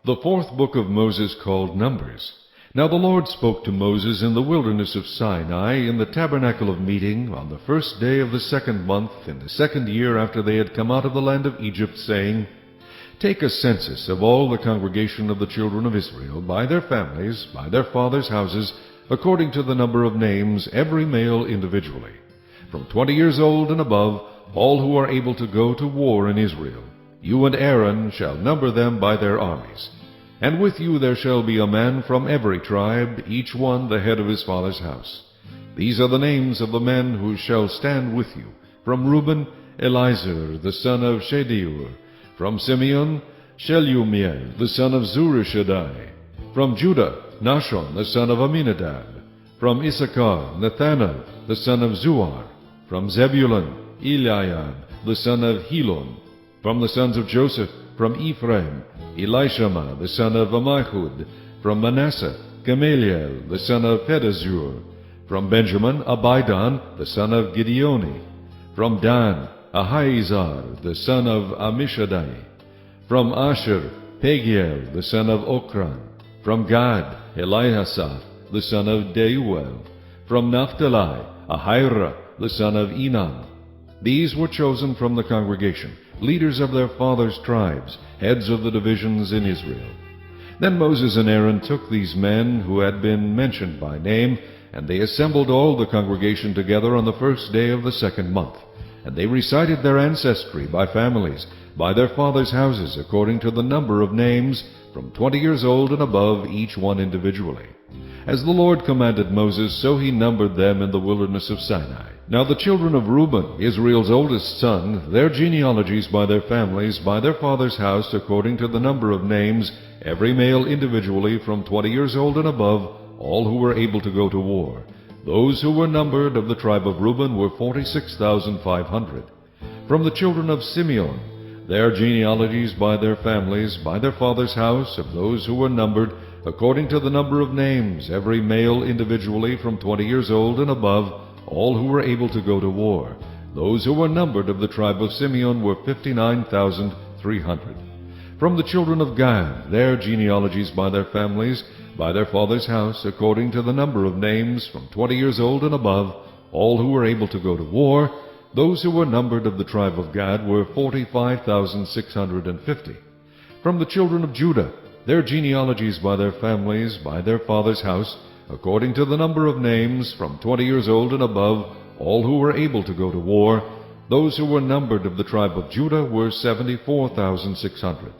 The fourth book of Moses, called Numbers. Now the Lord spoke to Moses in the wilderness of Sinai, in the tabernacle of meeting, on the first day of the 2nd month, in the 2nd year after they had come out of the land of Egypt, saying, Take a census of all the congregation of the children of Israel, by their families, by their fathers' houses, according to the number of names, every male individually, from 20 years old and above, all who are able to go to war in Israel. You and Aaron shall number them by their armies. And with you there shall be a man from every tribe, each one the head of his father's house. These are the names of the men who shall stand with you. From Reuben, Elizur, the son of Shedeur. From Simeon, Shelumiel, the son of Zurishaddai. From Judah, Nahshon, the son of Amminadab. From Issachar, Nathanael, the son of Zuar. From Zebulun, Eliab, the son of Helon. From the sons of Joseph, from Ephraim, Elishama, the son of Ammihud. From Manasseh, Gamaliel, the son of Pedazur. From Benjamin, Abidan, the son of Gideoni. From Dan, Ahiezar, the son of Ammishaddai. From Asher, Pagiel, the son of Okran. From Gad, Eliasaph, the son of Deuel. From Naphtali, Ahira, the son of Enan. These were chosen from the congregation, leaders of their fathers' tribes, heads of the divisions in Israel. Then Moses and Aaron took these men who had been mentioned by name, and they assembled all the congregation together on the first day of the 2nd month. And they recited their ancestry by families, by their fathers' houses, according to the number of names, from 20 years old and above, each one individually. As the Lord commanded Moses, so he numbered them in the wilderness of Sinai. Now the children of Reuben, Israel's oldest son, their genealogies by their families, by their father's house, according to the number of names, every male individually, from 20 years old and above, all who were able to go to war. Those who were numbered of the tribe of Reuben were 46,500. From the children of Simeon, their genealogies by their families, by their father's house, of those who were numbered, according to the number of names, every male individually, from 20 years old and above, all who were able to go to war. Those who were numbered of the tribe of Simeon were 59,300. From the children of Gad, their genealogies by their families, by their father's house, according to the number of names, from 20 years old and above, all who were able to go to war. Those who were numbered of the tribe of Gad were 45,650. From the children of Judah, their genealogies by their families, by their father's house, according to the number of names, from 20 years old and above, all who were able to go to war. Those who were numbered of the tribe of Judah were 74,600.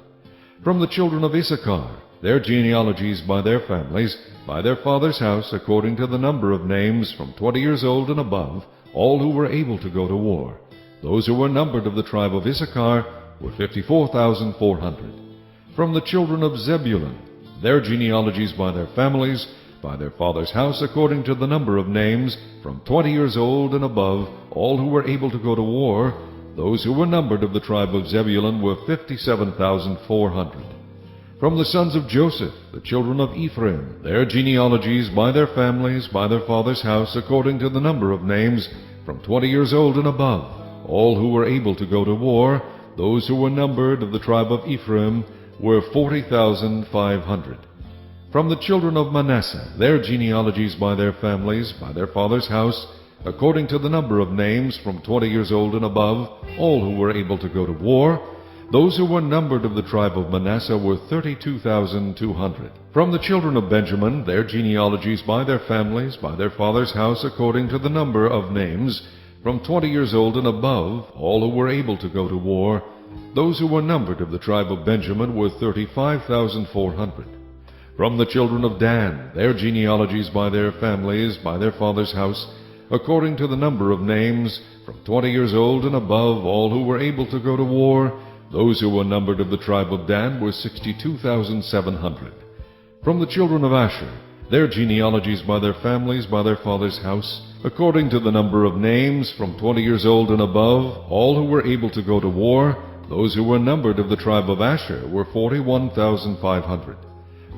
From the children of Issachar, their genealogies by their families, by their father's house, according to the number of names, from 20 years old and above, all who were able to go to war. Those who were numbered of the tribe of Issachar were 54,400. From the children of Zebulun, their genealogies by their families, by their father's house, according to the number of names, from 20 years old and above, all who were able to go to war. Those who were numbered of the tribe of Zebulun were 57,400. From the sons of Joseph, the children of Ephraim, their genealogies by their families, by their father's house, according to the number of names, from 20 years old and above, all who were able to go to war. Those who were numbered of the tribe of Ephraim were 40,500. From the children of Manasseh, their genealogies by their families, by their father's house, according to the number of names, from 20 years old and above, all who were able to go to war. Those who were numbered of the tribe of Manasseh were 32,200. From the children of Benjamin, their genealogies by their families, by their father's house, according to the number of names, from 20 years old and above, all who were able to go to war. Those who were numbered of the tribe of Benjamin were 35,400. From the children of Dan, their genealogies by their families, by their father's house, according to the number of names, from 20 years old and above, all who were able to go to war. Those who were numbered of the tribe of Dan were 62,700. From the children of Asher, their genealogies by their families, by their father's house, according to the number of names, from 20 years old and above, all who were able to go to war. Those who were numbered of the tribe of Asher were 41,500.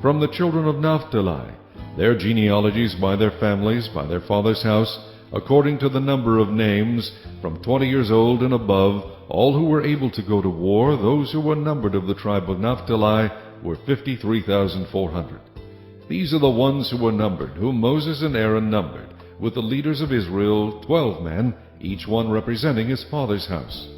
From the children of Naphtali, their genealogies by their families, by their father's house, according to the number of names, from 20 years old and above, all who were able to go to war. Those who were numbered of the tribe of Naphtali were 53,400. These are the ones who were numbered, whom Moses and Aaron numbered, with the leaders of Israel, 12 men, each one representing his father's house.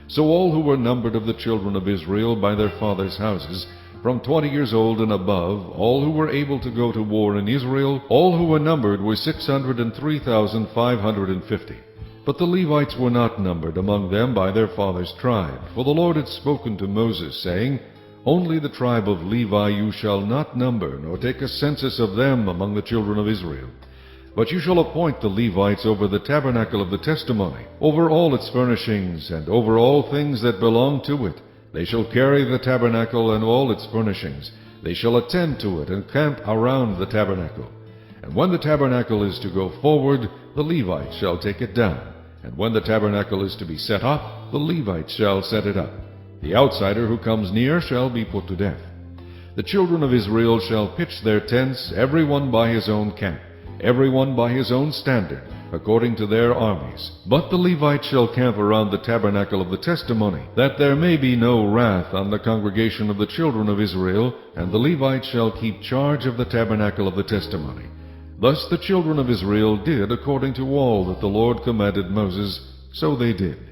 So all who were numbered of the children of Israel by their fathers' houses, from 20 years old and above, all who were able to go to war in Israel, all who were numbered were 603,550. But the Levites were not numbered among them by their fathers' tribe, for the Lord had spoken to Moses, saying, Only the tribe of Levi you shall not number, nor take a census of them among the children of Israel. But you shall appoint the Levites over the tabernacle of the testimony, over all its furnishings, and over all things that belong to it. They shall carry the tabernacle and all its furnishings. They shall attend to it, and camp around the tabernacle. And when the tabernacle is to go forward, the Levites shall take it down. And when the tabernacle is to be set up, the Levites shall set it up. The outsider who comes near shall be put to death. The children of Israel shall pitch their tents, every one by his own camp, every one by his own standard, according to their armies. But the Levites shall camp around the tabernacle of the testimony, that there may be no wrath on the congregation of the children of Israel, and the Levites shall keep charge of the tabernacle of the testimony. Thus the children of Israel did according to all that the Lord commanded Moses, so they did.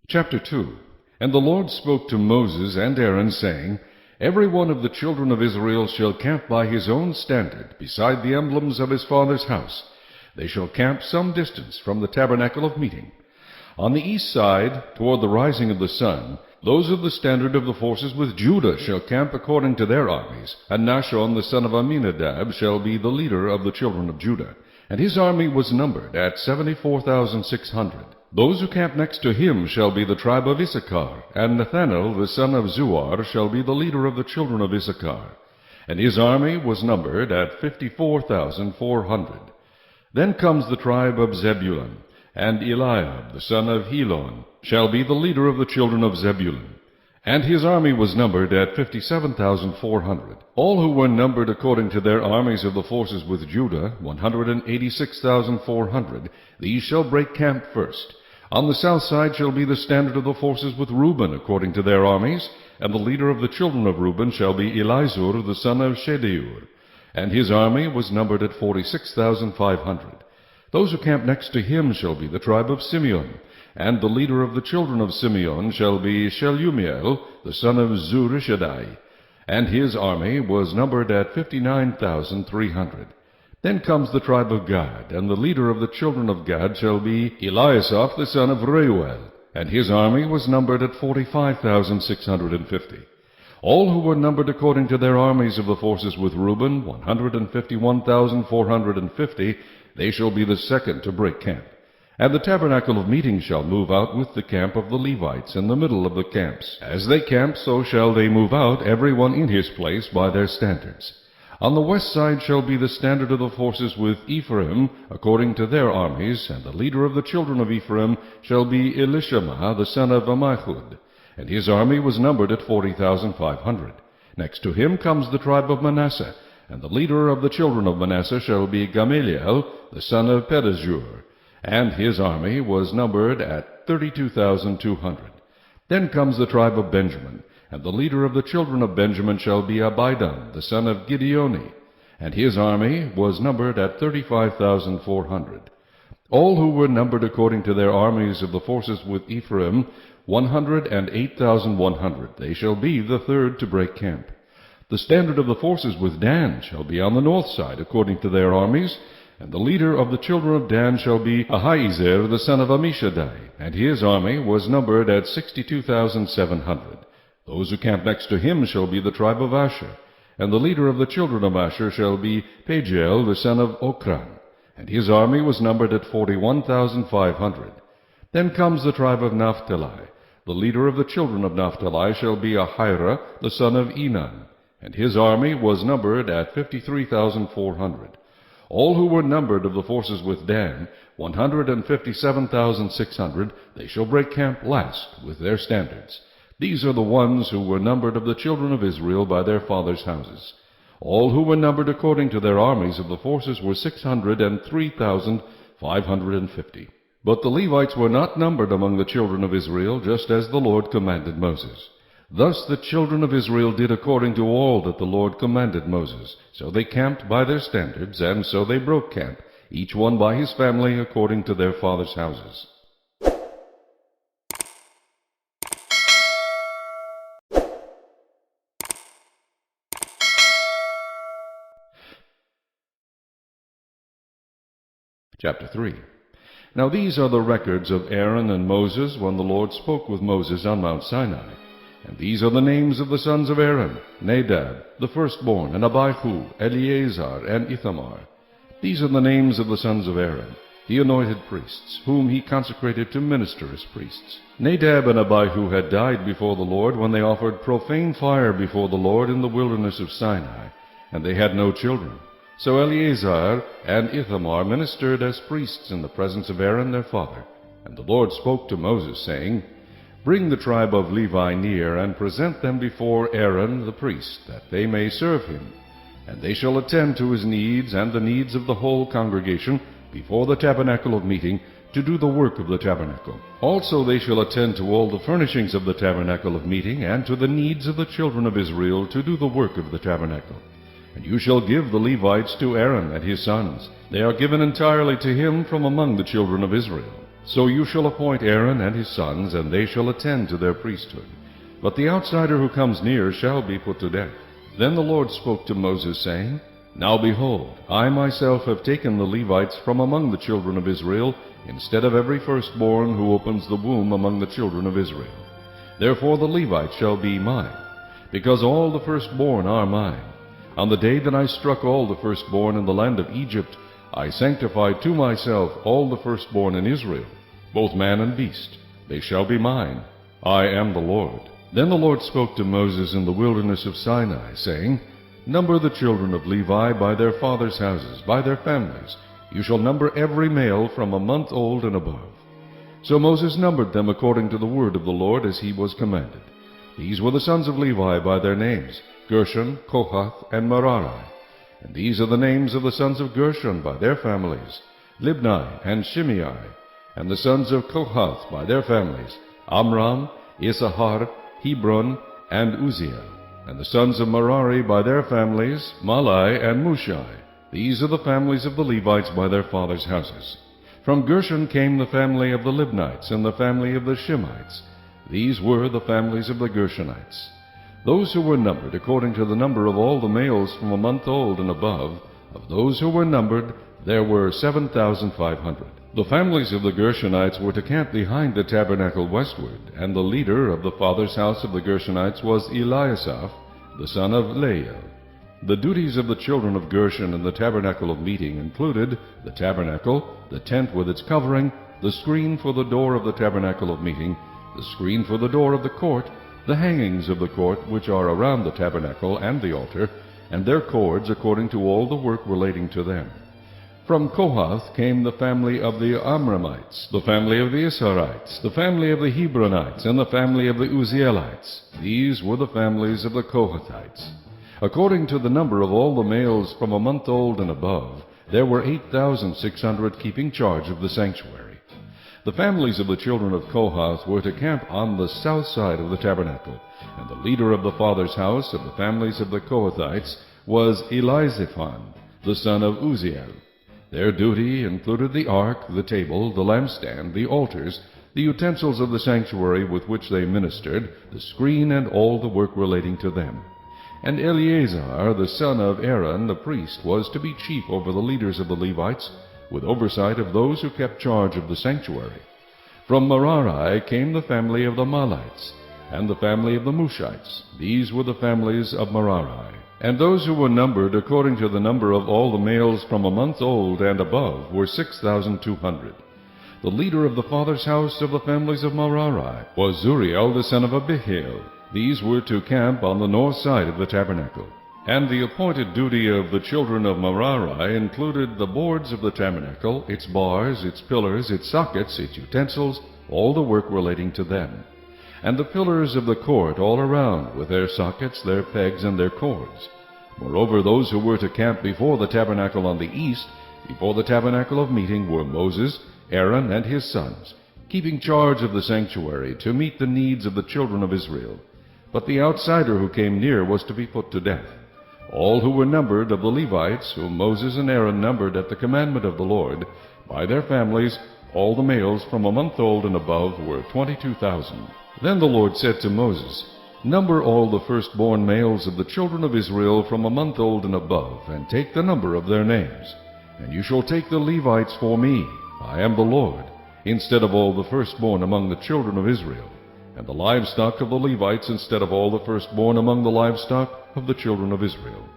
Chapter 2. And the Lord spoke to Moses and Aaron, saying, Every one of the children of Israel shall camp by his own standard, beside the emblems of his father's house. They shall camp some distance from the tabernacle of meeting. On the east side, toward the rising of the sun, those of the standard of the forces with Judah shall camp according to their armies, and Nahshon the son of Amminadab shall be the leader of the children of Judah. And his army was numbered at 74,600. Those who camp next to him shall be the tribe of Issachar, and Nathanael the son of Zuar shall be the leader of the children of Issachar. And his army was numbered at 54,400. Then comes the tribe of Zebulun, and Eliab the son of Helon shall be the leader of the children of Zebulun. And his army was numbered at 57,400. All who were numbered according to their armies of the forces with Judah, 186,400, these shall break camp first. On the south side shall be the standard of the forces with Reuben according to their armies, and the leader of the children of Reuben shall be Elizur the son of Shedeur. And his army was numbered at 46,500. Those who camp next to him shall be the tribe of Simeon, and the leader of the children of Simeon shall be Shelumiel the son of Zurishaddai. And his army was numbered at 59,300. Then comes the tribe of Gad, and the leader of the children of Gad shall be Eliasaph the son of Reuel, and his army was numbered at 45,650. All who were numbered according to their armies of the forces with Reuben, 151,450, they shall be the second to break camp. And the tabernacle of meeting shall move out with the camp of the Levites in the middle of the camps. As they camp, so shall they move out, every one in his place by their standards. On the west side shall be the standard of the forces with Ephraim, according to their armies, and the leader of the children of Ephraim shall be Elishama the son of Ammihud. And his army was numbered at 40,500. Next to him comes the tribe of Manasseh, and the leader of the children of Manasseh shall be Gamaliel the son of Pedahzur. And his army was numbered at 32,200. Then comes the tribe of Benjamin, and the leader of the children of Benjamin shall be Abidan the son of Gideoni. And his army was numbered at 35,400. All who were numbered according to their armies of the forces with Ephraim, 108,100. They shall be the third to break camp. The standard of the forces with Dan shall be on the north side according to their armies, and the leader of the children of Dan shall be Ahiezer the son of Ammishaddai, and his army was numbered at 62,700. Those who camp next to him shall be the tribe of Asher, and the leader of the children of Asher shall be Pagiel the son of Okran, and his army was numbered at 41,500. Then comes the tribe of Naphtali. The leader of the children of Naphtali shall be Ahira the son of Enan, and his army was numbered at 53,400. All who were numbered of the forces with Dan, 157,600, they shall break camp last with their standards. These are the ones who were numbered of the children of Israel by their fathers' houses. All who were numbered according to their armies of the forces were 603,550. But the Levites were not numbered among the children of Israel, just as the Lord commanded Moses. Thus the children of Israel did according to all that the Lord commanded Moses. So they camped by their standards, and so they broke camp, each one by his family according to their fathers' houses. Chapter 3. Now these are the records of Aaron and Moses when the Lord spoke with Moses on Mount Sinai. And these are the names of the sons of Aaron: Nadab, the firstborn, and Abihu, Eleazar, and Ithamar. These are the names of the sons of Aaron, the anointed priests, whom he consecrated to minister as priests. Nadab and Abihu had died before the Lord when they offered profane fire before the Lord in the wilderness of Sinai, and they had no children. So Eleazar and Ithamar ministered as priests in the presence of Aaron their father. And the Lord spoke to Moses, saying, Bring the tribe of Levi near, and present them before Aaron the priest, that they may serve him. And they shall attend to his needs and the needs of the whole congregation before the tabernacle of meeting, to do the work of the tabernacle. Also they shall attend to all the furnishings of the tabernacle of meeting, and to the needs of the children of Israel, to do the work of the tabernacle. And you shall give the Levites to Aaron and his sons. They are given entirely to him from among the children of Israel. So you shall appoint Aaron and his sons, and they shall attend to their priesthood. But the outsider who comes near shall be put to death. Then the Lord spoke to Moses, saying, Now behold, I myself have taken the Levites from among the children of Israel, instead of every firstborn who opens the womb among the children of Israel. Therefore the Levites shall be mine, because all the firstborn are mine. On the day that I struck all the firstborn in the land of Egypt, I sanctified to myself all the firstborn in Israel, both man and beast. They shall be mine. I am the Lord. Then the Lord spoke to Moses in the wilderness of Sinai, saying, Number the children of Levi by their fathers' houses, by their families. You shall number every male from a month old and above. So Moses numbered them according to the word of the Lord, as he was commanded. These were the sons of Levi by their names: Gershon, Kohath, and Merari. And these are the names of the sons of Gershon by their families: Libni and Shimei. And the sons of Kohath by their families: Amram, Issachar, Hebron, and Uzziel. And the sons of Merari by their families: Malai and Mushai. These are the families of the Levites by their fathers' houses. From Gershon came the family of the Libnites and the family of the Shimeites. These were the families of the Gershonites. Those who were numbered according to the number of all the males from a month old and above, of those who were numbered, there were 7,500. The families of the Gershonites were to camp behind the tabernacle westward, and the leader of the father's house of the Gershonites was Eliasaph, the son of Lael. The duties of the children of Gershon in the tabernacle of meeting included the tabernacle, the tent with its covering, the screen for the door of the tabernacle of meeting, the screen for the door of the court, the hangings of the court which are around the tabernacle and the altar, and their cords according to all the work relating to them. From Kohath came the family of the Amramites, the family of the Issarites, the family of the Hebronites, and the family of the Uzzielites. These were the families of the Kohathites. According to the number of all the males from a month old and above, there were 8,600 keeping charge of the sanctuary. The families of the children of Kohath were to camp on the south side of the tabernacle, and the leader of the father's house of the families of the Kohathites was Elizaphan, the son of Uzziel. Their duty included the ark, the table, the lampstand, the altars, the utensils of the sanctuary with which they ministered, the screen, and all the work relating to them. And Eleazar, the son of Aaron, the priest, was to be chief over the leaders of the Levites, with oversight of those who kept charge of the sanctuary. From Merari came the family of the Mahlites, and the family of the Mushites. These were the families of Merari. And those who were numbered according to the number of all the males from a month old and above were 6,200. The leader of the father's house of the families of Merari was Zuriel, the son of Abihail. These were to camp on the north side of the tabernacle. And the appointed duty of the children of Merari included the boards of the tabernacle, its bars, its pillars, its sockets, its utensils, all the work relating to them. And the pillars of the court all around, with their sockets, their pegs, and their cords. Moreover, those who were to camp before the tabernacle on the east, before the tabernacle of meeting, were Moses, Aaron, and his sons, keeping charge of the sanctuary to meet the needs of the children of Israel. But the outsider who came near was to be put to death. All who were numbered of the Levites, whom Moses and Aaron numbered at the commandment of the Lord, by their families, all the males from a month old and above were 22,000. Then the Lord said to Moses, Number all the firstborn males of the children of Israel from a month old and above, and take the number of their names. And you shall take the Levites for me, I am the Lord, instead of all the firstborn among the children of Israel, and the livestock of the Levites instead of all the firstborn among the livestock of the children of Israel.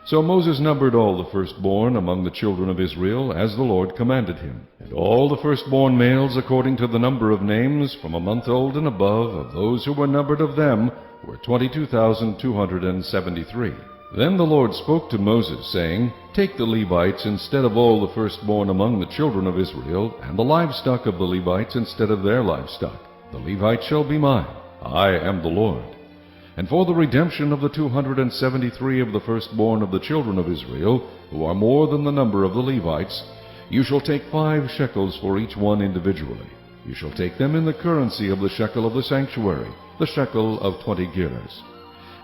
So Moses numbered all the firstborn among the children of Israel, as the Lord commanded him. And all the firstborn males, according to the number of names, from a month old and above, of those who were numbered of them, were 22,273. Then the Lord spoke to Moses, saying, Take the Levites instead of all the firstborn among the children of Israel, and the livestock of the Levites instead of their livestock. The Levites shall be mine. I am the Lord. And for the redemption of the 273 of the firstborn of the children of Israel, who are more than the number of the Levites, you shall take 5 shekels for each one individually. You shall take them in the currency of the shekel of the sanctuary, the shekel of 20 gerahs.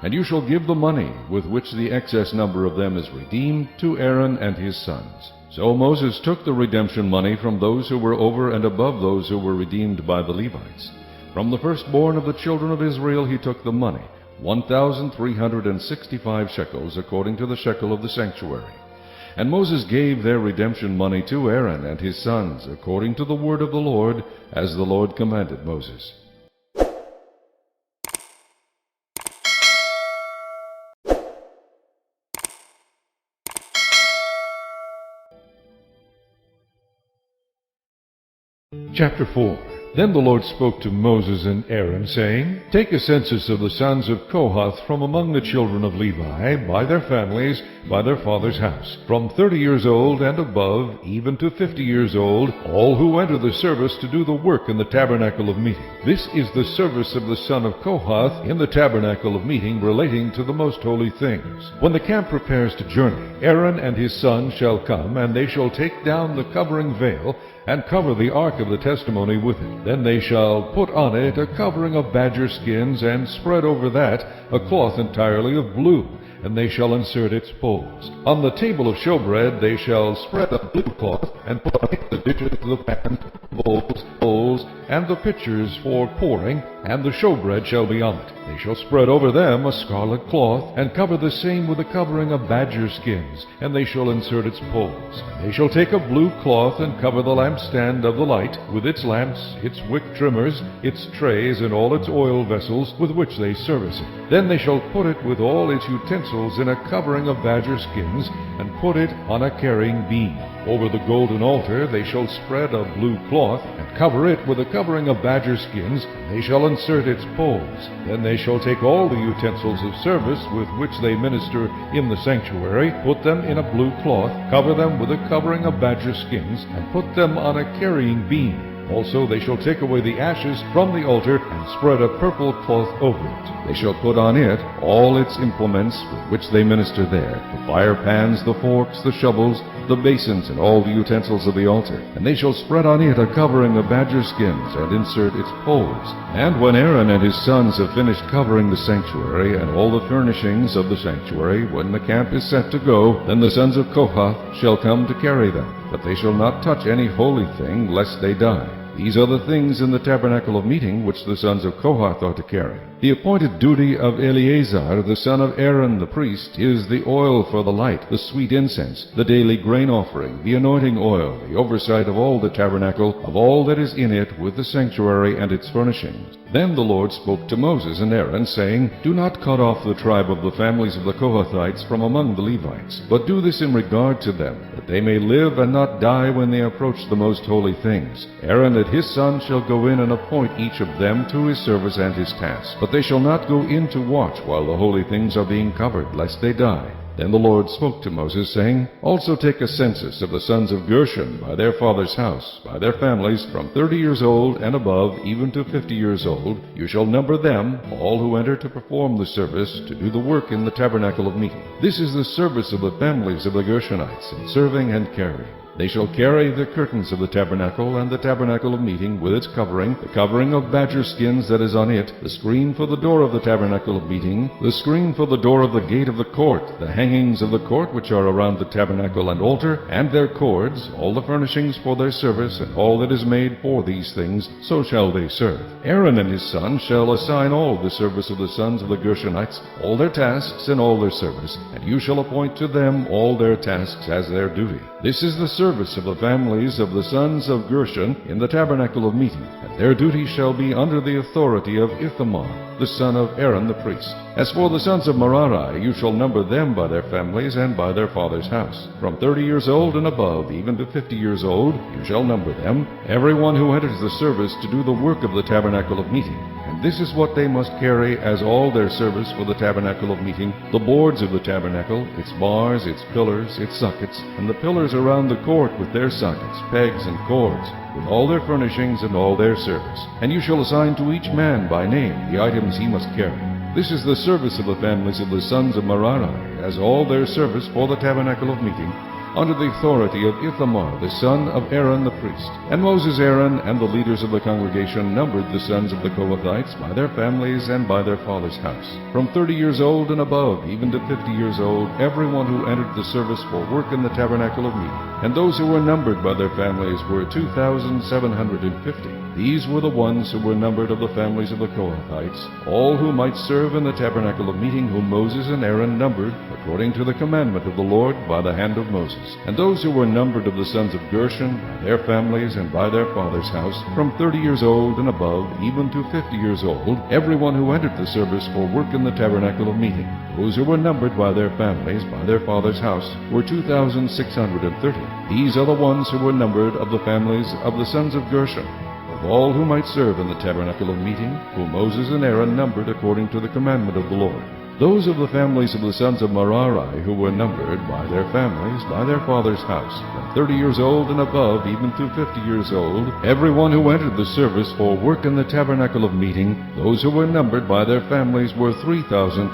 And you shall give the money with which the excess number of them is redeemed to Aaron and his sons. So Moses took the redemption money from those who were over and above those who were redeemed by the Levites. From the firstborn of the children of Israel he took the money, 1,365 shekels, according to the shekel of the sanctuary. And Moses gave their redemption money to Aaron and his sons, according to the word of the Lord, as the Lord commanded Moses. Chapter 4. Then the Lord spoke to Moses and Aaron, saying, Take a census of the sons of Kohath from among the children of Levi, by their families, by their father's house, from 30 years old and above, even to 50 years old, all who enter the service to do the work in the tabernacle of meeting. This is the service of the son of Kohath in the tabernacle of meeting, relating to the most holy things. When the camp prepares to journey, Aaron and his sons shall come, and they shall take down the covering veil, and cover the ark of the testimony with it. Then they shall put on it a covering of badger skins, and spread over that a cloth entirely of blue, and they shall insert its poles. On the table of showbread they shall spread a blue cloth, and put on it the dishes, the pans, bowls, and the pitchers for pouring, and the showbread shall be on it. They shall spread over them a scarlet cloth, and cover the same with a covering of badger skins, and they shall insert its poles. And they shall take a blue cloth, and cover the lampstand of the light, with its lamps, its wick trimmers, its trays, and all its oil vessels, with which they service it. Then they shall put it with all its utensils in a covering of badger skins, and put it on a carrying beam. Over the golden altar they shall spread a blue cloth, and cover it with a covering of badger skins, and they shall insert its poles. Then they shall take all the utensils of service with which they minister in the sanctuary, put them in a blue cloth, cover them with a covering of badger skins, and put them on a carrying beam. Also they shall take away the ashes from the altar, and spread a purple cloth over it. They shall put on it all its implements with which they minister there, the fire pans, the forks, the shovels, the basins, and all the utensils of the altar. And they shall spread on it a covering of badger skins, and insert its poles. And when Aaron and his sons have finished covering the sanctuary, and all the furnishings of the sanctuary, when the camp is set to go, then the sons of Kohath shall come to carry them. But they shall not touch any holy thing, lest they die. These are the things in the tabernacle of meeting which the sons of Kohath are to carry. The appointed duty of Eleazar, the son of Aaron the priest, is the oil for the light, the sweet incense, the daily grain offering, the anointing oil, the oversight of all the tabernacle, of all that is in it, with the sanctuary and its furnishings. Then the Lord spoke to Moses and Aaron, saying, Do not cut off the tribe of the families of the Kohathites from among the Levites, but do this in regard to them, that they may live and not die when they approach the most holy things. Aaron and his sons shall go in and appoint each of them to his service and his task. But they shall not go in to watch while the holy things are being covered, lest they die. Then the Lord spoke to Moses, saying, Also take a census of the sons of Gershon by their father's house, by their families, from 30 years old and above, even to 50 years old. You shall number them, all who enter to perform the service, to do the work in the tabernacle of meeting. This is the service of the families of the Gershonites, in serving and carrying. They shall carry the curtains of the tabernacle and the tabernacle of meeting with its covering, the covering of badger skins that is on it, the screen for the door of the tabernacle of meeting, the screen for the door of the gate of the court, the hangings of the court which are around the tabernacle and altar, and their cords, all the furnishings for their service, and all that is made for these things, so shall they serve. Aaron and his sons shall assign all the service of the sons of the Gershonites, all their tasks and all their service, and you shall appoint to them all their tasks as their duty. This is the service of the families of the sons of Gershon in the tabernacle of meeting, and their duty shall be under the authority of Ithamar, the son of Aaron the priest. As for the sons of Merari, you shall number them by their families and by their father's house. From 30 years old and above, even to 50 years old, you shall number them, everyone who enters the service to do the work of the tabernacle of meeting. And this is what they must carry as all their service for the tabernacle of meeting: the boards of the tabernacle, its bars, its pillars, its sockets, and the pillars around the court with their sockets, pegs, and cords, with all their furnishings and all their service. And you shall assign to each man by name the items he must carry. This is the service of the families of the sons of Merari, as all their service for the tabernacle of meeting, under the authority of Ithamar, the son of Aaron the priest. And Moses, Aaron, and the leaders of the congregation numbered the sons of the Kohathites by their families and by their father's house. From 30 years old and above, even to 50 years old, everyone who entered the service for work in the tabernacle of meeting. And those who were numbered by their families were 2,750. These were the ones who were numbered of the families of the Kohathites, all who might serve in the tabernacle of meeting, whom Moses and Aaron numbered, according to the commandment of the Lord by the hand of Moses. And those who were numbered of the sons of Gershon, by their families and by their father's house, from 30 years old and above, even to 50 years old, everyone who entered the service for work in the tabernacle of meeting. Those who were numbered by their families, by their father's house, were 2,630. These are the ones who were numbered of the families of the sons of Gershon, of all who might serve in the tabernacle of meeting, whom Moses and Aaron numbered according to the commandment of the Lord. Those of the families of the sons of Merari who were numbered by their families, by their father's house, from 30 years old and above, even to 50 years old, everyone who entered the service for work in the tabernacle of meeting, those who were numbered by their families were 3,200.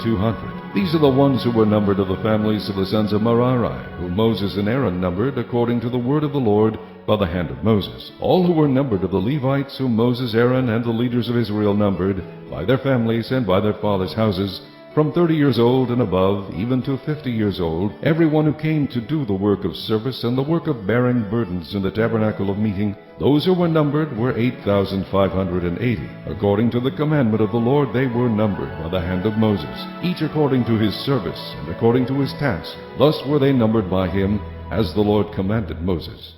These are the ones who were numbered of the families of the sons of Merari, whom Moses and Aaron numbered according to the word of the Lord by the hand of Moses. All who were numbered of the Levites, whom Moses, Aaron, and the leaders of Israel numbered, by their families and by their fathers' houses, from 30 years old and above, even to 50 years old, everyone who came to do the work of service and the work of bearing burdens in the tabernacle of meeting, those who were numbered were 8,580. According to the commandment of the Lord they were numbered by the hand of Moses, each according to his service and according to his task. Thus were they numbered by him, as the Lord commanded Moses.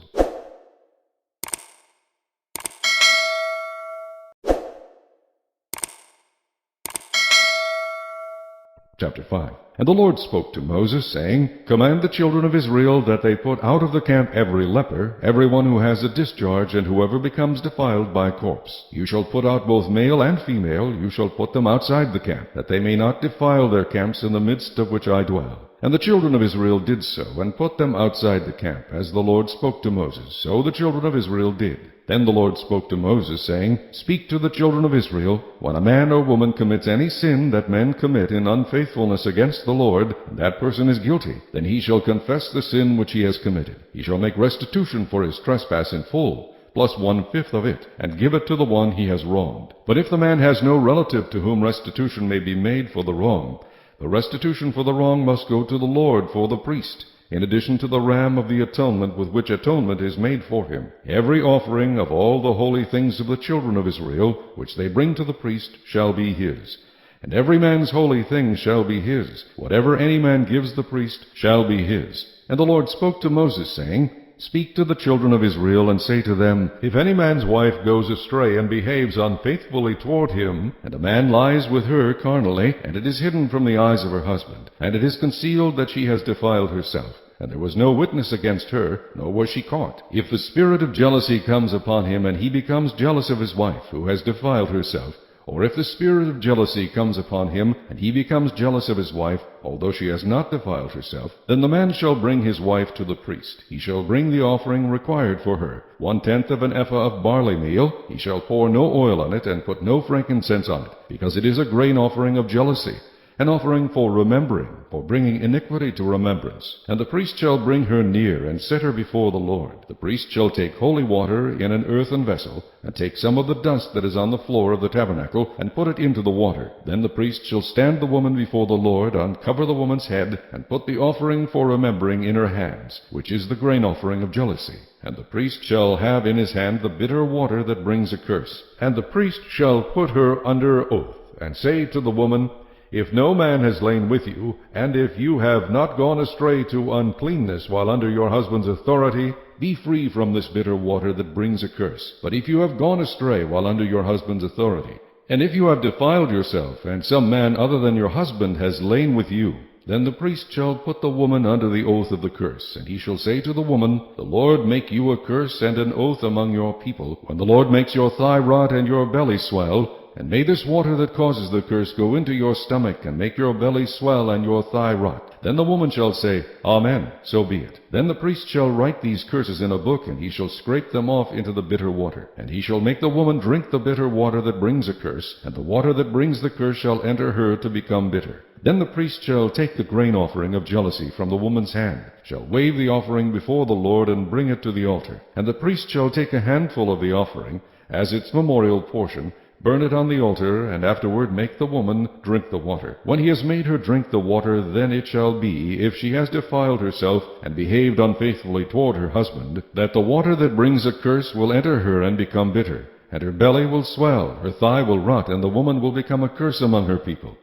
Chapter 5. And the Lord spoke to Moses, saying, Command the children of Israel that they put out of the camp every leper, everyone who has a discharge, and whoever becomes defiled by a corpse. You shall put out both male and female, you shall put them outside the camp, that they may not defile their camps in the midst of which I dwell. And the children of Israel did so, and put them outside the camp, as the Lord spoke to Moses. So the children of Israel did. Then the Lord spoke to Moses, saying, Speak to the children of Israel, when a man or woman commits any sin that men commit in unfaithfulness against the Lord, and that person is guilty, then he shall confess the sin which he has committed. He shall make restitution for his trespass in full, plus 1/5 of it, and give it to the one he has wronged. But if the man has no relative to whom restitution may be made for the wrong, the restitution for the wrong must go to the Lord for the priest, in addition to the ram of the atonement with which atonement is made for him. Every offering of all the holy things of the children of Israel, which they bring to the priest, shall be his. And every man's holy thing shall be his. Whatever any man gives the priest shall be his. And the Lord spoke to Moses, saying, Speak to the children of Israel, and say to them, If any man's wife goes astray and behaves unfaithfully toward him, and a man lies with her carnally, and it is hidden from the eyes of her husband, and it is concealed that she has defiled herself, and there was no witness against her, nor was she caught. If the spirit of jealousy comes upon him, and he becomes jealous of his wife, who has defiled herself, or if the spirit of jealousy comes upon him, and he becomes jealous of his wife, although she has not defiled herself, then the man shall bring his wife to the priest. He shall bring the offering required for her, 1/10 of an ephah of barley meal. He shall pour no oil on it, and put no frankincense on it, because it is a grain offering of jealousy, an offering for remembering, for bringing iniquity to remembrance. And the priest shall bring her near, and set her before the Lord. The priest shall take holy water in an earthen vessel, and take some of the dust that is on the floor of the tabernacle, and put it into the water. Then the priest shall stand the woman before the Lord, uncover the woman's head, and put the offering for remembering in her hands, which is the grain offering of jealousy. And the priest shall have in his hand the bitter water that brings a curse. And the priest shall put her under oath, and say to the woman, If no man has lain with you, and if you have not gone astray to uncleanness while under your husband's authority, be free from this bitter water that brings a curse. But if you have gone astray while under your husband's authority, and if you have defiled yourself, and some man other than your husband has lain with you, then the priest shall put the woman under the oath of the curse, and he shall say to the woman, The Lord make you a curse and an oath among your people, when the Lord makes your thigh rot and your belly swell, and may this water that causes the curse go into your stomach, and make your belly swell and your thigh rot. Then the woman shall say, Amen, so be it. Then the priest shall write these curses in a book, and he shall scrape them off into the bitter water. And he shall make the woman drink the bitter water that brings a curse, and the water that brings the curse shall enter her to become bitter. Then the priest shall take the grain offering of jealousy from the woman's hand, shall wave the offering before the Lord, and bring it to the altar. And the priest shall take a handful of the offering, as its memorial portion, burn it on the altar, and afterward make the woman drink the water. When he has made her drink the water, then it shall be, if she has defiled herself, and behaved unfaithfully toward her husband, that the water that brings a curse will enter her and become bitter, and her belly will swell, her thigh will rot, and the woman will become a curse among her people.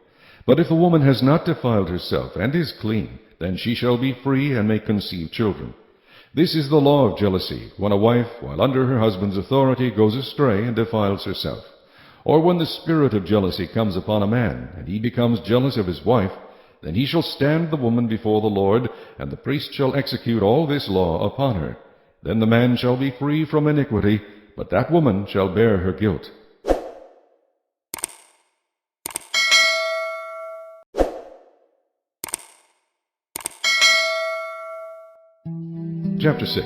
But if the woman has not defiled herself, and is clean, then she shall be free, and may conceive children. This is the law of jealousy, when a wife, while under her husband's authority, goes astray and defiles herself. Or when the spirit of jealousy comes upon a man, and he becomes jealous of his wife, then he shall stand the woman before the Lord, and the priest shall execute all this law upon her. Then the man shall be free from iniquity, but that woman shall bear her guilt. Chapter 6.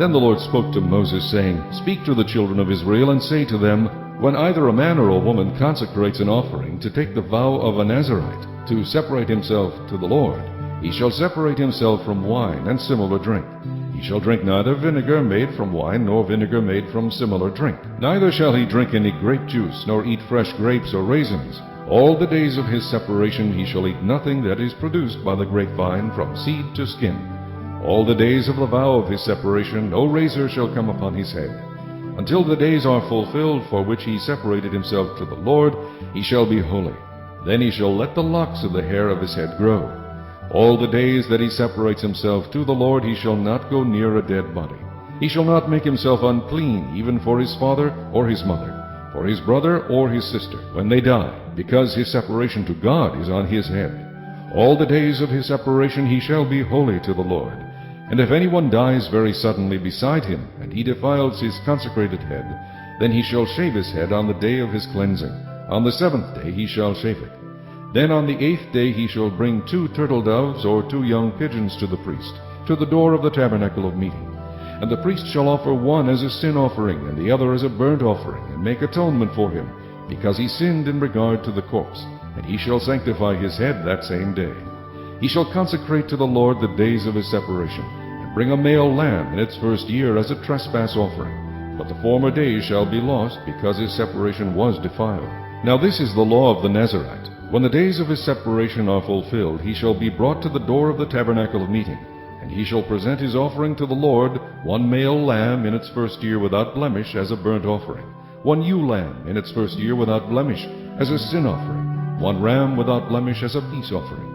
Then the Lord spoke to Moses, saying, Speak to the children of Israel, and say to them, When either a man or a woman consecrates an offering to take the vow of a Nazirite, to separate himself to the Lord, he shall separate himself from wine and similar drink. He shall drink neither vinegar made from wine, nor vinegar made from similar drink. Neither shall he drink any grape juice, nor eat fresh grapes or raisins. All the days of his separation he shall eat nothing that is produced by the grapevine, from seed to skin. All the days of the vow of his separation no razor shall come upon his head. Until the days are fulfilled for which he separated himself to the Lord, he shall be holy. Then he shall let the locks of the hair of his head grow. All the days that he separates himself to the Lord he shall not go near a dead body. He shall not make himself unclean, even for his father or his mother, for his brother or his sister, when they die, because his separation to God is on his head. All the days of his separation he shall be holy to the Lord. And if anyone dies very suddenly beside him, and he defiles his consecrated head, then he shall shave his head on the day of his cleansing. On the 7th day he shall shave it. Then on the 8th day he shall bring 2 turtle doves or 2 young pigeons to the priest, to the door of the tabernacle of meeting. And the priest shall offer one as a sin offering, and the other as a burnt offering, and make atonement for him, because he sinned in regard to the corpse. And he shall sanctify his head that same day. He shall consecrate to the Lord the days of his separation, and bring a male lamb in its first year as a trespass offering. But the former days shall be lost, because his separation was defiled. Now this is the law of the Nazirite. When the days of his separation are fulfilled, he shall be brought to the door of the tabernacle of meeting, and he shall present his offering to the Lord, 1 male lamb in its first year without blemish as a burnt offering, 1 ewe lamb in its first year without blemish as a sin offering, 1 ram without blemish as a peace offering,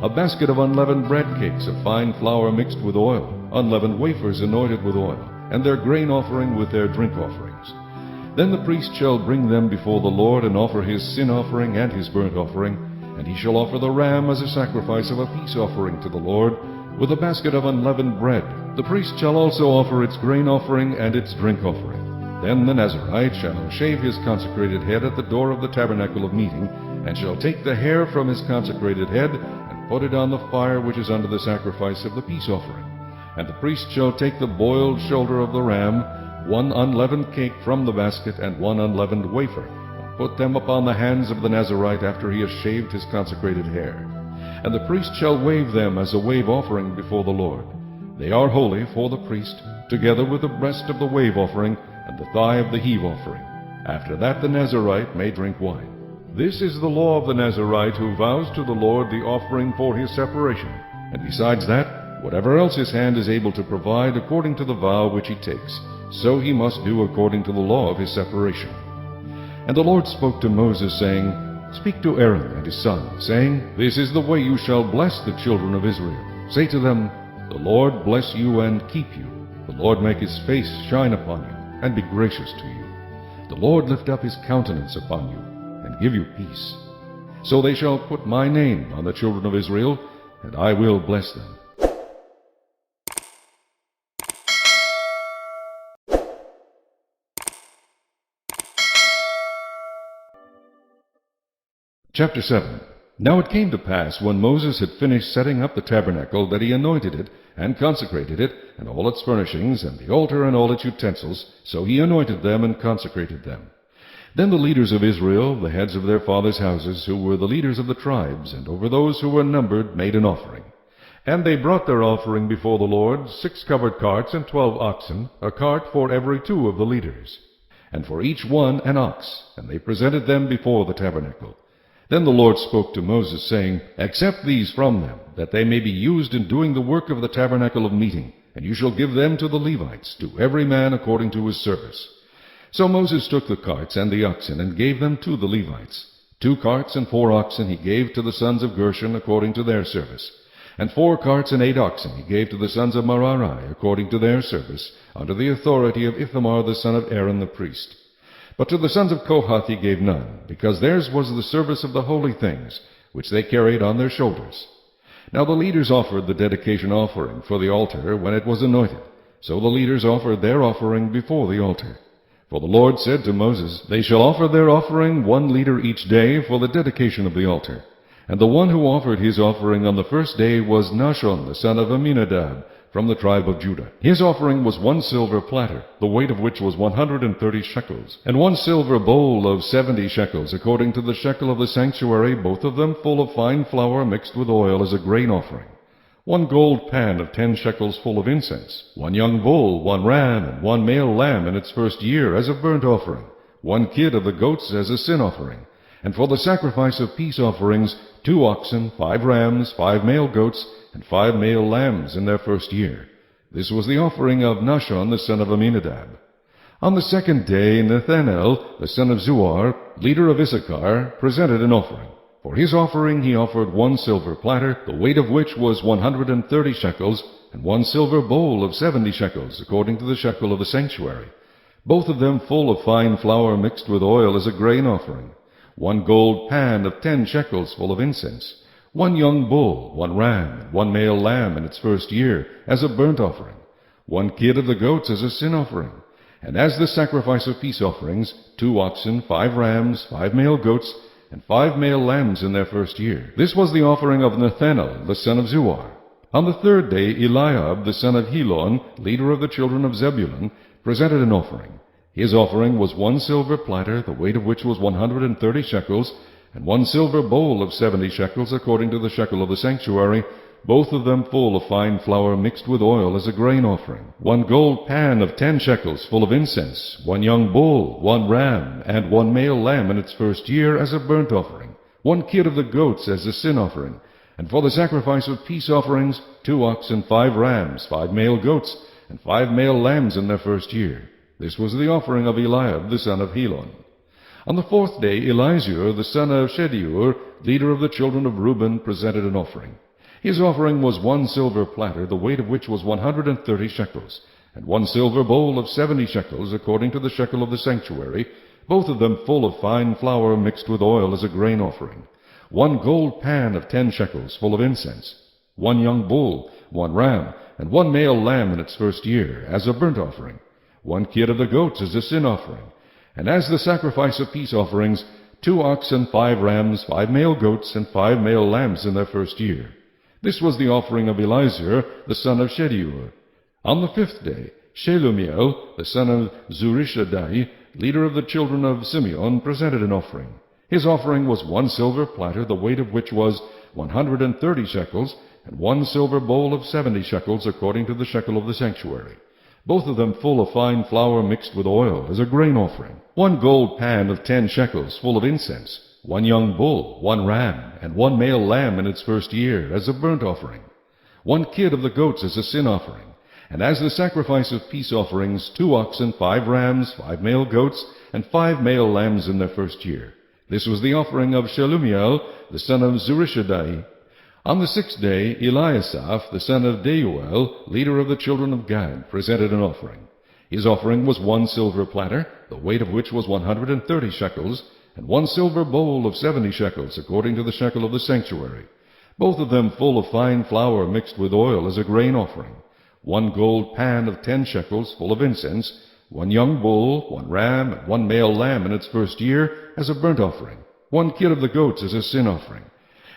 a basket of unleavened bread cakes of fine flour mixed with oil, unleavened wafers anointed with oil, and their grain offering with their drink offerings. Then the priest shall bring them before the Lord, and offer his sin offering and his burnt offering, and he shall offer the ram as a sacrifice of a peace offering to the Lord, with a basket of unleavened bread. The priest shall also offer its grain offering and its drink offering. Then the Nazarite shall shave his consecrated head at the door of the tabernacle of meeting, and shall take the hair from his consecrated head, and put it on the fire which is under the sacrifice of the peace offering. And the priest shall take the boiled shoulder of the ram, one unleavened cake from the basket, and one unleavened wafer, and put them upon the hands of the Nazarite after he has shaved his consecrated hair. And the priest shall wave them as a wave offering before the Lord. They are holy for the priest, together with the breast of the wave offering, and the thigh of the heave offering. After that the Nazarite may drink wine. This is the law of the Nazarite who vows to the Lord the offering for his separation. And besides that, whatever else his hand is able to provide according to the vow which he takes, so he must do according to the law of his separation. And the Lord spoke to Moses, saying, Speak to Aaron and his son, saying, This is the way you shall bless the children of Israel. Say to them, The Lord bless you and keep you. The Lord make his face shine upon you, and be gracious to you. The Lord lift up his countenance upon you, and give you peace. So they shall put my name on the children of Israel, and I will bless them. Chapter 7. Now it came to pass, when Moses had finished setting up the tabernacle, that he anointed it, and consecrated it, and all its furnishings, and the altar and all its utensils. So he anointed them and consecrated them. Then the leaders of Israel, the heads of their fathers' houses, who were the leaders of the tribes, and over those who were numbered, made an offering. And they brought their offering before the Lord, 6 covered carts and 12 oxen, a cart for every 2 of the leaders, and for each one an ox, and they presented them before the tabernacle. Then the Lord spoke to Moses, saying, Accept these from them, that they may be used in doing the work of the tabernacle of meeting, and you shall give them to the Levites, to every man according to his service. So Moses took the carts and the oxen, and gave them to the Levites. 2 carts and 4 oxen he gave to the sons of Gershon according to their service. And 4 carts and 8 oxen he gave to the sons of Merari according to their service, under the authority of Ithamar the son of Aaron the priest. But to the sons of Kohath he gave none, because theirs was the service of the holy things, which they carried on their shoulders. Now the leaders offered the dedication offering for the altar when it was anointed. So the leaders offered their offering before the altar. For the Lord said to Moses, They shall offer their offering 1 leader each day for the dedication of the altar. And the one who offered his offering on the first day was Nahshon the son of Amminadab, from the tribe of Judah. His offering was 1 silver platter, the weight of which was 130 shekels, and 1 silver bowl of 70 shekels, according to the shekel of the sanctuary, both of them full of fine flour mixed with oil as a grain offering. 1 gold pan of 10 shekels full of incense, 1 young bull, 1 ram, and 1 male lamb in its first year as a burnt offering, 1 kid of the goats as a sin offering, and for the sacrifice of peace offerings, 2 oxen, 5 rams, 5 male goats, and 5 male lambs in their first year. This was the offering of Nahshon the son of Amminadab. On the second day Nethanel the son of Zuar, leader of Issachar, presented an offering. For his offering he offered 1 silver platter, the weight of which was 130 shekels, and 1 silver bowl of 70 shekels, according to the shekel of the sanctuary, both of them full of fine flour mixed with oil as a grain offering. 1 gold pan of 10 shekels full of incense, 1 young bull, 1 ram, and 1 male lamb in its first year as a burnt offering, 1 kid of the goats as a sin offering, and as the sacrifice of peace offerings, 2 oxen, 5 rams, 5 male goats, and 5 male lambs in their first year. This was the offering of Nethanel the son of Zuar. On the third day Eliab the son of Helon, leader of the children of Zebulun, presented an offering. His offering was 1 silver platter, the weight of which was 130 shekels, and 1 silver bowl of 70 shekels, according to the shekel of the sanctuary, both of them full of fine flour mixed with oil as a grain offering. 1 gold pan of 10 shekels full of incense, 1 young bull, 1 ram, and 1 male lamb in its first year as a burnt offering, 1 kid of the goats as a sin offering, and for the sacrifice of peace offerings, 2 oxen, 5 rams, 5 male goats, and 5 male lambs in their first year. This was the offering of Eliab the son of Helon. On the fourth day Elizur the son of Shedeur, leader of the children of Reuben, presented an offering. His offering was 1 silver platter, the weight of which was 130 shekels, and 1 silver bowl of 70 shekels, according to the shekel of the sanctuary, both of them full of fine flour mixed with oil as a grain offering. 1 gold pan of 10 shekels full of incense, 1 young bull, 1 ram, and 1 male lamb in its first year, as a burnt offering. 1 kid of the goats as a sin offering. And as the sacrifice of peace offerings, 2 oxen, 5 rams, 5 male goats, and 5 male lambs in their first year. This was the offering of Eliezer, the son of Shedeur. On the 5th day, Shelumiel, the son of Zurishaddai, leader of the children of Simeon, presented an offering. His offering was 1 silver platter, the weight of which was 130 shekels, and 1 silver bowl of 70 shekels, according to the shekel of the sanctuary, both of them full of fine flour mixed with oil, as a grain offering. 1 gold pan of 10 shekels, full of incense, 1 young bull, 1 ram, and 1 male lamb in its first year, as a burnt offering. 1 kid of the goats as a sin offering. And as the sacrifice of peace offerings, 2 oxen, 5 rams, 5 male goats, and 5 male lambs in their first year. This was the offering of Shelumiel, the son of Zurishaddai. On the 6th day, Eliasaph, the son of Deuel, leader of the children of Gad, presented an offering. His offering was 1 silver platter, the weight of which was 130 shekels, and 1 silver bowl of 70 shekels, according to the shekel of the sanctuary, both of them full of fine flour mixed with oil, as a grain offering. 1 gold pan of 10 shekels, full of incense, 1 young bull, 1 ram, and 1 male lamb in its first year, as a burnt offering. 1 kid of the goats as a sin offering.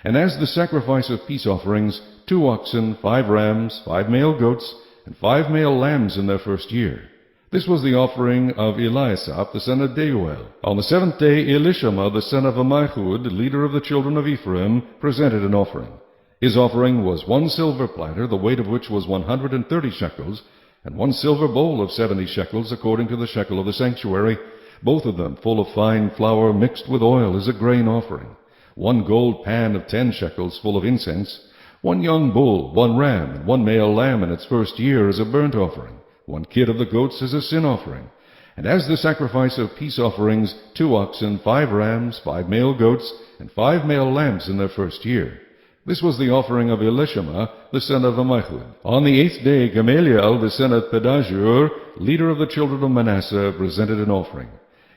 And as the sacrifice of peace offerings, 2 oxen, 5 rams, 5 male goats, and 5 male lambs in their first year. This was the offering of Eliasaph, the son of Deuel. On the 7th day, Elishama, the son of Ammihud, leader of the children of Ephraim, presented an offering. His offering was 1 silver platter, the weight of which was 130 shekels, and 1 silver bowl of 70 shekels, according to the shekel of the sanctuary, both of them full of fine flour mixed with oil, as a grain offering. 1 gold pan of 10 shekels, full of incense, 1 young bull, 1 ram, and 1 male lamb in its first year, as a burnt offering. 1 kid of the goats as a sin offering. And as the sacrifice of peace offerings, 2 oxen, 5 rams, 5 male goats, and 5 male lambs in their first year. This was the offering of Elishama, the son of Ammihud. On the 8th day, Gamaliel, the son of Pedahzur, leader of the children of Manasseh, presented an offering.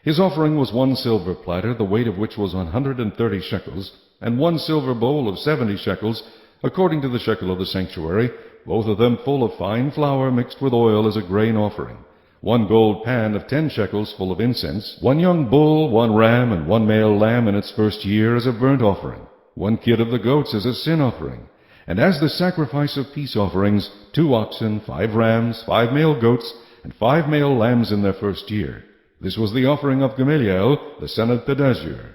His offering was 1 silver platter, the weight of which was 130 shekels, and 1 silver bowl of 70 shekels, according to the shekel of the sanctuary, both of them full of fine flour mixed with oil, as a grain offering. 1 gold pan of 10 shekels, full of incense, 1 young bull, 1 ram, and 1 male lamb in its first year, as a burnt offering. 1 kid of the goats as a sin offering. And as the sacrifice of peace offerings, 2 oxen, 5 rams, 5 male goats, and 5 male lambs in their first year. This was the offering of Gamaliel, the son of Pedahzur.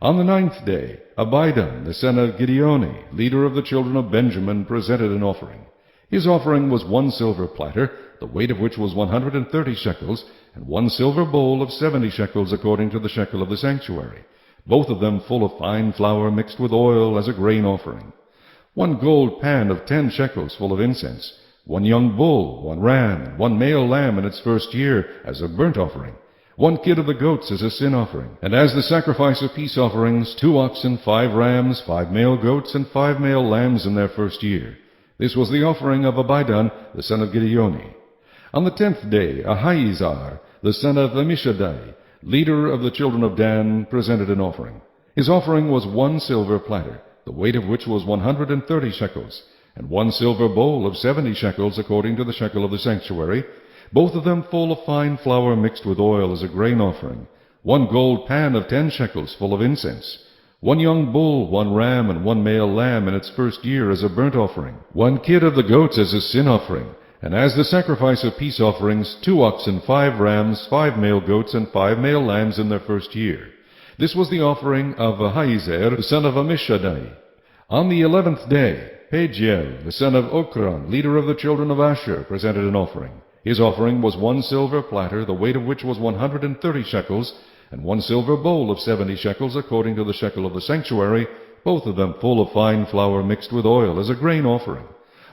On the 9th day, Abidan, the son of Gideoni, leader of the children of Benjamin, presented an offering. His offering was 1 silver platter, the weight of which was 130 shekels, and 1 silver bowl of 70 shekels, according to the shekel of the sanctuary, both of them full of fine flour mixed with oil, as a grain offering. 1 gold pan of 10 shekels, full of incense, 1 young bull, 1 ram, and 1 male lamb in its first year, as a burnt offering. 1 kid of the goats as a sin offering. And as the sacrifice of peace offerings, 2 oxen, 5 rams, 5 male goats, and 5 male lambs in their first year. This was the offering of Abidan, the son of Gideoni. On the 10th day, Ahiezer, the son of Ammishaddai, leader of the children of Dan, presented an offering. His offering was 1 silver platter, the weight of which was 130 shekels, and 1 silver bowl of 70 shekels, according to the shekel of the sanctuary, both of them full of fine flour mixed with oil, as a grain offering. 1 gold pan of 10 shekels, full of incense. 1 young bull, 1 ram, and 1 male lamb in its first year, as a burnt offering. 1 kid of the goats as a sin offering. And as the sacrifice of peace offerings, 2 oxen, 5 rams, 5 male goats, and 5 male lambs in their first year. This was the offering of Ahiezer, the son of Ammishaddai. On the 11th day, Pagiel, the son of Ochran, leader of the children of Asher, presented an offering. His offering was 1 silver platter, the weight of which was 130 shekels, and 1 silver bowl of 70 shekels, according to the shekel of the sanctuary, both of them full of fine flour mixed with oil, as a grain offering.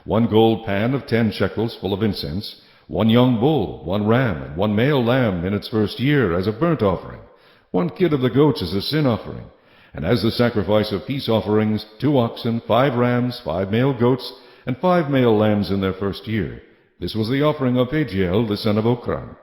1 gold pan of 10 shekels, full of incense, 1 young bull, 1 ram, and 1 male lamb in its first year, as a burnt offering. 1 kid of the goats as a sin offering. And as the sacrifice of peace offerings, 2 oxen, 5 rams, 5 male goats, and 5 male lambs in their first year. This was the offering of Pagiel, the son of Ochran.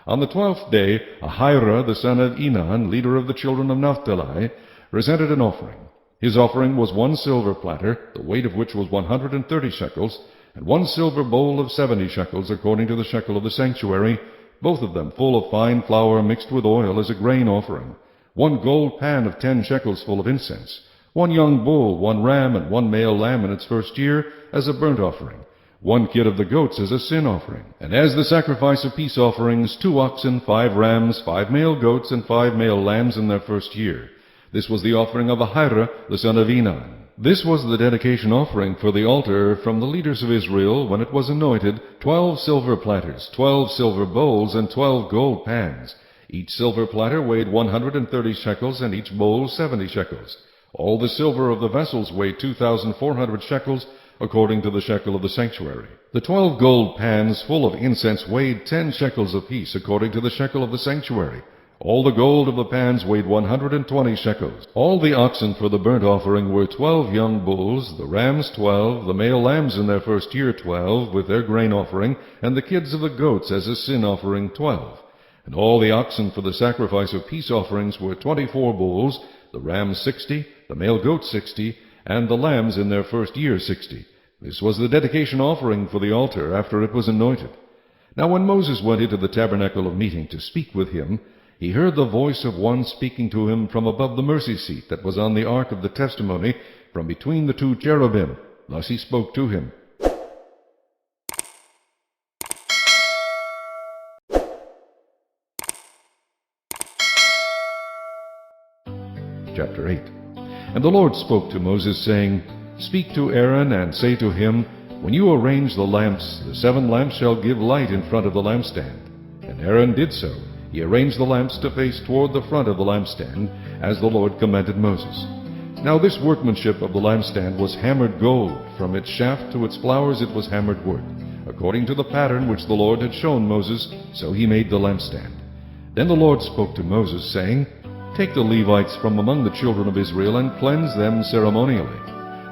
On the 12th day, Ahira, the son of Enan, leader of the children of Naphtali, presented an offering. His offering was 1 silver platter, the weight of which was 130 shekels, and 1 silver bowl of 70 shekels, according to the shekel of the sanctuary, both of them full of fine flour mixed with oil as a grain offering, 1 gold pan of 10 shekels full of incense, 1 young bull, 1 ram, and 1 male lamb in its first year as a burnt offering, 1 kid of the goats as a sin offering, and as the sacrifice of peace offerings, 2 oxen, 5 rams, 5 male goats, and 5 male lambs in their first year. This was the offering of Ahira, the son of Enan. This was the dedication offering for the altar from the leaders of Israel when it was anointed, 12 silver platters, 12 silver bowls, and 12 gold pans. Each silver platter weighed 130 shekels, and each bowl 70 shekels. All the silver of the vessels weighed 2,400 shekels, according to the shekel of the sanctuary. The 12 gold pans full of incense weighed 10 shekels apiece, according to the shekel of the sanctuary. All the gold of the pans weighed 120 shekels. All the oxen for the burnt offering were 12 young bulls, the rams 12, the male lambs in their first year 12, with their grain offering, and the kids of the goats as a sin offering 12. And all the oxen for the sacrifice of peace offerings were 24 bulls, the rams 60, the male goats 60, and the lambs in their first year 60. This was the dedication offering for the altar after it was anointed. Now when Moses went into the tabernacle of meeting to speak with him, he heard the voice of one speaking to him from above the mercy seat that was on the ark of the testimony, from between the 2 cherubim. Thus he spoke to him. Chapter 8. And the Lord spoke to Moses, saying, Speak to Aaron, and say to him, When you arrange the lamps, the 7 lamps shall give light in front of the lampstand. And Aaron did so. He arranged the lamps to face toward the front of the lampstand, as the Lord commanded Moses. Now this workmanship of the lampstand was hammered gold. From its shaft to its flowers it was hammered wood. According to the pattern which the Lord had shown Moses, so he made the lampstand. Then the Lord spoke to Moses, saying, Take the Levites from among the children of Israel, and cleanse them ceremonially.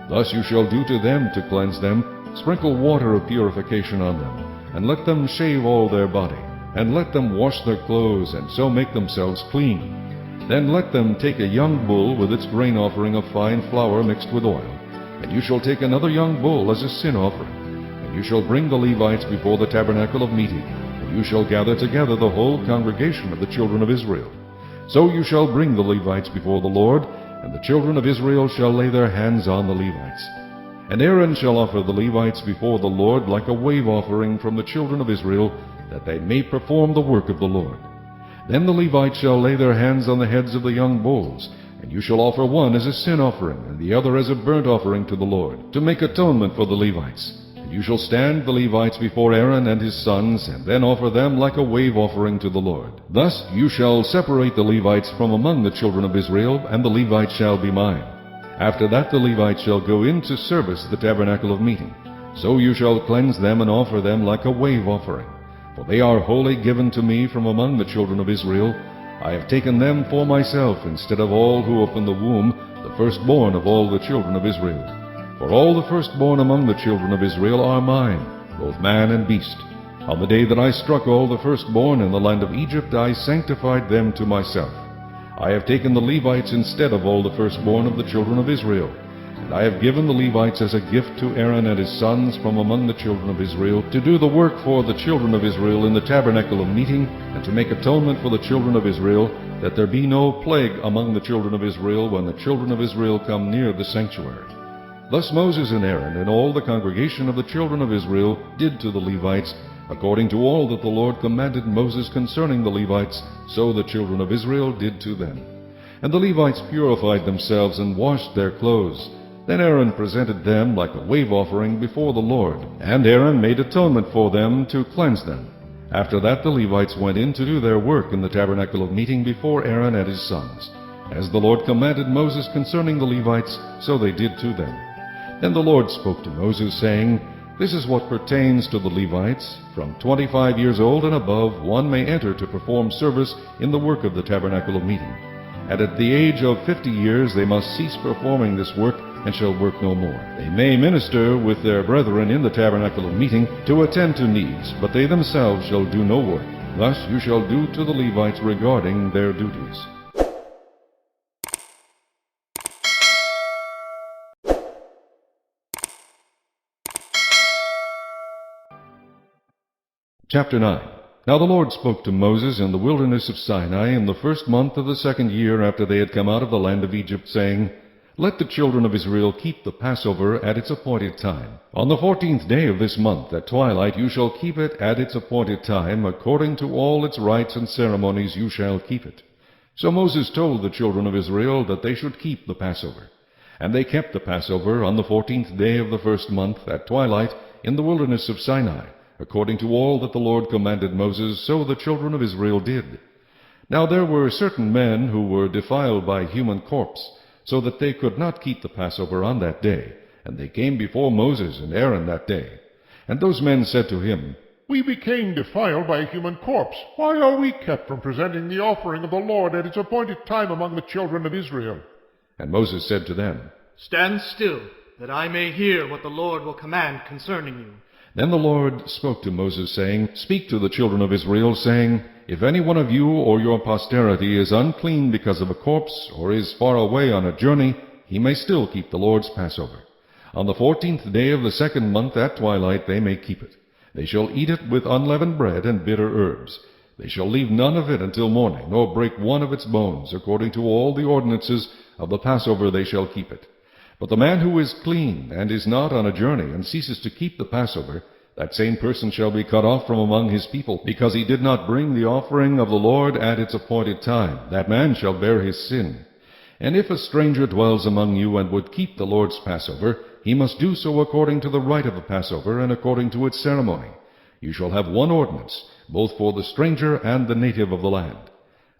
Thus you shall do to them to cleanse them, sprinkle water of purification on them, and let them shave all their body. And let them wash their clothes, and so make themselves clean. Then let them take a young bull with its grain offering of fine flour mixed with oil. And you shall take another young bull as a sin offering. And you shall bring the Levites before the tabernacle of meeting. And you shall gather together the whole congregation of the children of Israel. So you shall bring the Levites before the Lord, and the children of Israel shall lay their hands on the Levites. And Aaron shall offer the Levites before the Lord like a wave offering from the children of Israel, that they may perform the work of the Lord. Then the Levites shall lay their hands on the heads of the young bulls, and you shall offer one as a sin offering, and the other as a burnt offering to the Lord, to make atonement for the Levites. And you shall stand the Levites before Aaron and his sons, and then offer them like a wave offering to the Lord. Thus you shall separate the Levites from among the children of Israel, and the Levites shall be mine. After that the Levites shall go in to service the tabernacle of meeting. So you shall cleanse them and offer them like a wave offering. For they are wholly given to me from among the children of Israel. I have taken them for myself instead of all who open the womb, the firstborn of all the children of Israel. For all the firstborn among the children of Israel are mine, both man and beast. On the day that I struck all the firstborn in the land of Egypt, I sanctified them to myself. I have taken the Levites instead of all the firstborn of the children of Israel. And I have given the Levites as a gift to Aaron and his sons from among the children of Israel, to do the work for the children of Israel in the tabernacle of meeting, and to make atonement for the children of Israel, that there be no plague among the children of Israel when the children of Israel come near the sanctuary. Thus Moses and Aaron and all the congregation of the children of Israel did to the Levites, according to all that the Lord commanded Moses concerning the Levites, so the children of Israel did to them. And the Levites purified themselves and washed their clothes. Then Aaron presented them like a wave offering before the Lord, and Aaron made atonement for them to cleanse them. After that the Levites went in to do their work in the tabernacle of meeting before Aaron and his sons. As the Lord commanded Moses concerning the Levites, so they did to them. Then the Lord spoke to Moses, saying, This is what pertains to the Levites. From 25 years old and above, one may enter to perform service in the work of the tabernacle of meeting. And at the age of 50 years they must cease performing this work, and shall work no more. They may minister with their brethren in the tabernacle of meeting to attend to needs, but they themselves shall do no work. Thus you shall do to the Levites regarding their duties. Chapter 9. Now the Lord spoke to Moses in the wilderness of Sinai in the first month of the 2nd year after they had come out of the land of Egypt, saying, Let the children of Israel keep the Passover at its appointed time. On the 14th day of this month at twilight you shall keep it at its appointed time. According to all its rites and ceremonies you shall keep it. So Moses told the children of Israel that they should keep the Passover. And they kept the Passover on the 14th day of the first month at twilight in the wilderness of Sinai, according to all that the Lord commanded Moses, so the children of Israel did. Now there were certain men who were defiled by human corpse, so that they could not keep the Passover on that day, and they came before Moses and Aaron that day. And those men said to him, We became defiled by a human corpse. Why are we kept from presenting the offering of the Lord at its appointed time among the children of Israel? And Moses said to them, Stand still, that I may hear what the Lord will command concerning you. Then the Lord spoke to Moses, saying, Speak to the children of Israel, saying, If any one of you or your posterity is unclean because of a corpse, or is far away on a journey, he may still keep the Lord's Passover. On the 14th day of the 2nd month at twilight they may keep it. They shall eat it with unleavened bread and bitter herbs. They shall leave none of it until morning, nor break one of its bones. According to all the ordinances of the Passover they shall keep it. But the man who is clean, and is not on a journey, and ceases to keep the Passover, that same person shall be cut off from among his people, because he did not bring the offering of the Lord at its appointed time. That man shall bear his sin. And if a stranger dwells among you, and would keep the Lord's Passover, he must do so according to the rite of the Passover, and according to its ceremony. You shall have one ordinance, both for the stranger and the native of the land.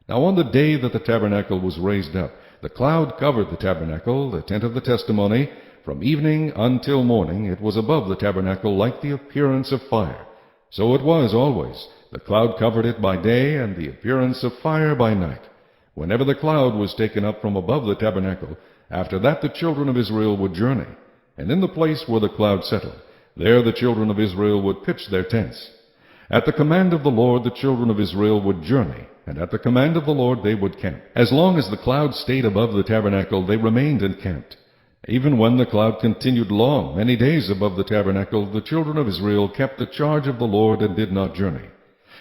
Now on the day that the tabernacle was raised up, the cloud covered the tabernacle, the tent of the testimony. From evening until morning it was above the tabernacle like the appearance of fire. So it was always. The cloud covered it by day, and the appearance of fire by night. Whenever the cloud was taken up from above the tabernacle, after that the children of Israel would journey. And in the place where the cloud settled, there the children of Israel would pitch their tents. At the command of the Lord the children of Israel would journey, and at the command of the Lord they would camp. As long as the cloud stayed above the tabernacle, they remained encamped. Even when the cloud continued long, many days above the tabernacle, the children of Israel kept the charge of the Lord and did not journey.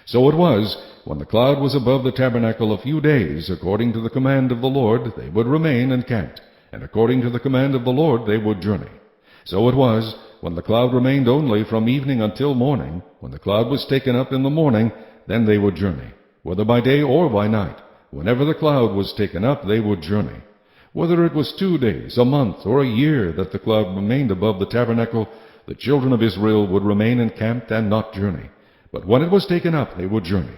So it was, when the cloud was above the tabernacle a few days, according to the command of the Lord, they would remain encamped, and according to the command of the Lord they would journey. So it was, when the cloud remained only from evening until morning, when the cloud was taken up in the morning, then they would journey, whether by day or by night. Whenever the cloud was taken up, they would journey. Whether it was 2 days, a month, or a year that the cloud remained above the tabernacle, the children of Israel would remain encamped and not journey. But when it was taken up, they would journey.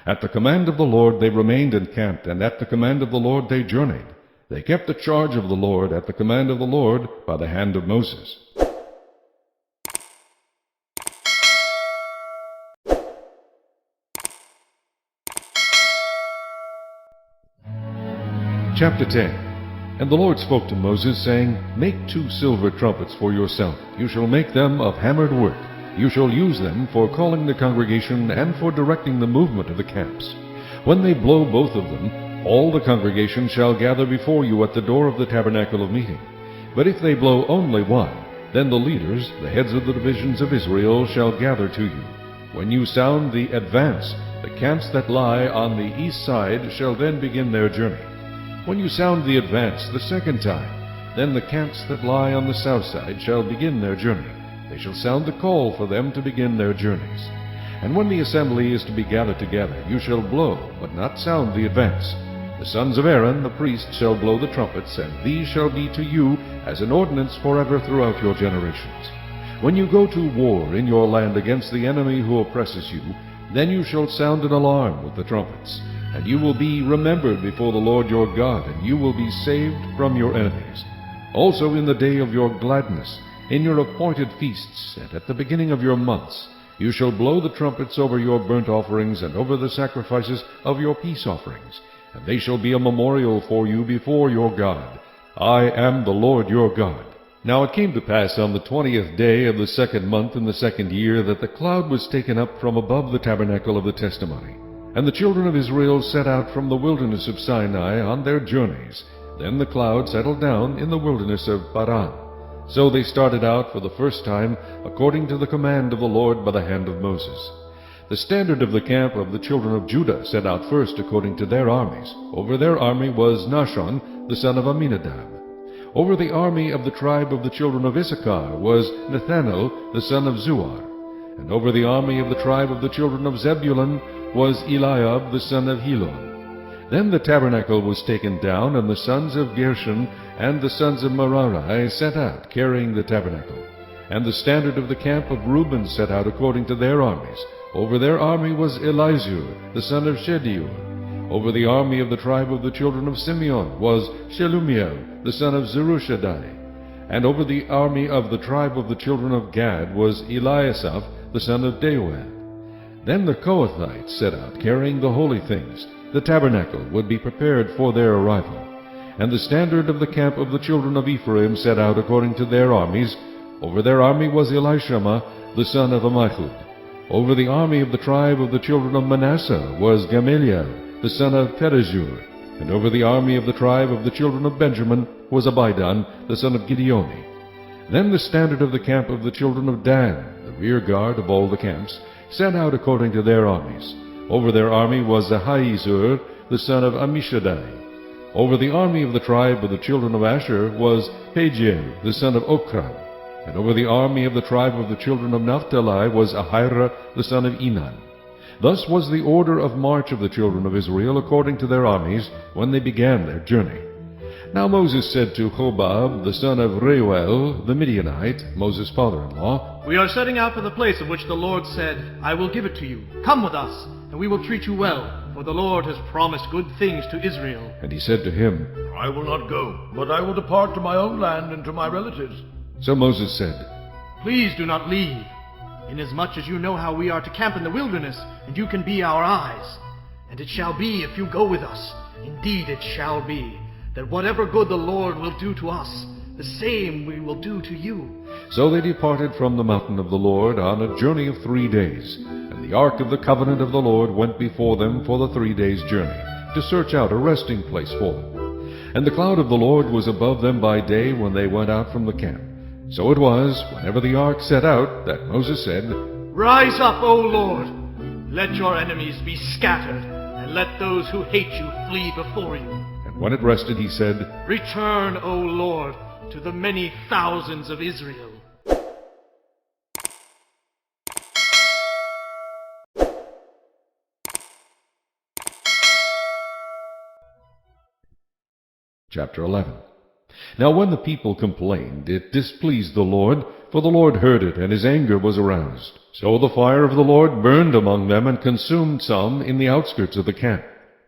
At the command of the Lord they remained encamped, and at the command of the Lord they journeyed. They kept the charge of the Lord at the command of the Lord by the hand of Moses. Chapter 10. And the Lord spoke to Moses, saying, Make 2 silver trumpets for yourself. You shall make them of hammered work. You shall use them for calling the congregation and for directing the movement of the camps. When they blow both of them, all the congregation shall gather before you at the door of the tabernacle of meeting. But if they blow only one, then the leaders, the heads of the divisions of Israel, shall gather to you. When you sound the advance, the camps that lie on the east side shall then begin their journey. When you sound the advance the 2nd time, then the camps that lie on the south side shall begin their journey. They shall sound the call for them to begin their journeys. And when the assembly is to be gathered together, you shall blow, but not sound the advance. The sons of Aaron, the priest, shall blow the trumpets, and these shall be to you as an ordinance forever throughout your generations. When you go to war in your land against the enemy who oppresses you, then you shall sound an alarm with the trumpets. And you will be remembered before the Lord your God, and you will be saved from your enemies. Also in the day of your gladness, in your appointed feasts, and at the beginning of your months, you shall blow the trumpets over your burnt offerings and over the sacrifices of your peace offerings, and they shall be a memorial for you before your God. I am the Lord your God. Now it came to pass on the 20th day of the 2nd month in the 2nd year that the cloud was taken up from above the tabernacle of the testimony. And the children of Israel set out from the wilderness of Sinai on their journeys. Then the cloud settled down in the wilderness of Paran. So they started out for the first time, according to the command of the Lord by the hand of Moses. The standard of the camp of the children of Judah set out first according to their armies. Over their army was Nahshon, the son of Amminadab. Over the army of the tribe of the children of Issachar was Nethanel, the son of Zuar. And over the army of the tribe of the children of Zebulun was Eliab, the son of Helon. Then the tabernacle was taken down, and the sons of Gershon and the sons of Merari set out, carrying the tabernacle. And the standard of the camp of Reuben set out according to their armies. Over their army was Elizur, the son of Shedeur. Over the army of the tribe of the children of Simeon was Shelumiel, the son of Zerushadai. And over the army of the tribe of the children of Gad was Eliasaph, the son of Deuel. Then the Kohathites set out, carrying the holy things. The tabernacle would be prepared for their arrival. And the standard of the camp of the children of Ephraim set out according to their armies. Over their army was Elishama, the son of Ammihud. Over the army of the tribe of the children of Manasseh was Gamaliel, the son of Pedahzur. And over the army of the tribe of the children of Benjamin was Abidan, the son of Gideoni. Then the standard of the camp of the children of Dan, the rear guard of all the camps, set out according to their armies. Over their army was Ahiezer, the son of Ammishaddai. Over the army of the tribe of the children of Asher was Pagiel, the son of Okran. And over the army of the tribe of the children of Naphtali was Ahira, the son of Enan. Thus was the order of march of the children of Israel according to their armies when they began their journey. Now Moses said to Hobab, the son of Reuel, the Midianite, Moses' father-in-law, We are setting out for the place of which the Lord said, I will give it to you. Come with us, and we will treat you well, for the Lord has promised good things to Israel. And he said to him, I will not go, but I will depart to my own land and to my relatives. So Moses said, Please do not leave, inasmuch as you know how we are to camp in the wilderness, and you can be our eyes. And it shall be, if you go with us, indeed it shall be, that whatever good the Lord will do to us, the same we will do to you. So they departed from the mountain of the Lord on a journey of 3 days. And the ark of the covenant of the Lord went before them for the 3 days' journey, to search out a resting place for them. And the cloud of the Lord was above them by day when they went out from the camp. So it was, whenever the ark set out, that Moses said, Rise up, O Lord! Let your enemies be scattered, and let those who hate you flee before you. And when it rested, he said, Return, O Lord, to the many thousands of Israel. Chapter 11. Now when the people complained, it displeased the Lord, for the Lord heard it, and his anger was aroused. So the fire of the Lord burned among them, and consumed some in the outskirts of the camp.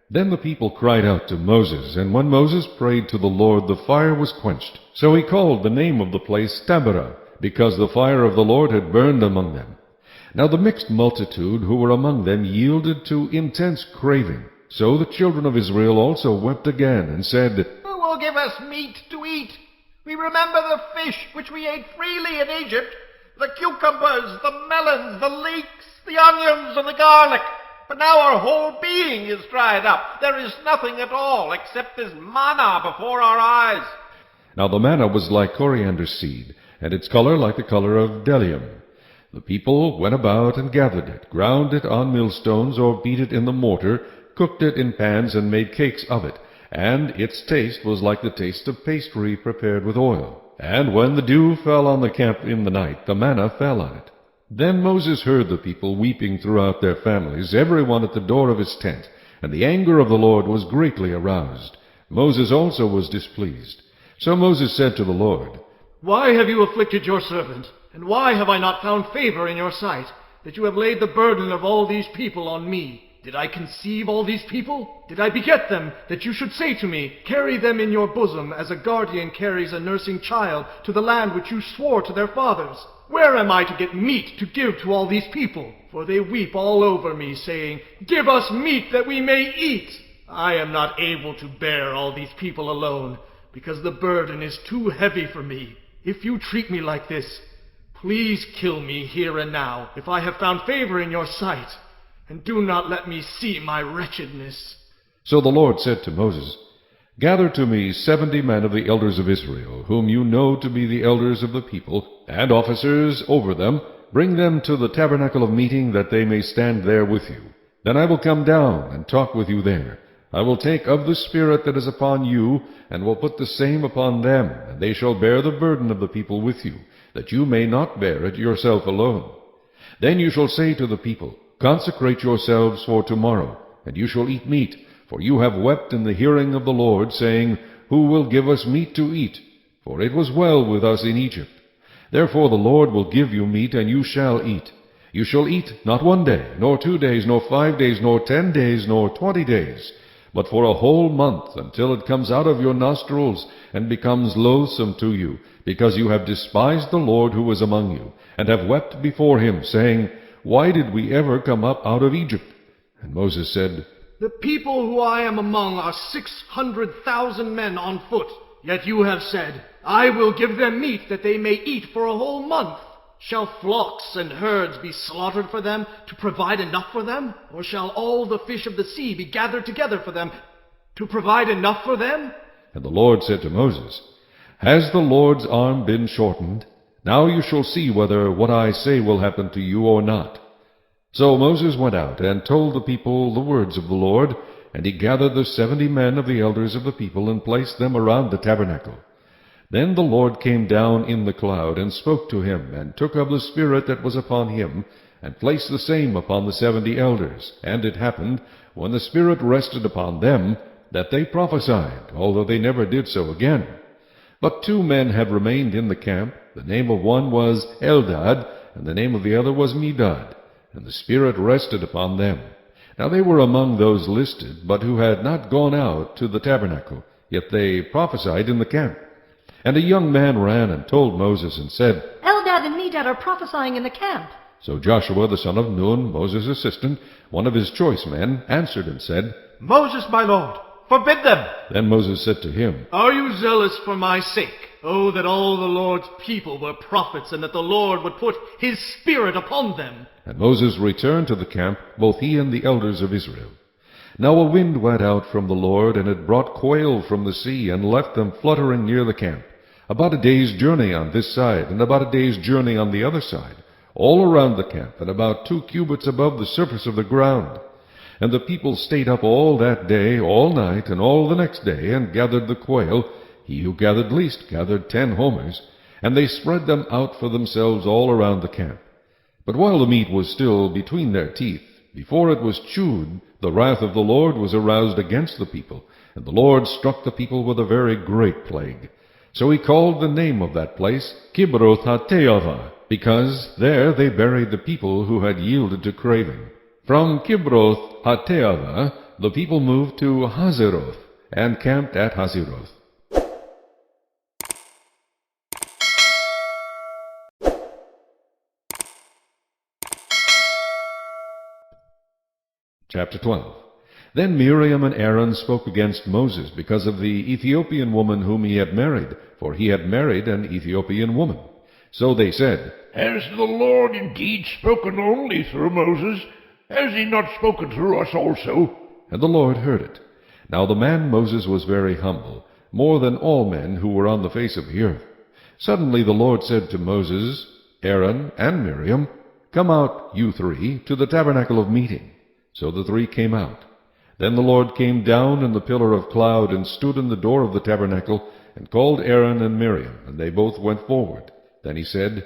Then the people cried out to Moses, and when Moses prayed to the Lord, the fire was quenched. So he called the name of the place Taberah, because the fire of the Lord had burned among them. Now the mixed multitude who were among them yielded to intense craving. So the children of Israel also wept again, and said, Who will give us meat to eat? We remember the fish which we ate freely in Egypt, the cucumbers, the melons, the leeks, the onions, and the garlic. But now our whole being is dried up. There is nothing at all except this manna before our eyes. Now the manna was like coriander seed, and its color like the color of bdellium. The people went about and gathered it, ground it on millstones, or beat it in the mortar, cooked it in pans, and made cakes of it. And its taste was like the taste of pastry prepared with oil. And when the dew fell on the camp in the night, the manna fell on it. Then Moses heard the people weeping throughout their families, every one at the door of his tent, and the anger of the Lord was greatly aroused. Moses also was displeased. So Moses said to the Lord, Why have you afflicted your servant? And why have I not found favor in your sight, that you have laid the burden of all these people on me? Did I conceive all these people? Did I beget them, that you should say to me, Carry them in your bosom, as a guardian carries a nursing child, to the land which you swore to their fathers? Where am I to get meat to give to all these people? For they weep all over me, saying, Give us meat that we may eat. I am not able to bear all these people alone, because the burden is too heavy for me. If you treat me like this, please kill me here and now, if I have found favor in your sight, and do not let me see my wretchedness. So the Lord said to Moses, Gather to me 70 men of the elders of Israel, whom you know to be the elders of the people, and officers over them, Bring them to the tabernacle of meeting, that they may stand there with you. Then I will come down and talk with you there. I will take of the Spirit that is upon you, and will put the same upon them, and they shall bear the burden of the people with you, that you may not bear it yourself alone. Then you shall say to the people, Consecrate yourselves for tomorrow, and you shall eat meat, for you have wept in the hearing of the Lord, saying, Who will give us meat to eat? For it was well with us in Egypt. Therefore the Lord will give you meat, and you shall eat. You shall eat not 1 day, nor 2 days, nor 5 days, nor 10 days, nor 20 days, but for a whole month, until it comes out of your nostrils, and becomes loathsome to you, because you have despised the Lord who is among you, and have wept before him, saying, Why did we ever come up out of Egypt? And Moses said, The people who I am among are 600,000 men on foot. Yet you have said, I will give them meat that they may eat for a whole month. Shall flocks and herds be slaughtered for them, to provide enough for them? Or shall all the fish of the sea be gathered together for them, to provide enough for them? And the Lord said to Moses, Has the Lord's arm been shortened? Now you shall see whether what I say will happen to you or not. So Moses went out and told the people the words of the Lord, and he gathered the 70 men of the elders of the people and placed them around the tabernacle. Then the Lord came down in the cloud and spoke to him, and took of the Spirit that was upon him, and placed the same upon the 70 elders. And it happened, when the Spirit rested upon them, that they prophesied, although they never did so again. But 2 men had remained in the camp. The name of one was Eldad, and the name of the other was Medad. And the Spirit rested upon them. Now they were among those listed, but who had not gone out to the tabernacle, yet they prophesied in the camp. And a young man ran and told Moses, and said, Eldad and Medad are prophesying in the camp. So Joshua the son of Nun, Moses' assistant, one of his choice men, answered and said, Moses, my lord, forbid them. Then Moses said to him, Are you zealous for my sake? Oh, that all the Lord's people were prophets, and that the Lord would put his Spirit upon them. And Moses returned to the camp, both he and the elders of Israel. Now a wind went out from the Lord, and it brought quail from the sea, and left them fluttering near the camp, about a day's journey on this side, and about a day's journey on the other side, all around the camp, and about 2 cubits above the surface of the ground. And the people stayed up all that day, all night, and all the next day, and gathered the quail. He who gathered least gathered 10 homers, and they spread them out for themselves all around the camp. But while the meat was still between their teeth, before it was chewed, the wrath of the Lord was aroused against the people, and the Lord struck the people with a very great plague. So he called the name of that place Kibroth HaTeava, because there they buried the people who had yielded to craving. From Kibroth HaTeava the people moved to Hazeroth, and camped at Hazeroth. Chapter 12. Then Miriam and Aaron spoke against Moses because of the Ethiopian woman whom he had married, for he had married an Ethiopian woman. So they said, Has the Lord indeed spoken only through Moses? Has he not spoken through us also? And the Lord heard it. Now the man Moses was very humble, more than all men who were on the face of the earth. Suddenly the Lord said to Moses, Aaron, and Miriam, Come out, you 3, to the tabernacle of meeting. So the 3 came out. Then the Lord came down in the pillar of cloud, and stood in the door of the tabernacle, and called Aaron and Miriam, and they both went forward. Then he said,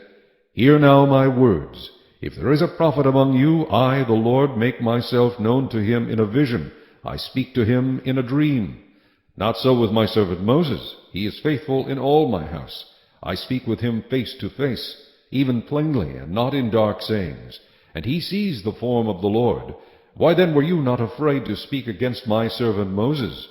Hear now my words. If there is a prophet among you, I, the Lord, make myself known to him in a vision. I speak to him in a dream. Not so with my servant Moses. He is faithful in all my house. I speak with him face to face, even plainly, and not in dark sayings. And he sees the form of the Lord. Why then were you not afraid to speak against my servant Moses?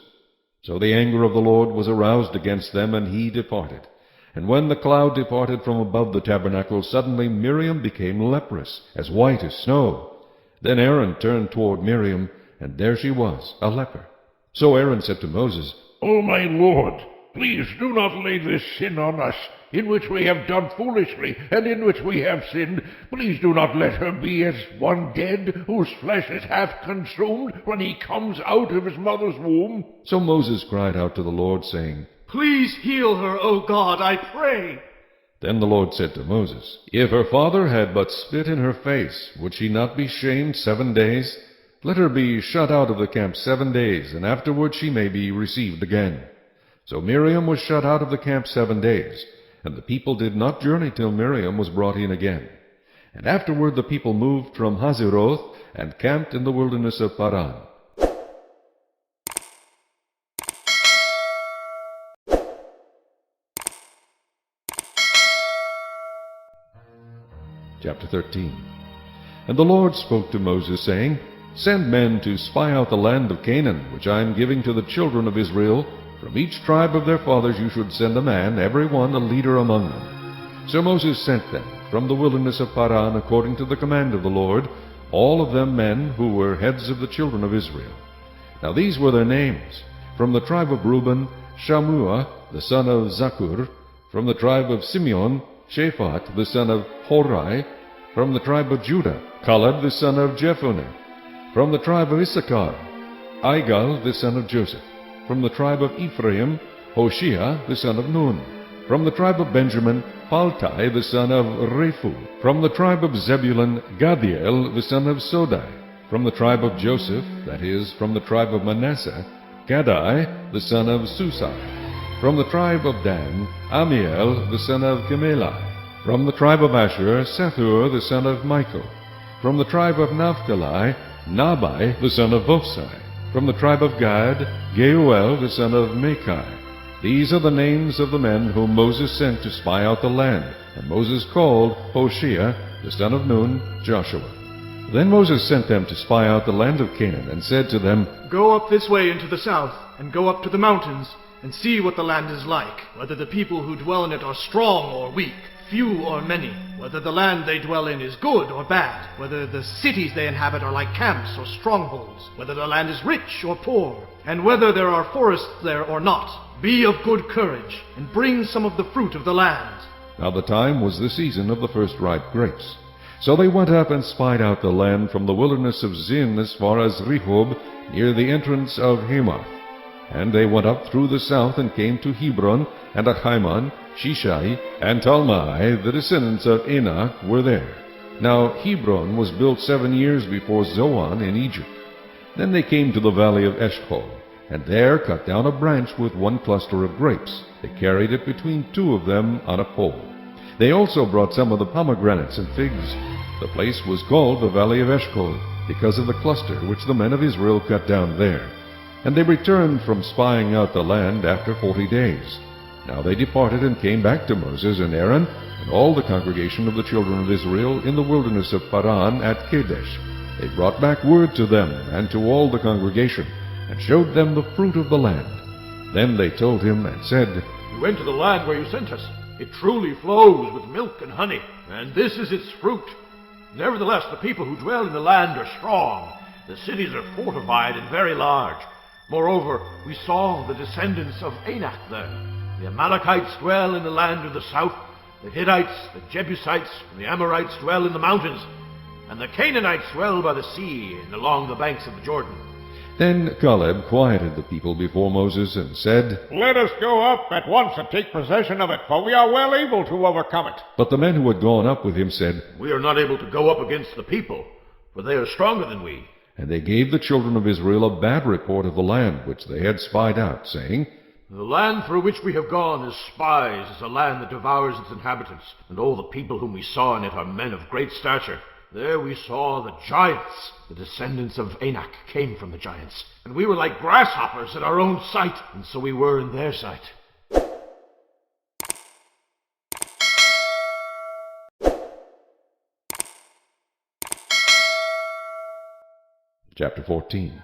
So the anger of the Lord was aroused against them, and he departed. And when the cloud departed from above the tabernacle, suddenly Miriam became leprous, as white as snow. Then Aaron turned toward Miriam, and there she was, a leper. So Aaron said to Moses, O my Lord, please do not lay this sin on us, in which we have done foolishly, and in which we have sinned. Please do not let her be as one dead, whose flesh is half consumed, when he comes out of his mother's womb. So Moses cried out to the Lord, saying, Please heal her, O God, I pray. Then the Lord said to Moses, If her father had but spit in her face, would she not be shamed 7 days? Let her be shut out of the camp 7 days, and afterward she may be received again. So Miriam was shut out of the camp 7 days, and the people did not journey till Miriam was brought in again. And afterward the people moved from Hazeroth, and camped in the wilderness of Paran. Chapter 13. And the Lord spoke to Moses, saying, Send men to spy out the land of Canaan, which I am giving to the children of Israel. From each tribe of their fathers you should send a man, every one a leader among them. So Moses sent them from the wilderness of Paran, according to the command of the Lord, all of them men who were heads of the children of Israel. Now these were their names. From the tribe of Reuben, Shammua, the son of Zakur. From the tribe of Simeon, Shaphat, the son of Horai. From the tribe of Judah, Caleb, the son of Jephunneh. From the tribe of Issachar, Igal, the son of Joseph. From the tribe of Ephraim, Hoshea, the son of Nun. From the tribe of Benjamin, Paltai, the son of Rephu. From the tribe of Zebulun, Gadiel, the son of Sodai. From the tribe of Joseph, that is, from the tribe of Manasseh, Gadai, the son of Susai. From the tribe of Dan, Ammiel, the son of Gemelai. From the tribe of Asher, Sethur, the son of Michael. From the tribe of Naphtali, Nabai, the son of Vophsi. From the tribe of Gad, Geuel, the son of Machai. These are the names of the men whom Moses sent to spy out the land. And Moses called Hoshea, the son of Nun, Joshua. Then Moses sent them to spy out the land of Canaan, and said to them, Go up this way into the south, and go up to the mountains, and see what the land is like, whether the people who dwell in it are strong or weak, few or many, whether the land they dwell in is good or bad, whether the cities they inhabit are like camps or strongholds, whether the land is rich or poor, and whether there are forests there or not. Be of good courage, and bring some of the fruit of the land. Now the time was the season of the first ripe grapes. So they went up and spied out the land from the wilderness of Zin as far as Rehob, near the entrance of Hamath. And they went up through the south and came to Hebron, and Ahiman, Shishai, and Talmai, the descendants of Anak, were there. Now Hebron was built 7 years before Zoan in Egypt. Then they came to the valley of Eshcol, and there cut down a branch with one cluster of grapes. They carried it between 2 of them on a pole. They also brought some of the pomegranates and figs. The place was called the valley of Eshcol, because of the cluster which the men of Israel cut down there. And they returned from spying out the land after 40 days. Now they departed and came back to Moses and Aaron and all the congregation of the children of Israel in the wilderness of Paran at Kadesh. They brought back word to them and to all the congregation, and showed them the fruit of the land. Then they told him and said, We went to the land where you sent us. It truly flows with milk and honey, and this is its fruit. Nevertheless, the people who dwell in the land are strong. The cities are fortified and very large. Moreover, we saw the descendants of Anak there. The Amalekites dwell in the land of the south. The Hittites, the Jebusites, and the Amorites dwell in the mountains. And the Canaanites dwell by the sea and along the banks of the Jordan. Then Caleb quieted the people before Moses and said, Let us go up at once and take possession of it, for we are well able to overcome it. But the men who had gone up with him said, We are not able to go up against the people, for they are stronger than we. And they gave the children of Israel a bad report of the land which they had spied out, saying, The land through which we have gone as spies is a land that devours its inhabitants, and all the people whom we saw in it are men of great stature. There we saw the giants. The descendants of Anak came from the giants, and we were like grasshoppers in our own sight, and so we were in their sight. Chapter 14.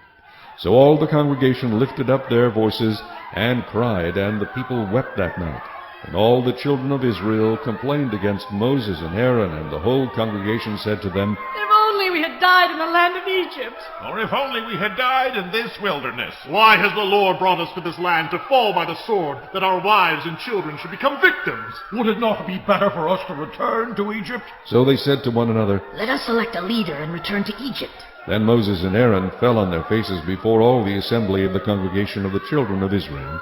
So all the congregation lifted up their voices and cried, and the people wept that night. And all the children of Israel complained against Moses and Aaron, and the whole congregation said to them, If only we had died in the land of Egypt. Or if only we had died in this wilderness. Why has the Lord brought us to this land to fall by the sword, that our wives and children should become victims? Would it not be better for us to return to Egypt? So they said to one another, Let us select a leader and return to Egypt. Then Moses and Aaron fell on their faces before all the assembly of the congregation of the children of Israel.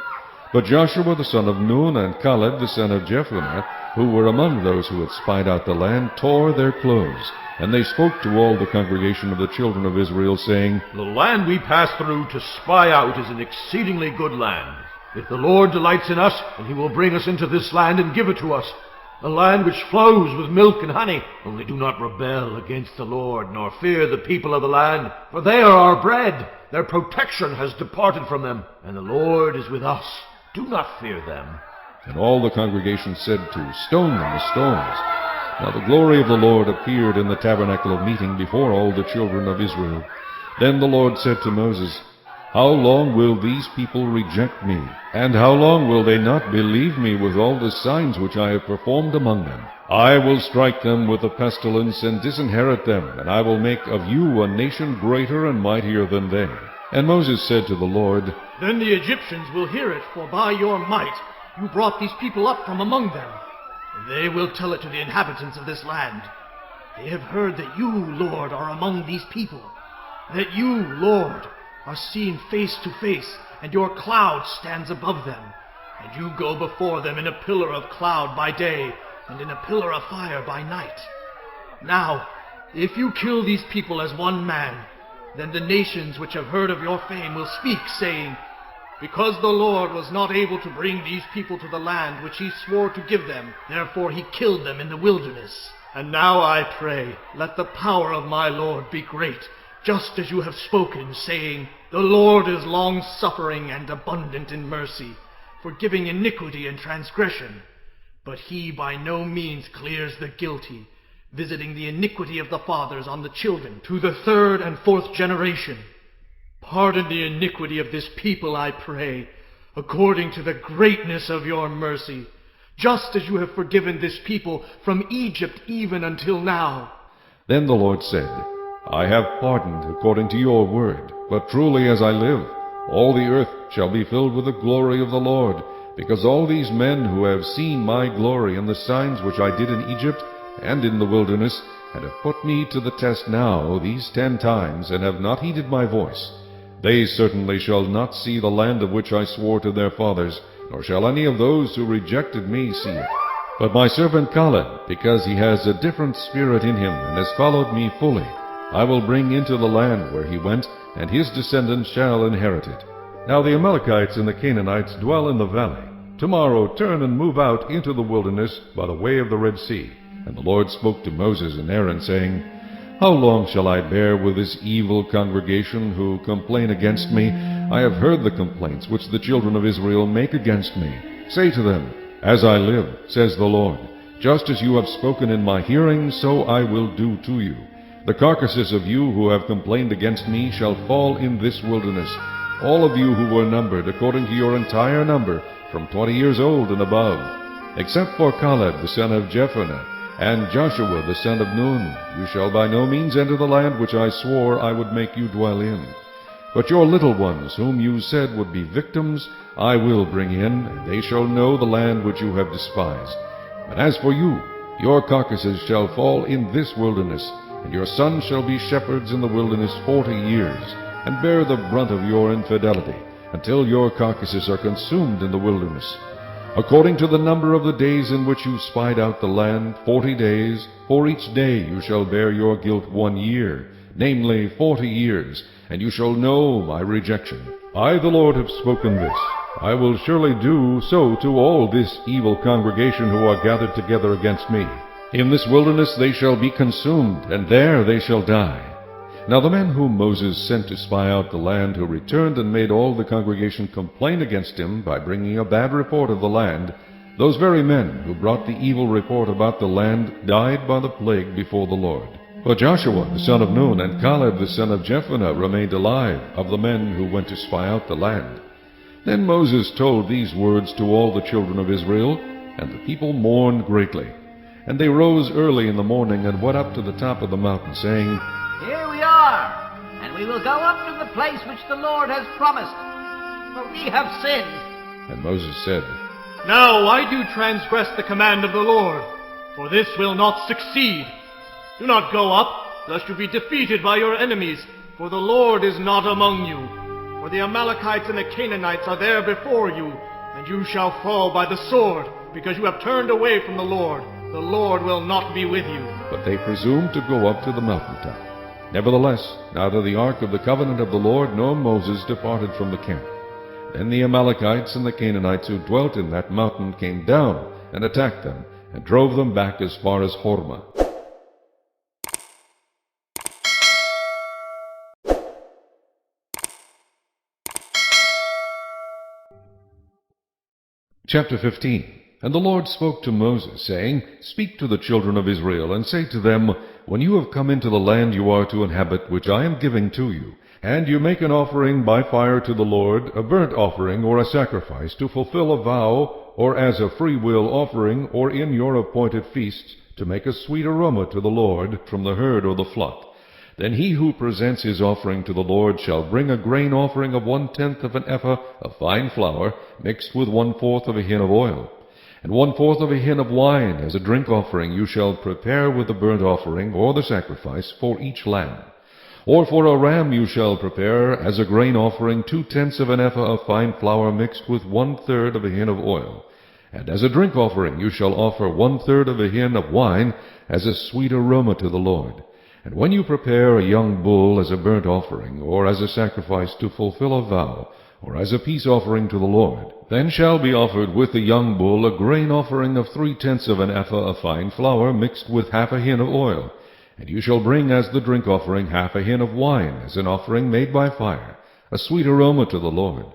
But Joshua the son of Nun and Caleb the son of Jephunneh, who were among those who had spied out the land, tore their clothes. And they spoke to all the congregation of the children of Israel, saying, The land we pass through to spy out is an exceedingly good land. If the Lord delights in us, then he will bring us into this land and give it to us, a land which flows with milk and honey. Only do not rebel against the Lord, nor fear the people of the land, for they are our bread. Their protection has departed from them, and the Lord is with us. Do not fear them. And all the congregation said to stone them with stones. Now the glory of the Lord appeared in the tabernacle of meeting before all the children of Israel. Then the Lord said to Moses, How long will these people reject me? And how long will they not believe me with all the signs which I have performed among them? I will strike them with a pestilence and disinherit them, and I will make of you a nation greater and mightier than they. And Moses said to the Lord, Then the Egyptians will hear it, for by your might you brought these people up from among them. And they will tell it to the inhabitants of this land. They have heard that you, Lord, are among these people, that you, Lord, are seen face to face, and your cloud stands above them, and you go before them in a pillar of cloud by day, and in a pillar of fire by night. Now, if you kill these people as one man, then the nations which have heard of your fame will speak, saying, Because the Lord was not able to bring these people to the land which he swore to give them, therefore he killed them in the wilderness. And now I pray, let the power of my Lord be great, just as you have spoken, saying, The Lord is long-suffering and abundant in mercy, forgiving iniquity and transgression. But he by no means clears the guilty, visiting the iniquity of the fathers on the children to the third and fourth generation. Pardon the iniquity of this people, I pray, according to the greatness of your mercy, just as you have forgiven this people from Egypt even until now. Then the Lord said, I have pardoned according to your word, but truly as I live, all the earth shall be filled with the glory of the Lord, because all these men who have seen my glory and the signs which I did in Egypt and in the wilderness, and have put me to the test now these 10 times, and have not heeded my voice, they certainly shall not see the land of which I swore to their fathers, nor shall any of those who rejected me see it. But my servant Caleb, because he has a different spirit in him, and has followed me fully, I will bring into the land where he went, and his descendants shall inherit it. Now the Amalekites and the Canaanites dwell in the valley. Tomorrow turn and move out into the wilderness by the way of the Red Sea. And the Lord spoke to Moses and Aaron, saying, How long shall I bear with this evil congregation who complain against me? I have heard the complaints which the children of Israel make against me. Say to them, As I live, says the Lord, just as you have spoken in my hearing, so I will do to you. The carcasses of you who have complained against me shall fall in this wilderness, all of you who were numbered according to your entire number, from 20 years old and above, except for Caleb the son of Jephunneh, and Joshua the son of Nun. You shall by no means enter the land which I swore I would make you dwell in. But your little ones, whom you said would be victims, I will bring in, and they shall know the land which you have despised. But as for you, your carcasses shall fall in this wilderness, and your sons shall be shepherds in the wilderness 40 years, and bear the brunt of your infidelity, until your carcasses are consumed in the wilderness. According to the number of the days in which you spied out the land, 40 days, for each day you shall bear your guilt 1 year, namely 40 years, and you shall know my rejection. I, the Lord, have spoken this. I will surely do so to all this evil congregation who are gathered together against me. In this wilderness they shall be consumed, and there they shall die. Now the men whom Moses sent to spy out the land, who returned and made all the congregation complain against him by bringing a bad report of the land, those very men who brought the evil report about the land died by the plague before the Lord. But Joshua the son of Nun and Caleb the son of Jephunneh remained alive, of the men who went to spy out the land. Then Moses told these words to all the children of Israel, and the people mourned greatly. And they rose early in the morning and went up to the top of the mountain, saying, Here we are, and we will go up to the place which the Lord has promised, for we have sinned. And Moses said, Now why do you transgress the command of the Lord? For this will not succeed. Do not go up, lest you be defeated by your enemies, for the Lord is not among you. For the Amalekites and the Canaanites are there before you, and you shall fall by the sword, because you have turned away from the Lord. The Lord will not be with you. But they presumed to go up to the mountaintop. Nevertheless, neither the ark of the covenant of the Lord nor Moses departed from the camp. Then the Amalekites and the Canaanites who dwelt in that mountain came down and attacked them, and drove them back as far as Hormah. Chapter 15. And the Lord spoke to Moses, saying, Speak to the children of Israel, and say to them, When you have come into the land you are to inhabit, which I am giving to you, and you make an offering by fire to the Lord, a burnt offering or a sacrifice, to fulfill a vow, or as a freewill offering, or in your appointed feasts, to make a sweet aroma to the Lord from the herd or the flock, then he who presents his offering to the Lord shall bring a grain offering of 1/10 of an ephah of fine flour, mixed with 1/4 of a hin of oil. And 1/4 of a hin of wine as a drink offering you shall prepare with the burnt offering or the sacrifice for each lamb. Or for a ram you shall prepare as a grain offering 2/10 of an ephah of fine flour mixed with 1/3 of a hin of oil. And as a drink offering you shall offer 1/3 of a hin of wine as a sweet aroma to the Lord. And when you prepare a young bull as a burnt offering, or as a sacrifice to fulfill a vow, or as a peace offering to the Lord, then shall be offered with the young bull a grain offering of 3/10 of an ephah of fine flour mixed with half a hin of oil. And you shall bring as the drink offering half a hin of wine as an offering made by fire, a sweet aroma to the Lord.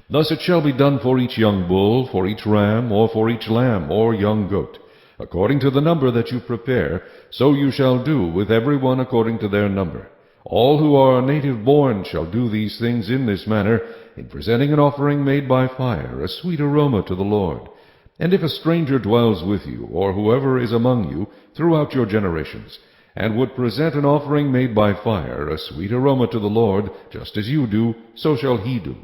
Thus it shall be done for each young bull, for each ram, or for each lamb, or young goat. According to the number that you prepare, so you shall do with every one according to their number. All who are native born shall do these things in this manner, in presenting an offering made by fire, a sweet aroma to the Lord. And if a stranger dwells with you, or whoever is among you, throughout your generations, and would present an offering made by fire, a sweet aroma to the Lord, just as you do, so shall he do.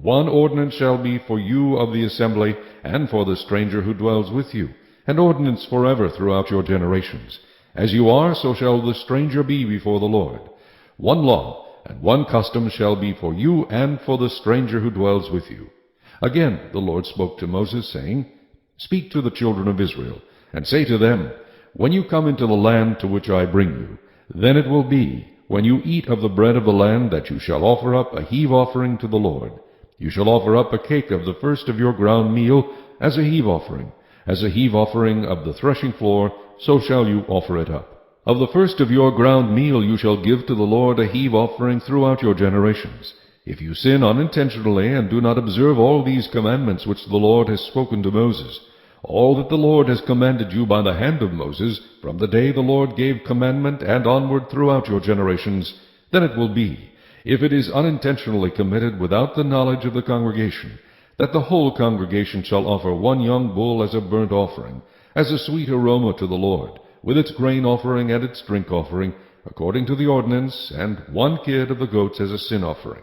One ordinance shall be for you of the assembly, and for the stranger who dwells with you, an ordinance forever throughout your generations. As you are, so shall the stranger be before the Lord. One law and one custom shall be for you and for the stranger who dwells with you. Again the Lord spoke to Moses, saying, Speak to the children of Israel, and say to them, When you come into the land to which I bring you, then it will be, when you eat of the bread of the land, that you shall offer up a heave offering to the Lord. You shall offer up a cake of the first of your ground meal as a heave offering. As a heave offering of the threshing floor, so shall you offer it up. Of the first of your ground meal you shall give to the Lord a heave offering throughout your generations. If you sin unintentionally and do not observe all these commandments which the Lord has spoken to Moses, all that the Lord has commanded you by the hand of Moses, from the day the Lord gave commandment and onward throughout your generations, then it will be, if it is unintentionally committed without the knowledge of the congregation, that the whole congregation shall offer one young bull as a burnt offering, as a sweet aroma to the Lord, with its grain offering and its drink offering, according to the ordinance, and one kid of the goats as a sin offering.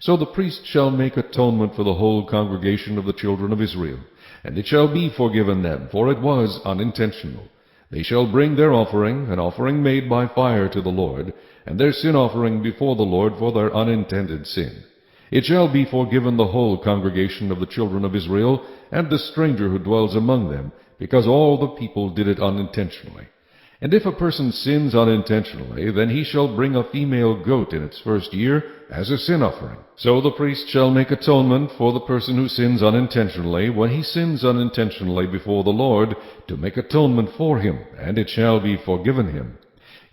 So the priest shall make atonement for the whole congregation of the children of Israel, and it shall be forgiven them, for it was unintentional. They shall bring their offering, an offering made by fire to the Lord, and their sin offering before the Lord for their unintended sin. It shall be forgiven the whole congregation of the children of Israel, and the stranger who dwells among them, because all the people did it unintentionally. And if a person sins unintentionally, then he shall bring a female goat in its first year as a sin offering. So the priest shall make atonement for the person who sins unintentionally, when he sins unintentionally before the Lord, to make atonement for him, and it shall be forgiven him.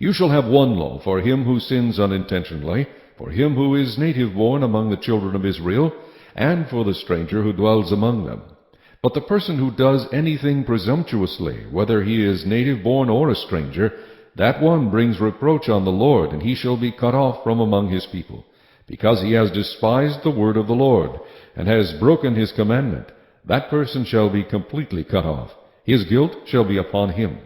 You shall have one law for him who sins unintentionally, for him who is native-born among the children of Israel, and for the stranger who dwells among them. But the person who does anything presumptuously, whether he is native-born or a stranger, that one brings reproach on the Lord, and he shall be cut off from among his people, because he has despised the word of the Lord, and has broken his commandment. That person shall be completely cut off. His guilt shall be upon him.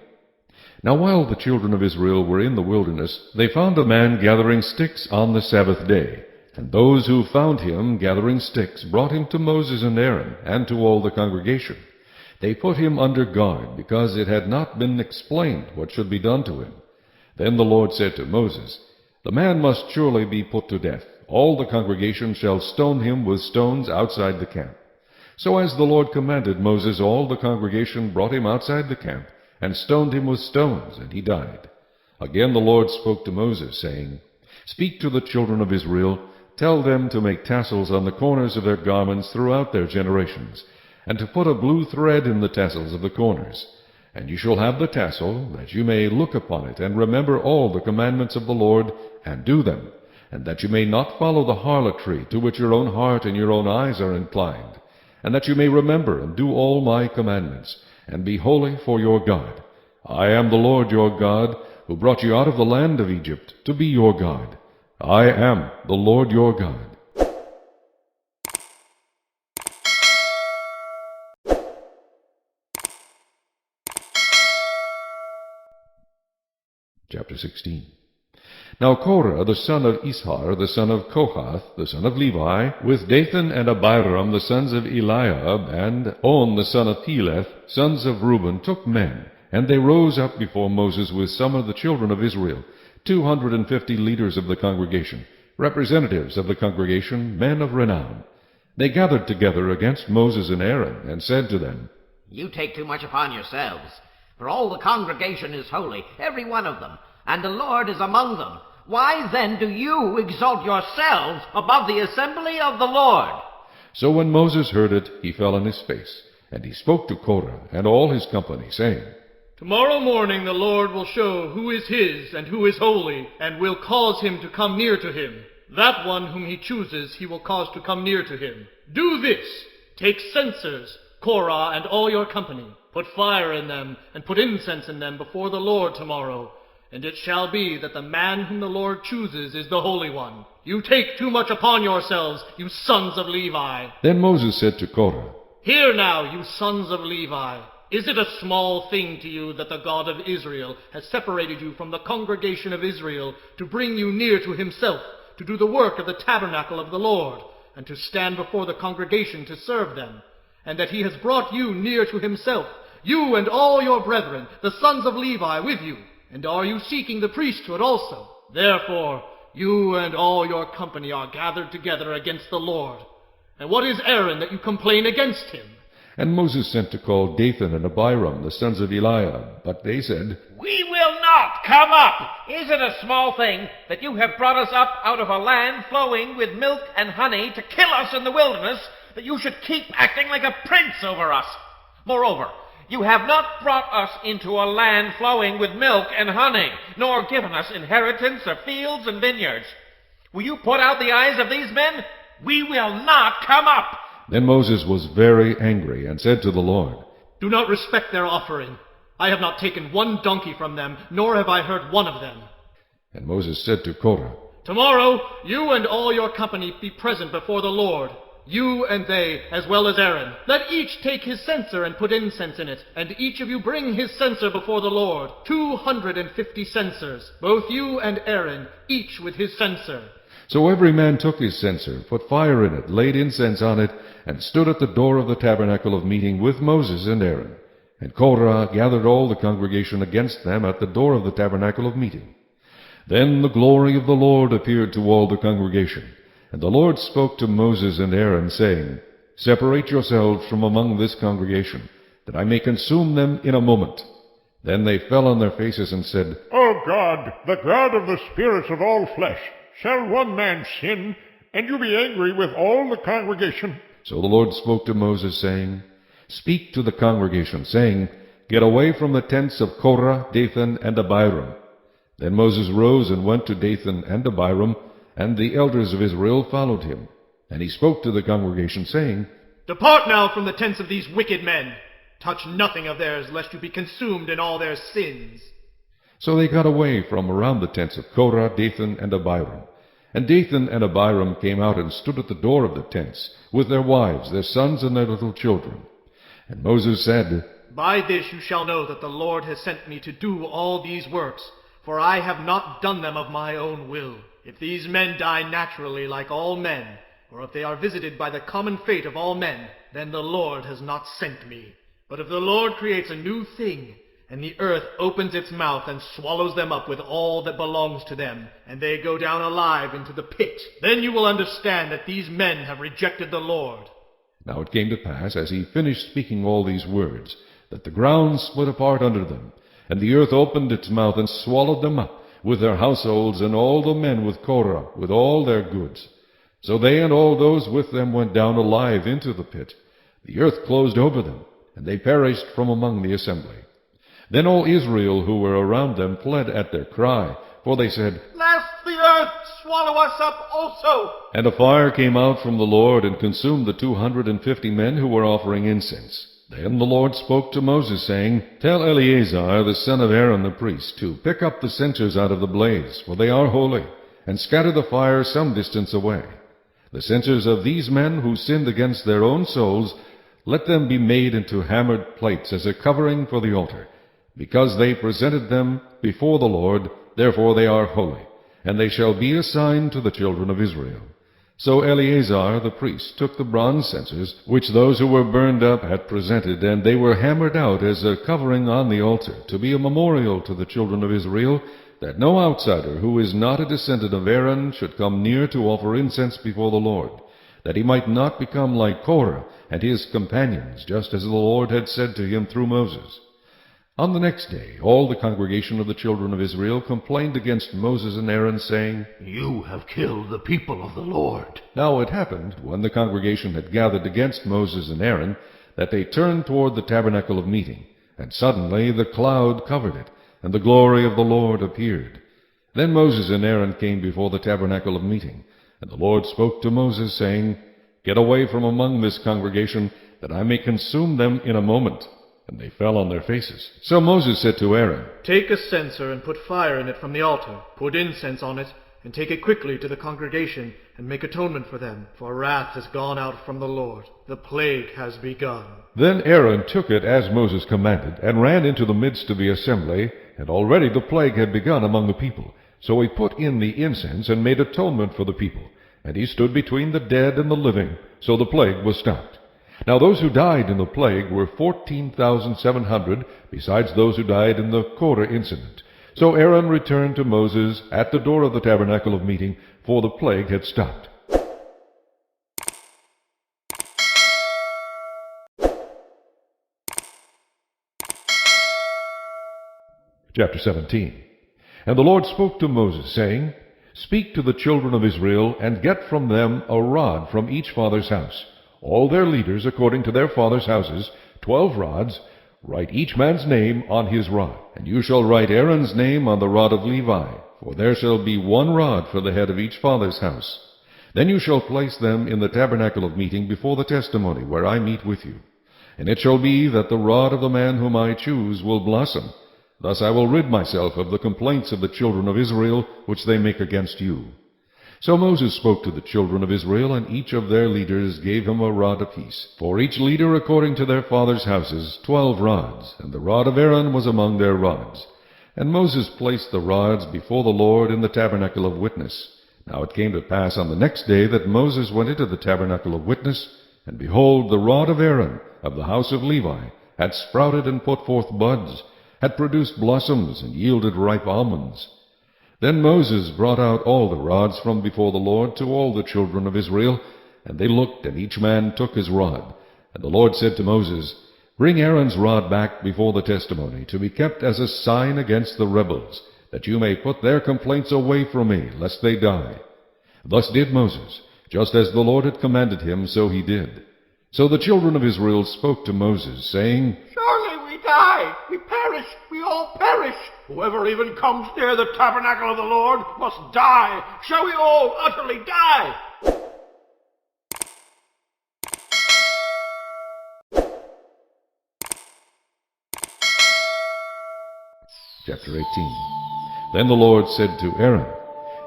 Now while the children of Israel were in the wilderness, they found a man gathering sticks on the Sabbath day. And those who found him gathering sticks brought him to Moses and Aaron, and to all the congregation. They put him under guard, because it had not been explained what should be done to him. Then the Lord said to Moses, The man must surely be put to death. All the congregation shall stone him with stones outside the camp. So as the Lord commanded Moses, all the congregation brought him outside the camp, and stoned him with stones, and he died. Again the Lord spoke to Moses, saying, Speak to the children of Israel, tell them to make tassels on the corners of their garments throughout their generations, and to put a blue thread in the tassels of the corners. And you shall have the tassel, that you may look upon it, and remember all the commandments of the Lord, and do them, and that you may not follow the harlotry to which your own heart and your own eyes are inclined, and that you may remember and do all my commandments, and be holy for your God. I am the Lord your God, who brought you out of the land of Egypt to be your God. I am the Lord your God. Chapter 16. Now Korah, the son of Ishar, the son of Kohath, the son of Levi, with Dathan and Abiram, the sons of Eliab, and On, the son of Peleth, sons of Reuben, took men, and they rose up before Moses with some of the children of Israel, 250 leaders of the congregation, representatives of the congregation, men of renown. They gathered together against Moses and Aaron, and said to them, You take too much upon yourselves, for all the congregation is holy, every one of them, and the Lord is among them. Why then do you exalt yourselves above the assembly of the Lord? So when Moses heard it, he fell on his face, and he spoke to Korah and all his company, saying, Tomorrow morning the Lord will show who is his and who is holy, and will cause him to come near to him. That one whom he chooses he will cause to come near to him. Do this. Take censers, Korah and all your company. Put fire in them, and put incense in them before the Lord tomorrow. And it shall be that the man whom the Lord chooses is the Holy One. You take too much upon yourselves, you sons of Levi. Then Moses said to Korah, Hear now, you sons of Levi. Is it a small thing to you that the God of Israel has separated you from the congregation of Israel to bring you near to himself, to do the work of the tabernacle of the Lord, and to stand before the congregation to serve them, and that he has brought you near to himself, you and all your brethren, the sons of Levi, with you? And are you seeking the priesthood also? Therefore, you and all your company are gathered together against the Lord. And what is Aaron that you complain against him? And Moses sent to call Dathan and Abiram, the sons of Eliab. But they said, We will not come up. Is it a small thing that you have brought us up out of a land flowing with milk and honey to kill us in the wilderness, that you should keep acting like a prince over us? Moreover, you have not brought us into a land flowing with milk and honey, nor given us inheritance of fields and vineyards. Will you put out the eyes of these men? We will not come up. Then Moses was very angry, and said to the Lord, Do not respect their offering. I have not taken one donkey from them, nor have I hurt one of them. And Moses said to Korah, Tomorrow you and all your company be present before the Lord, you and they, as well as Aaron. Let each take his censer and put incense in it, and each of you bring his censer before the Lord, 250 censers, both you and Aaron, each with his censer. So every man took his censer, put fire in it, laid incense on it, and stood at the door of the tabernacle of meeting with Moses and Aaron. And Korah gathered all the congregation against them at the door of the tabernacle of meeting. Then the glory of the Lord appeared to all the congregation. And the Lord spoke to Moses and Aaron, saying, Separate yourselves from among this congregation, that I may consume them in a moment. Then they fell on their faces and said, O God, the God of the spirits of all flesh, shall one man sin, and you be angry with all the congregation? So the Lord spoke to Moses, saying, Speak to the congregation, saying, Get away from the tents of Korah, Dathan, and Abiram. Then Moses rose and went to Dathan and Abiram, and the elders of Israel followed him. And he spoke to the congregation, saying, Depart now from the tents of these wicked men. Touch nothing of theirs, lest you be consumed in all their sins. So they got away from around the tents of Korah, Dathan, and Abiram. And Dathan and Abiram came out and stood at the door of the tents, with their wives, their sons, and their little children. And Moses said, By this you shall know that the Lord has sent me to do all these works, for I have not done them of my own will. If these men die naturally like all men, or if they are visited by the common fate of all men, then the Lord has not sent me. But if the Lord creates a new thing, and the earth opens its mouth and swallows them up with all that belongs to them, and they go down alive into the pit, then you will understand that these men have rejected the Lord. Now it came to pass, as he finished speaking all these words, that the ground split apart under them, and the earth opened its mouth and swallowed them up, with their households, and all the men with Korah, with all their goods. So they and all those with them went down alive into the pit. The earth closed over them, and they perished from among the assembly. Then all Israel who were around them fled at their cry, for they said, Lest the earth swallow us up also. And a fire came out from the Lord and consumed the 250 men who were offering incense. Then the Lord spoke to Moses, saying, Tell Eleazar the son of Aaron the priest to pick up the censers out of the blaze, for they are holy, and scatter the fire some distance away. The censers of these men who sinned against their own souls, let them be made into hammered plates as a covering for the altar. Because they presented them before the Lord, therefore they are holy, and they shall be a sign to the children of Israel. So Eleazar the priest took the bronze censers, which those who were burned up had presented, and they were hammered out as a covering on the altar, to be a memorial to the children of Israel, that no outsider who is not a descendant of Aaron should come near to offer incense before the Lord, that he might not become like Korah and his companions, just as the Lord had said to him through Moses. On the next day all the congregation of the children of Israel complained against Moses and Aaron, saying, You have killed the people of the Lord. Now it happened, when the congregation had gathered against Moses and Aaron, that they turned toward the tabernacle of meeting, and suddenly the cloud covered it, and the glory of the Lord appeared. Then Moses and Aaron came before the tabernacle of meeting, and the Lord spoke to Moses, saying, Get away from among this congregation, that I may consume them in a moment. And they fell on their faces. So Moses said to Aaron, Take a censer and put fire in it from the altar. Put incense on it, and take it quickly to the congregation, and make atonement for them. For wrath has gone out from the Lord. The plague has begun. Then Aaron took it as Moses commanded, and ran into the midst of the assembly, and already the plague had begun among the people. So he put in the incense, and made atonement for the people. And he stood between the dead and the living, so the plague was stopped. Now those who died in the plague were 14,700, besides those who died in the Korah incident. So Aaron returned to Moses at the door of the tabernacle of meeting, for the plague had stopped. Chapter 17. And the Lord spoke to Moses, saying, Speak to the children of Israel, and get from them a rod from each father's house. All their leaders, according to their fathers' houses, 12 rods, write each man's name on his rod. And you shall write Aaron's name on the rod of Levi, for there shall be one rod for the head of each father's house. Then you shall place them in the tabernacle of meeting before the testimony, where I meet with you. And it shall be that the rod of the man whom I choose will blossom. Thus I will rid myself of the complaints of the children of Israel, which they make against you. So Moses spoke to the children of Israel, and each of their leaders gave him a rod apiece. For each leader according to their fathers' houses, 12 rods, and the rod of Aaron was among their rods. And Moses placed the rods before the Lord in the tabernacle of witness. Now it came to pass on the next day that Moses went into the tabernacle of witness, and behold, the rod of Aaron, of the house of Levi, had sprouted and put forth buds, had produced blossoms, and yielded ripe almonds. Then Moses brought out all the rods from before the Lord to all the children of Israel, and they looked, and each man took his rod. And the Lord said to Moses, Bring Aaron's rod back before the testimony, to be kept as a sign against the rebels, that you may put their complaints away from me, lest they die. Thus did Moses, just as the Lord had commanded him, so he did. So the children of Israel spoke to Moses, saying, Surely we die, we perish, we all perish. Whoever even comes near the tabernacle of the Lord must die. Shall we all utterly die? Chapter 18. Then the Lord said to Aaron,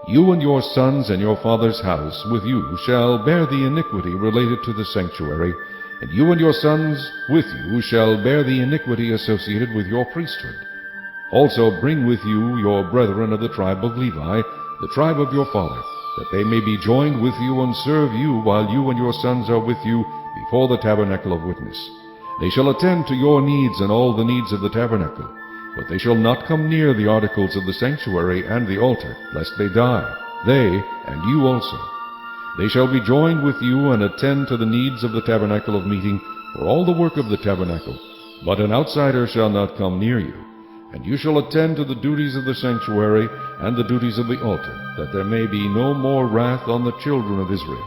You and your sons and your father's house with you shall bear the iniquity related to the sanctuary, and you and your sons with you shall bear the iniquity associated with your priesthood. Also bring with you your brethren of the tribe of Levi, the tribe of your father, that they may be joined with you and serve you while you and your sons are with you before the tabernacle of witness. They shall attend to your needs and all the needs of the tabernacle, but they shall not come near the articles of the sanctuary and the altar, lest they die, they and you also. They shall be joined with you and attend to the needs of the tabernacle of meeting for all the work of the tabernacle. But an outsider shall not come near you. And you shall attend to the duties of the sanctuary and the duties of the altar, that there may be no more wrath on the children of Israel.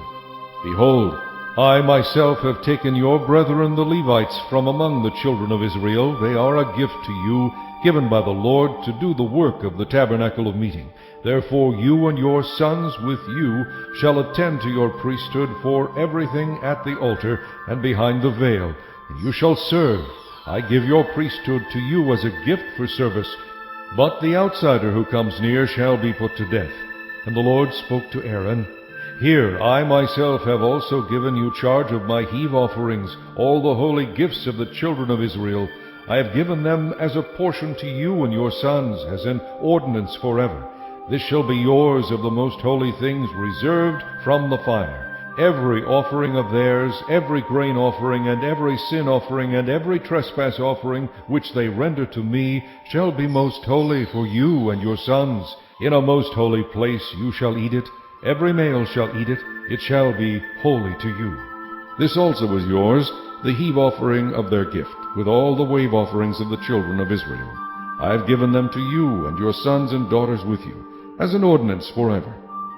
Behold, I myself have taken your brethren the Levites from among the children of Israel. They are a gift to you, given by the Lord to do the work of the tabernacle of meeting. Therefore you and your sons with you shall attend to your priesthood for everything at the altar and behind the veil, and you shall serve. I give your priesthood to you as a gift for service, but the outsider who comes near shall be put to death. And the Lord spoke to Aaron, Here I myself have also given you charge of my heave offerings, all the holy gifts of the children of Israel. I have given them as a portion to you and your sons, as an ordinance forever. This shall be yours of the most holy things, reserved from the fire. Every offering of theirs, every grain offering, and every sin offering, and every trespass offering, which they render to me, shall be most holy for you and your sons. In a most holy place you shall eat it. Every male shall eat it. It shall be holy to you. This also is yours, the heave offering of their gift, with all the wave offerings of the children of Israel. I have given them to you and your sons and daughters with you, as an ordinance forever.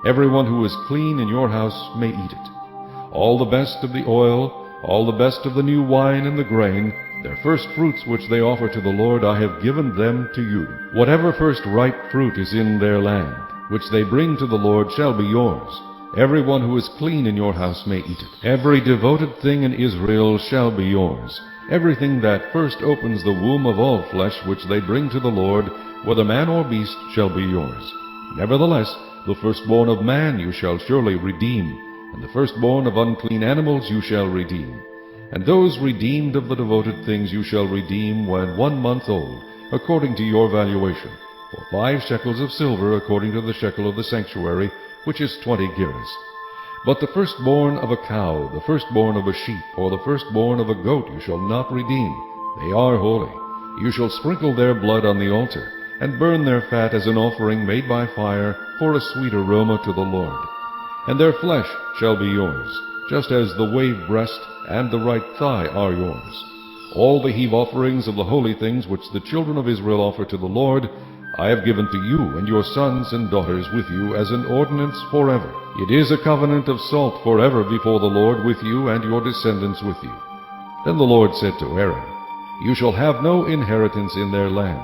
Everyone who is clean in your house may eat it. All the best of the oil, all the best of the new wine and the grain, their first fruits which they offer to the Lord, I have given them to you. Whatever first ripe fruit is in their land, which they bring to the Lord, shall be yours. Everyone who is clean in your house may eat it. Every devoted thing in Israel shall be yours. Everything that first opens the womb of all flesh which they bring to the Lord, whether man or beast, shall be yours. Nevertheless, the firstborn of man you shall surely redeem, and the firstborn of unclean animals you shall redeem. And those redeemed of the devoted things you shall redeem when 1 month old, according to your valuation, for 5 shekels of silver, according to the shekel of the sanctuary, which is 20 gerahs. But the firstborn of a cow, the firstborn of a sheep, or the firstborn of a goat you shall not redeem. They are holy. You shall sprinkle their blood on the altar, and burn their fat as an offering made by fire, for a sweet aroma to the Lord. And their flesh shall be yours, just as the wave breast and the right thigh are yours. All the heave offerings of the holy things which the children of Israel offer to the Lord, I have given to you and your sons and daughters with you as an ordinance forever. It is a covenant of salt forever before the Lord with you and your descendants with you. Then the Lord said to Aaron, You shall have no inheritance in their land,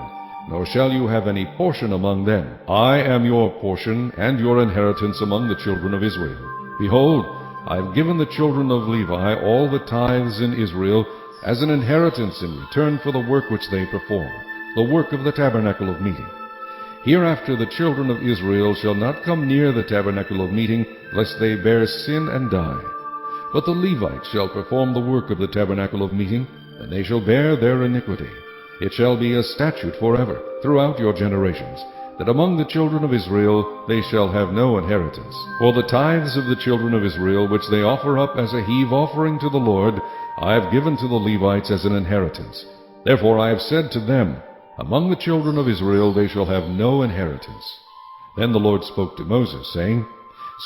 nor shall you have any portion among them. I am your portion and your inheritance among the children of Israel. Behold, I have given the children of Levi all the tithes in Israel as an inheritance in return for the work which they perform, the work of the tabernacle of meeting. Hereafter the children of Israel shall not come near the tabernacle of meeting, lest they bear sin and die. But the Levites shall perform the work of the tabernacle of meeting, and they shall bear their iniquity. It shall be a statute forever, throughout your generations, that among the children of Israel they shall have no inheritance. For the tithes of the children of Israel, which they offer up as a heave offering to the Lord, I have given to the Levites as an inheritance. Therefore I have said to them, Among the children of Israel they shall have no inheritance. Then the Lord spoke to Moses, saying,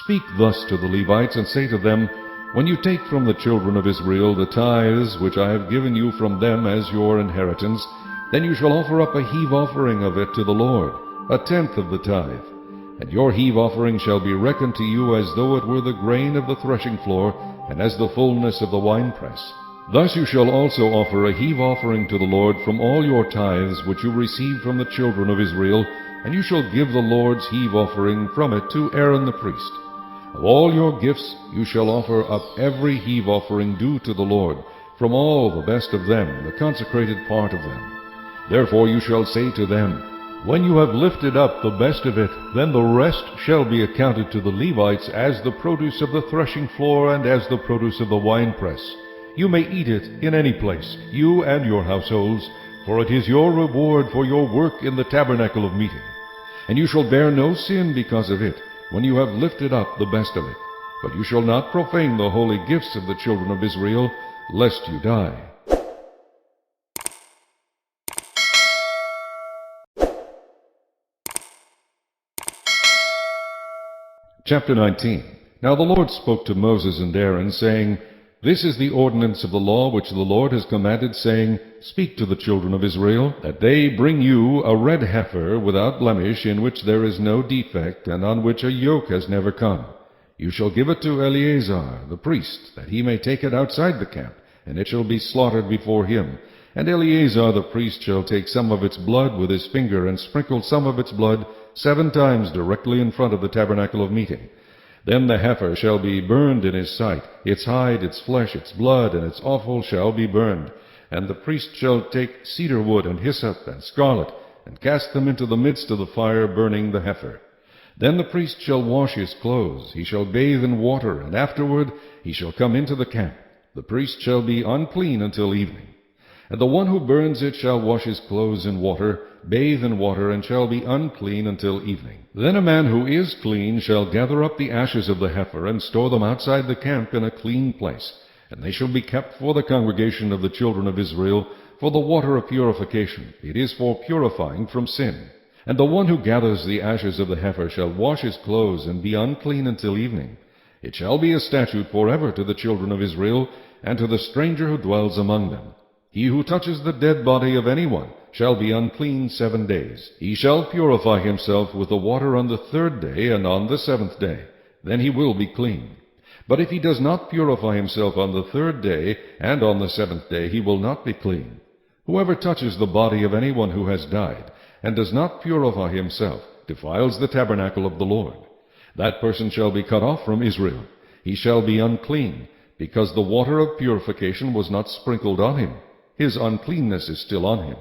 Speak thus to the Levites, and say to them, When you take from the children of Israel the tithes which I have given you from them as your inheritance, then you shall offer up a heave offering of it to the Lord, 1/10 of the tithe. And your heave offering shall be reckoned to you as though it were the grain of the threshing floor, and as the fullness of the winepress. Thus you shall also offer a heave offering to the Lord from all your tithes which you receive from the children of Israel, and you shall give the Lord's heave offering from it to Aaron the priest. Of all your gifts you shall offer up every heave offering due to the Lord, from all the best of them, the consecrated part of them. Therefore you shall say to them, When you have lifted up the best of it, then the rest shall be accounted to the Levites as the produce of the threshing floor and as the produce of the winepress. You may eat it in any place, you and your households, for it is your reward for your work in the tabernacle of meeting. And you shall bear no sin because of it, when you have lifted up the best of it. But you shall not profane the holy gifts of the children of Israel, lest you die. Chapter 19. Now the Lord spoke to Moses and Aaron, saying, This is the ordinance of the law which the Lord has commanded, saying, Speak to the children of Israel, that they bring you a red heifer without blemish, in which there is no defect, and on which a yoke has never come. You shall give it to Eleazar the priest, that he may take it outside the camp, and it shall be slaughtered before him. And Eleazar the priest shall take some of its blood with his finger, and sprinkle some of its blood 7 times directly in front of the tabernacle of meeting. Then the heifer shall be burned in his sight, its hide, its flesh, its blood, and its offal shall be burned. And the priest shall take cedar wood and hyssop and scarlet, and cast them into the midst of the fire, burning the heifer. Then the priest shall wash his clothes, he shall bathe in water, and afterward he shall come into the camp. The priest shall be unclean until evening. And the one who burns it shall wash his clothes in water, bathe in water, and shall be unclean until evening. Then a man who is clean shall gather up the ashes of the heifer, and store them outside the camp in a clean place. And they shall be kept for the congregation of the children of Israel, for the water of purification. It is for purifying from sin. And the one who gathers the ashes of the heifer shall wash his clothes, and be unclean until evening. It shall be a statute forever to the children of Israel, and to the stranger who dwells among them. He who touches the dead body of anyone shall be unclean 7 days. He shall purify himself with the water on the 3rd day and on the 7th day. Then he will be clean. But if he does not purify himself on the 3rd day and on the 7th day, he will not be clean. Whoever touches the body of anyone who has died, and does not purify himself, defiles the tabernacle of the Lord. That person shall be cut off from Israel. He shall be unclean, because the water of purification was not sprinkled on him. His uncleanness is still on him.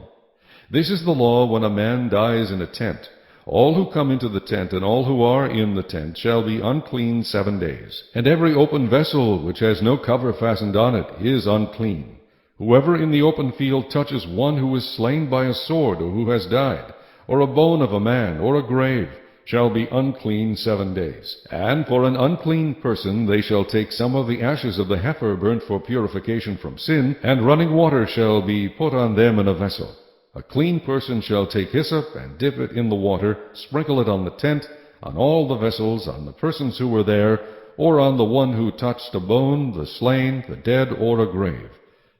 This is the law when a man dies in a tent. All who come into the tent and all who are in the tent shall be unclean 7 days. And every open vessel which has no cover fastened on it is unclean. Whoever in the open field touches one who is slain by a sword or who has died, or a bone of a man, or a grave, shall be unclean 7 days. And for an unclean person they shall take some of the ashes of the heifer burnt for purification from sin, and running water shall be put on them in a vessel. A clean person shall take hyssop and dip it in the water, sprinkle it on the tent, on all the vessels, on the persons who were there, or on the one who touched a bone, the slain, the dead, or a grave.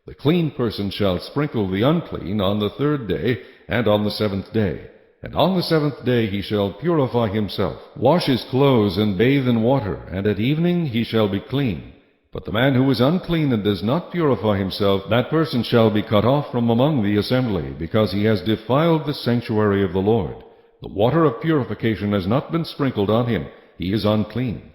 The clean person shall sprinkle the unclean on the 3rd day and on the 7th day. And on the 7th day he shall purify himself, wash his clothes, and bathe in water, and at evening he shall be clean. But the man who is unclean and does not purify himself, that person shall be cut off from among the assembly, because he has defiled the sanctuary of the Lord. The water of purification has not been sprinkled on him. He is unclean.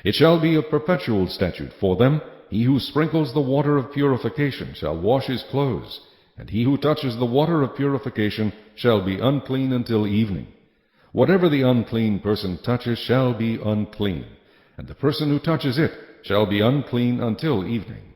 It shall be a perpetual statute for them. He who sprinkles the water of purification shall wash his clothes, and he who touches the water of purification shall be unclean until evening. Whatever the unclean person touches shall be unclean, and the person who touches it shall be unclean until evening.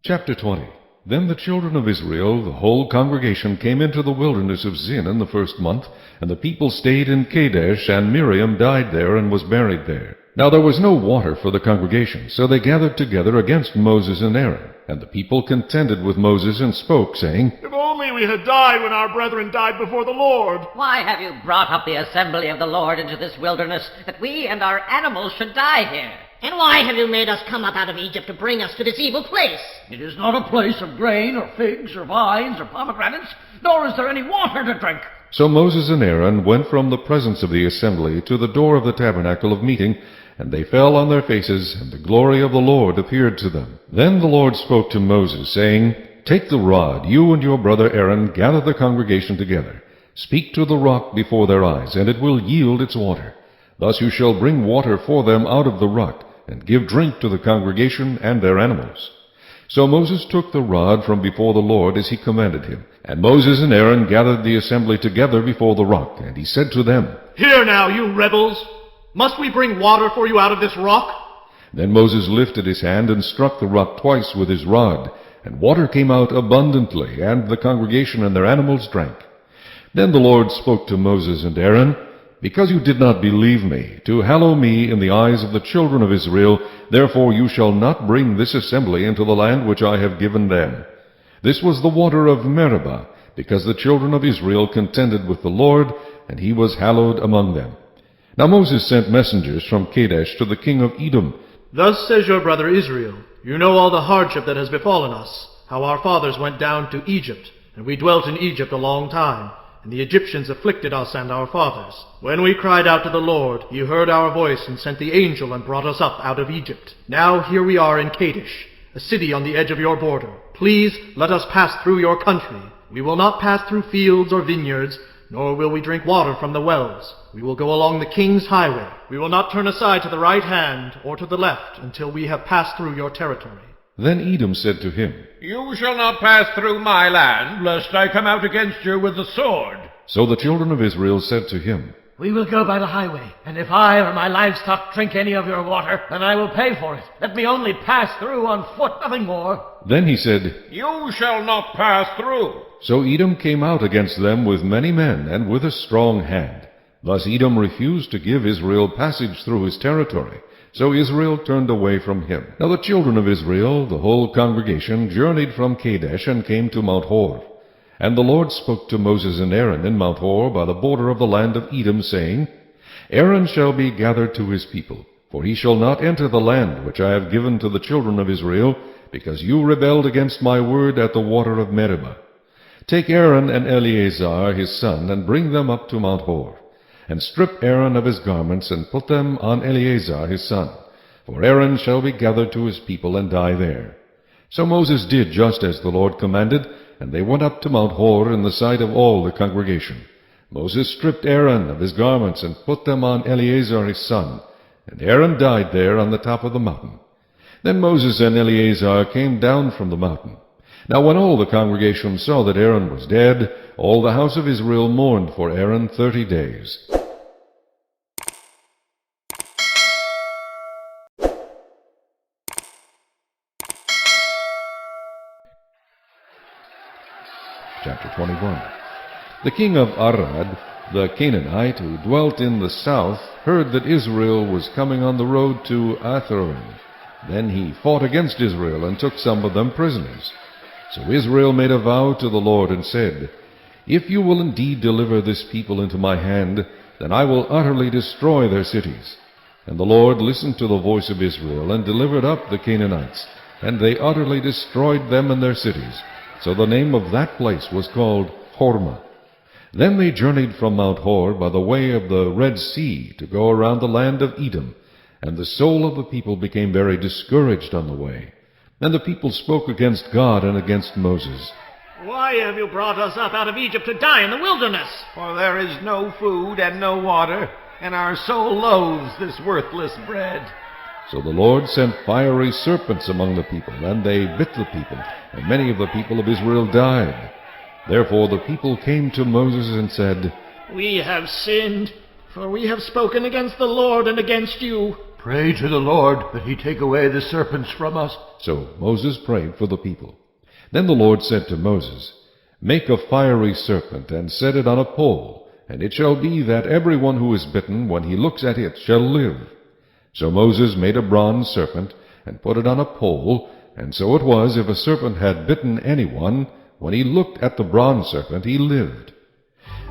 Chapter 20. Then the children of Israel, the whole congregation, came into the wilderness of Zin in the 1st month, and the people stayed in Kadesh, and Miriam died there and was buried there. Now there was no water for the congregation, so they gathered together against Moses and Aaron. And the people contended with Moses and spoke, saying, If only we had died when our brethren died before the Lord! Why have you brought up the assembly of the Lord into this wilderness, that we and our animals should die here? And why have you made us come up out of Egypt to bring us to this evil place? It is not a place of grain or figs or vines or pomegranates, nor is there any water to drink. So Moses and Aaron went from the presence of the assembly to the door of the tabernacle of meeting, and they fell on their faces, and the glory of the Lord appeared to them. Then the Lord spoke to Moses, saying, Take the rod, you and your brother Aaron, gather the congregation together. Speak to the rock before their eyes, and it will yield its water. Thus you shall bring water for them out of the rock, and give drink to the congregation and their animals. So Moses took the rod from before the Lord as he commanded him. And Moses and Aaron gathered the assembly together before the rock, and he said to them, Hear now, you rebels! Must we bring water for you out of this rock? Then Moses lifted his hand and struck the rock twice with his rod, and water came out abundantly, and the congregation and their animals drank. Then the Lord spoke to Moses and Aaron, Because you did not believe me, to hallow me in the eyes of the children of Israel, therefore you shall not bring this assembly into the land which I have given them. This was the water of Meribah, because the children of Israel contended with the Lord, and he was hallowed among them. Now Moses sent messengers from Kadesh to the king of Edom. Thus says your brother Israel, you know all the hardship that has befallen us, how our fathers went down to Egypt, and we dwelt in Egypt a long time, and the Egyptians afflicted us and our fathers. When we cried out to the Lord, he heard our voice and sent the angel and brought us up out of Egypt. Now here we are in Kadesh, a city on the edge of your border. Please let us pass through your country. We will not pass through fields or vineyards, nor will we drink water from the wells. We will go along the king's highway. We will not turn aside to the right hand or to the left until we have passed through your territory. Then Edom said to him, You shall not pass through my land, lest I come out against you with the sword. So the children of Israel said to him, We will go by the highway, and if I or my livestock drink any of your water, then I will pay for it. Let me only pass through on foot, nothing more. Then he said, You shall not pass through. So Edom came out against them with many men and with a strong hand. Thus Edom refused to give Israel passage through his territory. So Israel turned away from him. Now the children of Israel, the whole congregation, journeyed from Kadesh and came to Mount Hor. And the Lord spoke to Moses and Aaron in Mount Hor by the border of the land of Edom, saying, Aaron shall be gathered to his people, for he shall not enter the land which I have given to the children of Israel, because you rebelled against my word at the water of Meribah. Take Aaron and Eleazar his son, and bring them up to Mount Hor. And strip Aaron of his garments, and put them on Eleazar his son. For Aaron shall be gathered to his people, and die there. So Moses did just as the Lord commanded, and they went up to Mount Hor in the sight of all the congregation. Moses stripped Aaron of his garments, and put them on Eleazar his son. And Aaron died there on the top of the mountain. Then Moses and Eleazar came down from the mountain. Now when all the congregation saw that Aaron was dead, all the house of Israel mourned for Aaron 30 days. Chapter 21. The king of Arad, the Canaanite, who dwelt in the south, heard that Israel was coming on the road to Atharim. Then he fought against Israel, and took some of them prisoners. So Israel made a vow to the Lord, and said, If you will indeed deliver this people into my hand, then I will utterly destroy their cities. And the Lord listened to the voice of Israel, and delivered up the Canaanites, and they utterly destroyed them and their cities. So the name of that place was called Hormah. Then they journeyed from Mount Hor by the way of the Red Sea to go around the land of Edom, and the soul of the people became very discouraged on the way. And the people spoke against God and against Moses. Why have you brought us up out of Egypt to die in the wilderness? For there is no food and no water, and our soul loathes this worthless bread. So the Lord sent fiery serpents among the people, and they bit the people, and many of the people of Israel died. Therefore the people came to Moses and said, We have sinned, for we have spoken against the Lord and against you. Pray to the Lord that he take away the serpents from us. So Moses prayed for the people. Then the Lord said to Moses, Make a fiery serpent, and set it on a pole, and it shall be that everyone who is bitten, when he looks at it, shall live. So Moses made a bronze serpent, and put it on a pole, and so it was, if a serpent had bitten anyone, when he looked at the bronze serpent, he lived.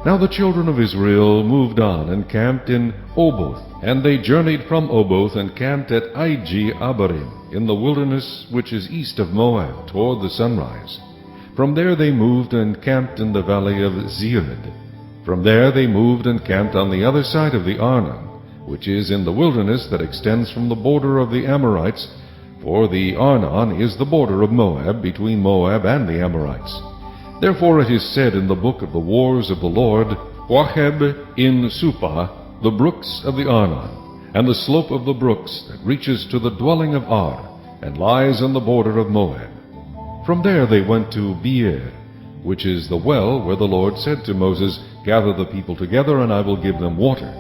Now the children of Israel moved on, and camped in Oboth. And they journeyed from Oboth, and camped at Abarim, in the wilderness which is east of Moab, toward the sunrise. From there they moved and camped in the valley of Zered. From there they moved and camped on the other side of the Arnon, which is in the wilderness that extends from the border of the Amorites, for the Arnon is the border of Moab, between Moab and the Amorites. Therefore it is said in the book of the wars of the Lord, Waheb in Supah, the brooks of the Arnon, and the slope of the brooks that reaches to the dwelling of Ar, and lies on the border of Moab. From there they went to Beer, which is the well where the Lord said to Moses, Gather the people together, and I will give them water.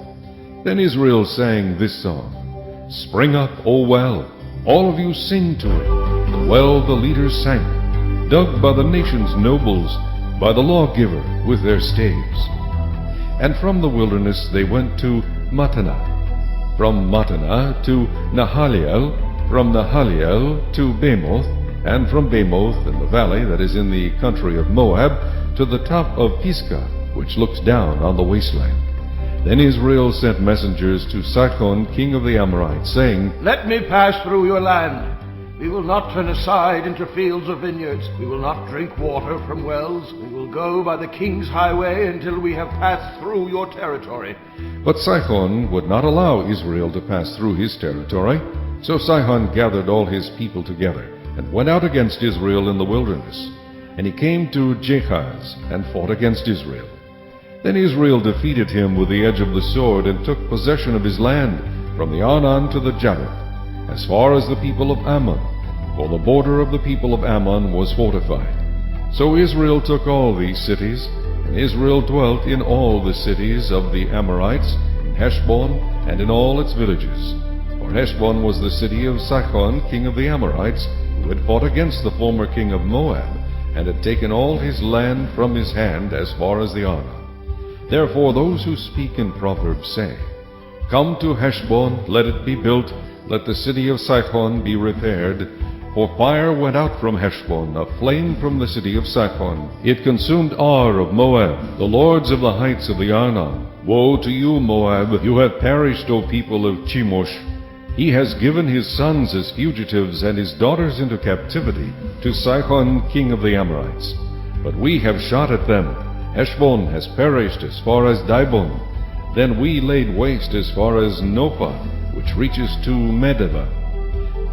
Then Israel sang this song, Spring up, O well, all of you sing to it. The well the leaders sank, dug by the nation's nobles, by the lawgiver with their staves. And from the wilderness they went to Mattanah, from Mattanah to Nahaliel, from Nahaliel to Bamoth, and from Bamoth in the valley that is in the country of Moab, to the top of Pisgah, which looks down on the wasteland. Then Israel sent messengers to Sihon, king of the Amorites, saying, Let me pass through your land. We will not turn aside into fields or vineyards. We will not drink water from wells. We will go by the king's highway until we have passed through your territory. But Sihon would not allow Israel to pass through his territory. So Sihon gathered all his people together, and went out against Israel in the wilderness. And he came to Jahaz, and fought against Israel. Then Israel defeated him with the edge of the sword, and took possession of his land, from the Arnon to the Jabbok, as far as the people of Ammon, for the border of the people of Ammon was fortified. So Israel took all these cities, and Israel dwelt in all the cities of the Amorites, in Heshbon, and in all its villages. For Heshbon was the city of Sihon, king of the Amorites, who had fought against the former king of Moab, and had taken all his land from his hand as far as the Arnon. Therefore those who speak in Proverbs say, Come to Heshbon, let it be built, let the city of Sihon be repaired. For fire went out from Heshbon, a flame from the city of Sihon. It consumed Ar of Moab, the lords of the heights of the Arnon. Woe to you, Moab! You have perished, O people of Chemosh. He has given his sons as fugitives, and his daughters into captivity, to Sihon, king of the Amorites. But we have shot at them. Heshbon has perished as far as Dibon. Then we laid waste as far as Nophah, which reaches to Medeba.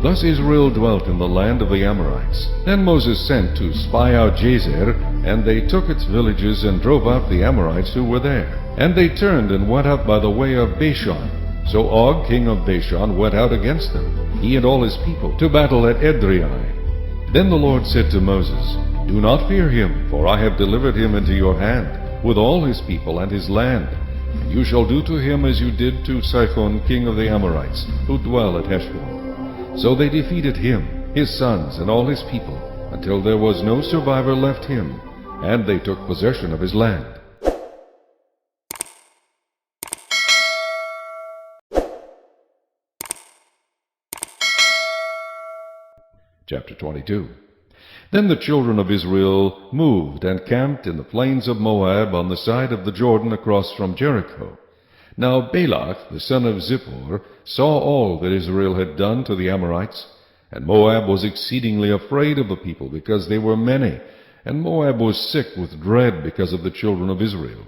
Thus Israel dwelt in the land of the Amorites. Then Moses sent to spy out Jazer, and they took its villages and drove out the Amorites who were there. And they turned and went up by the way of Bashan. So Og, king of Bashan, went out against them, he and all his people, to battle at Edrei. Then the Lord said to Moses, Do not fear him, for I have delivered him into your hand, with all his people and his land. And you shall do to him as you did to Sihon, king of the Amorites, who dwell at Heshbon. So they defeated him, his sons, and all his people, until there was no survivor left him, and they took possession of his land. Chapter 22. Then the children of Israel moved and camped in the plains of Moab on the side of the Jordan across from Jericho. Now Balak, the son of Zippor, saw all that Israel had done to the Amorites, and Moab was exceedingly afraid of the people, because they were many, and Moab was sick with dread because of the children of Israel.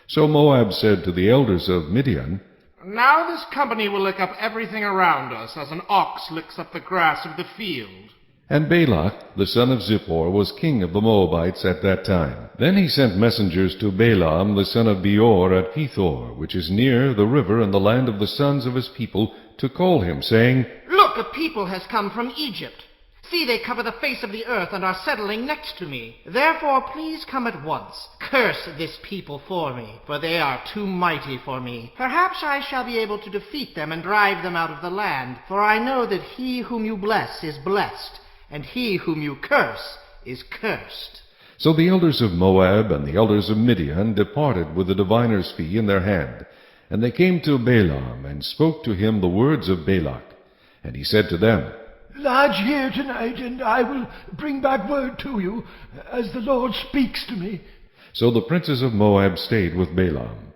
So Moab said to the elders of Midian, Now this company will lick up everything around us, as an ox licks up the grass of the field. And Balak, the son of Zippor, was king of the Moabites at that time. Then he sent messengers to Balaam, the son of Beor, at Pethor, which is near the river in the land of the sons of his people, to call him, saying, Look, a people has come from Egypt. See, they cover the face of the earth and are settling next to me. Therefore, please come at once. Curse this people for me, for they are too mighty for me. Perhaps I shall be able to defeat them and drive them out of the land, for I know that he whom you bless is blessed, and he whom you curse is cursed. So the elders of Moab and the elders of Midian departed with the diviner's fee in their hand. And they came to Balaam, and spoke to him the words of Balak. And he said to them, Lodge here tonight, and I will bring back word to you, as the Lord speaks to me. So the princes of Moab stayed with Balaam.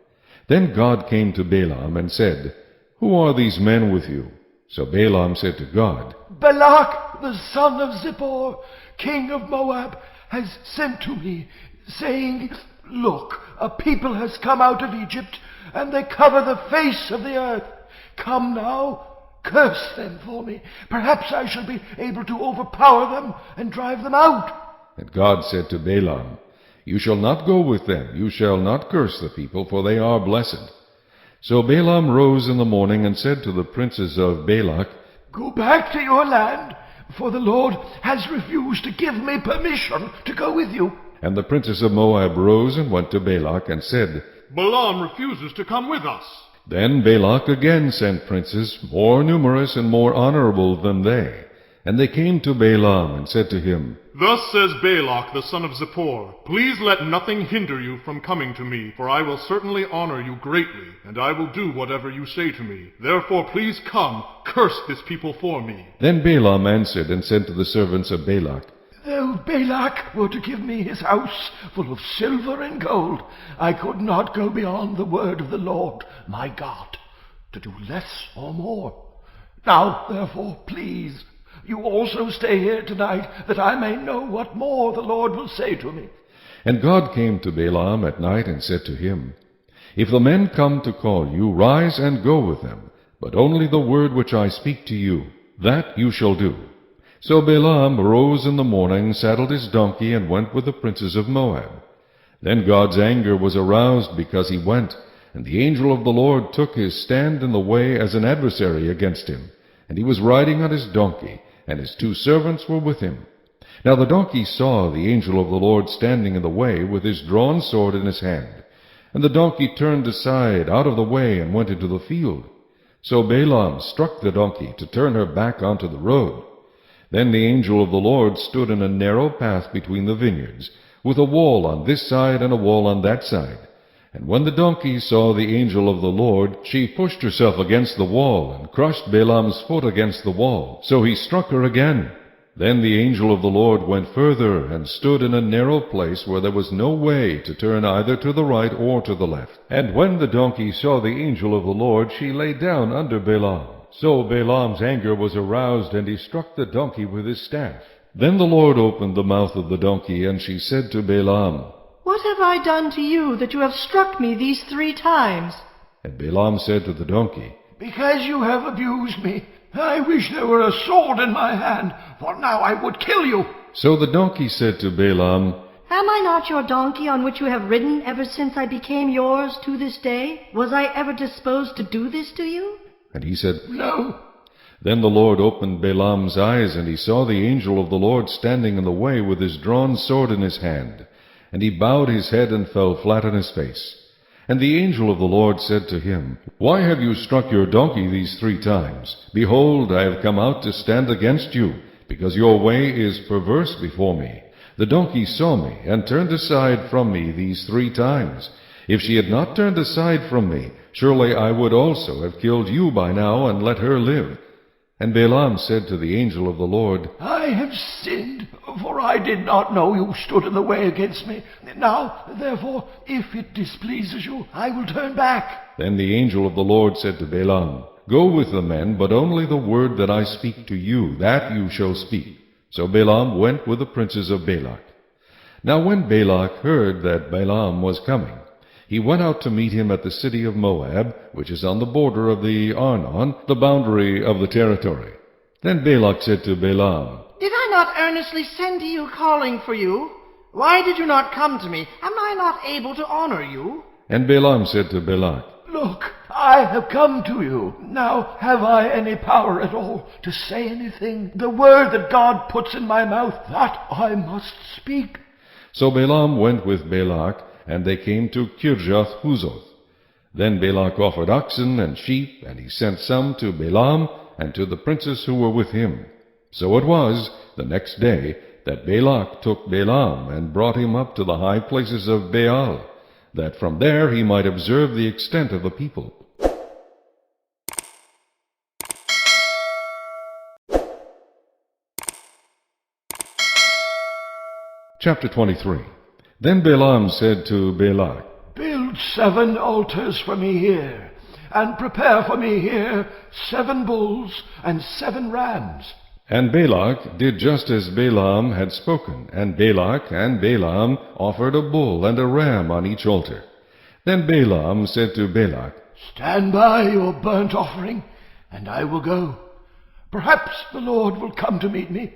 Then God came to Balaam and said, Who are these men with you? So Balaam said to God, Balak, the son of Zippor, king of Moab, has sent to me, saying, Look, a people has come out of Egypt, and they cover the face of the earth. Come now, curse them for me. Perhaps I shall be able to overpower them and drive them out. And God said to Balaam, You shall not go with them, you shall not curse the people, for they are blessed. So Balaam rose in the morning and said to the princes of Balak, Go back to your land, for the Lord has refused to give me permission to go with you. And the princes of Moab rose and went to Balak and said, Balaam refuses to come with us. Then Balak again sent princes, more numerous and more honorable than they. And they came to Balaam and said to him, Thus says Balak the son of Zippor, Please let nothing hinder you from coming to me, for I will certainly honor you greatly, and I will do whatever you say to me. Therefore please come, curse this people for me. Then Balaam answered and said to the servants of Balak, Though Balak were to give me his house full of silver and gold, I could not go beyond the word of the Lord my God, to do less or more. Now, therefore, please, you also stay here tonight, that I may know what more the Lord will say to me. And God came to Balaam at night and said to him, If the men come to call you, rise and go with them, but only the word which I speak to you, that you shall do. So Balaam arose in the morning, saddled his donkey, and went with the princes of Moab. Then God's anger was aroused because he went, and the angel of the Lord took his stand in the way as an adversary against him. And he was riding on his donkey, and his 2 servants were with him. Now the donkey saw the angel of the Lord standing in the way with his drawn sword in his hand. And the donkey turned aside out of the way and went into the field. So Balaam struck the donkey to turn her back onto the road. Then the angel of the Lord stood in a narrow path between the vineyards, with a wall on this side and a wall on that side. And when the donkey saw the angel of the Lord, she pushed herself against the wall, and crushed Balaam's foot against the wall. So he struck her again. Then the angel of the Lord went further, and stood in a narrow place where there was no way to turn either to the right or to the left. And when the donkey saw the angel of the Lord, she lay down under Balaam. So Balaam's anger was aroused, and he struck the donkey with his staff. Then the Lord opened the mouth of the donkey, and she said to Balaam, What have I done to you that you have struck me these 3 times? And Balaam said to the donkey, Because you have abused me, I wish there were a sword in my hand, for now I would kill you. So the donkey said to Balaam, Am I not your donkey on which you have ridden ever since I became yours to this day? Was I ever disposed to do this to you? And he said, No. Then the Lord opened Balaam's eyes, and he saw the angel of the Lord standing in the way with his drawn sword in his hand. And he bowed his head and fell flat on his face. And the angel of the Lord said to him, Why have you struck your donkey these 3 times? Behold, I have come out to stand against you, because your way is perverse before me. The donkey saw me, and turned aside from me these 3 times. If she had not turned aside from me, surely I would also have killed you by now, and let her live. And Balaam said to the angel of the Lord, I have sinned, for I did not know you stood in the way against me. Now, therefore, if it displeases you, I will turn back. Then the angel of the Lord said to Balaam, Go with the men, but only the word that I speak to you, that you shall speak. So Balaam went with the princes of Balak. Now when Balak heard that Balaam was coming, he went out to meet him at the city of Moab, which is on the border of the Arnon, the boundary of the territory. Then Balak said to Balaam, Did I not earnestly send to you, calling for you? Why did you not come to me? Am I not able to honor you? And Balaam said to Balak, Look, I have come to you. Now have I any power at all to say anything? The word that God puts in my mouth, that I must speak. So Balaam went with Balak, and they came to Kirjath-Huzoth. Then Balak offered oxen and sheep, and he sent some to Balaam and to the princes who were with him. So it was, the next day, that Balak took Balaam and brought him up to the high places of Baal, that from there he might observe the extent of the people. Chapter 23. Then Balaam said to Balak, Build 7 altars for me here, and prepare for me here 7 bulls and 7 rams. And Balak did just as Balaam had spoken, and Balak and Balaam offered a bull and a ram on each altar. Then Balaam said to Balak, Stand by your burnt offering, and I will go. Perhaps the Lord will come to meet me,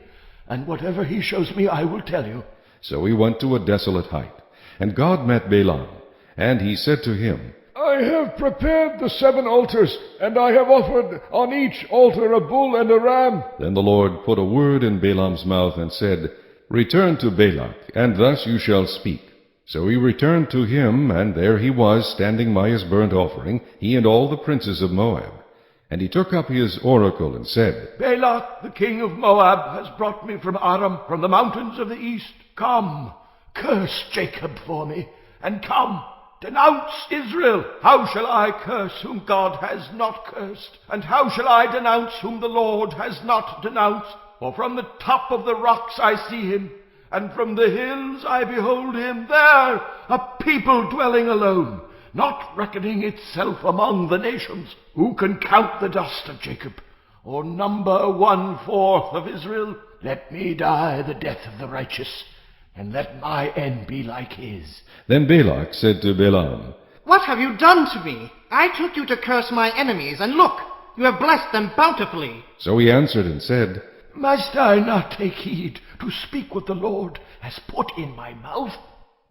and whatever he shows me I will tell you. So he went to a desolate height. And God met Balaam, and he said to him, I have prepared the 7 altars, and I have offered on each altar a bull and a ram. Then the Lord put a word in Balaam's mouth and said, Return to Balak, and thus you shall speak. So he returned to him, and there he was, standing by his burnt offering, he and all the princes of Moab. And he took up his oracle and said, Balak, the king of Moab, has brought me from Aram, from the mountains of the east. Come, curse Jacob for me, and come, denounce Israel. How shall I curse whom God has not cursed? And how shall I denounce whom the Lord has not denounced? For from the top of the rocks I see him, and from the hills I behold him. There, a people dwelling alone, not reckoning itself among the nations. Who can count the dust of Jacob, or number 1/4 of Israel? Let me die the death of the righteous, and let my end be like his. Then Balak said to Balaam, What have you done to me? I took you to curse my enemies, and look, you have blessed them bountifully. So he answered and said, Must I not take heed to speak what the Lord has put in my mouth?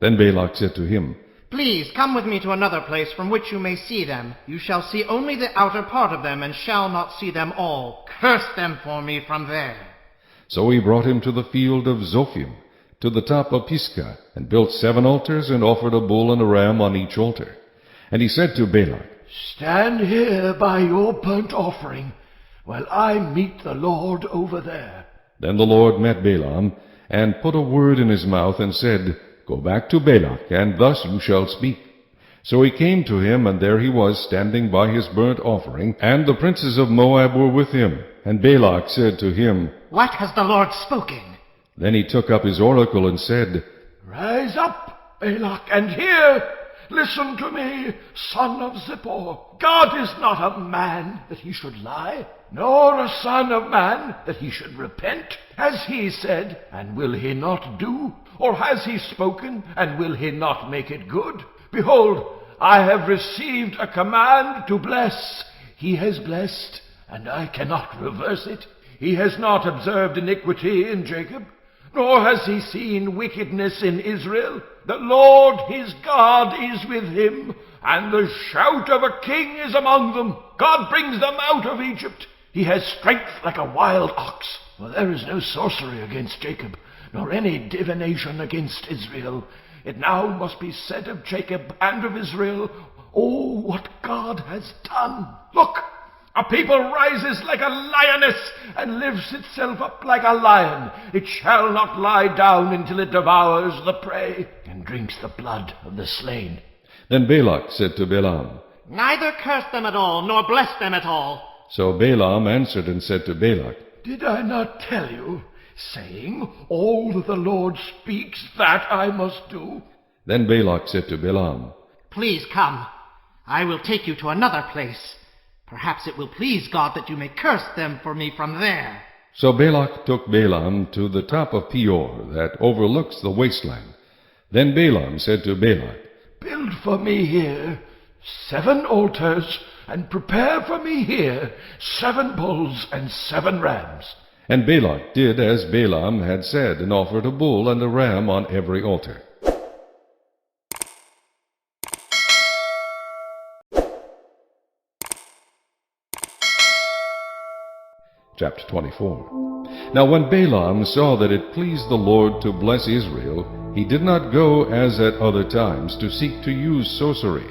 Then Balak said to him, Please come with me to another place from which you may see them. You shall see only the outer part of them, and shall not see them all. Curse them for me from there. So he brought him to the field of Zophim, to the top of Pisgah, and built 7 altars, and offered a bull and a ram on each altar. And he said to Balak, Stand here by your burnt offering, while I meet the Lord over there. Then the Lord met Balaam, and put a word in his mouth, and said, Go back to Balak, and thus you shall speak. So he came to him, and there he was standing by his burnt offering, and the princes of Moab were with him. And Balak said to him, What has the Lord spoken? Then he took up his oracle and said, Rise up, Balak, and hear. Listen to me, son of Zippor. God is not a man that he should lie, nor a son of man that he should repent. Has he said, and will he not do? Or has he spoken, and will he not make it good? Behold, I have received a command to bless. He has blessed, and I cannot reverse it. He has not observed iniquity in Jacob, nor has he seen wickedness in Israel. The Lord his God is with him, and the shout of a king is among them. God brings them out of Egypt. He has strength like a wild ox. For there is no sorcery against Jacob, nor any divination against Israel. It now must be said of Jacob and of Israel, Oh, what God has done! Look! A people rises like a lioness, and lifts itself up like a lion. It shall not lie down until it devours the prey, and drinks the blood of the slain. Then Balak said to Balaam, Neither curse them at all, nor bless them at all. So Balaam answered and said to Balak, Did I not tell you, saying, All that the Lord speaks, that I must do? Then Balak said to Balaam, Please come. I will take you to another place. Perhaps it will please God that you may curse them for me from there. So Balak took Balaam to the top of Peor, that overlooks the wasteland. Then Balaam said to Balak, Build for me here 7 altars, and prepare for me here 7 bulls and 7 rams. And Balak did as Balaam had said, and offered a bull and a ram on every altar. Chapter 24. Now when Balaam saw that it pleased the Lord to bless Israel, he did not go as at other times to seek to use sorcery,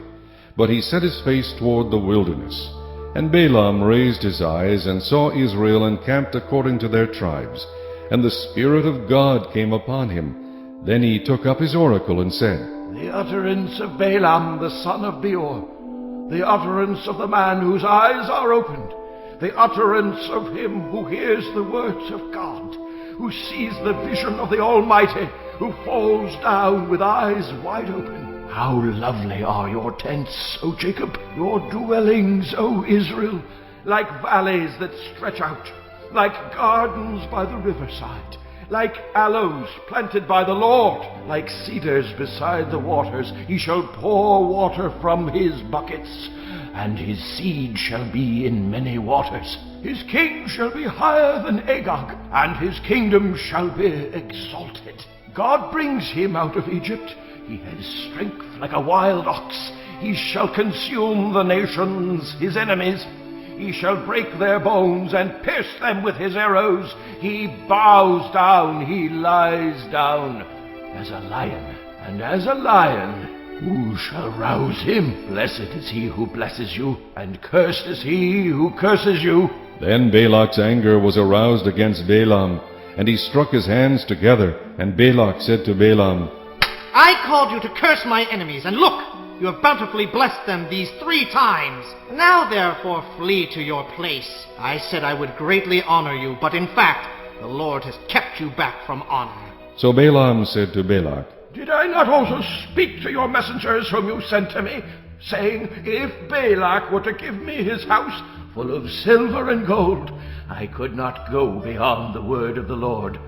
but he set his face toward the wilderness. And Balaam raised his eyes, and saw Israel encamped according to their tribes, and the Spirit of God came upon him. Then he took up his oracle and said, The utterance of Balaam the son of Beor, the utterance of the man whose eyes are opened, the utterance of him who hears the words of God, who sees the vision of the Almighty, who falls down with eyes wide open. How lovely are your tents, O Jacob, your dwellings, O Israel, like valleys that stretch out, like gardens by the riverside, like aloes planted by the Lord, like cedars beside the waters. He shall pour water from his buckets, and his seed shall be in many waters. His king shall be higher than Agag, and his kingdom shall be exalted. God brings him out of Egypt. He has strength like a wild ox. He shall consume the nations, his enemies. He shall break their bones and pierce them with his arrows. He bows down, he lies down as a lion, and as a lion Who shall rouse him? Blessed is he who blesses you, and cursed is he who curses you. Then Balak's anger was aroused against Balaam, and he struck his hands together, and Balak said to Balaam, I called you to curse my enemies, and look, you have bountifully blessed them these 3 times. Now therefore flee to your place. I said I would greatly honor you, but in fact the Lord has kept you back from honor. So Balaam said to Balak, Did I not also speak to your messengers whom you sent to me, saying, If Balak were to give me his house full of silver and gold, I could not go beyond the word of the Lord,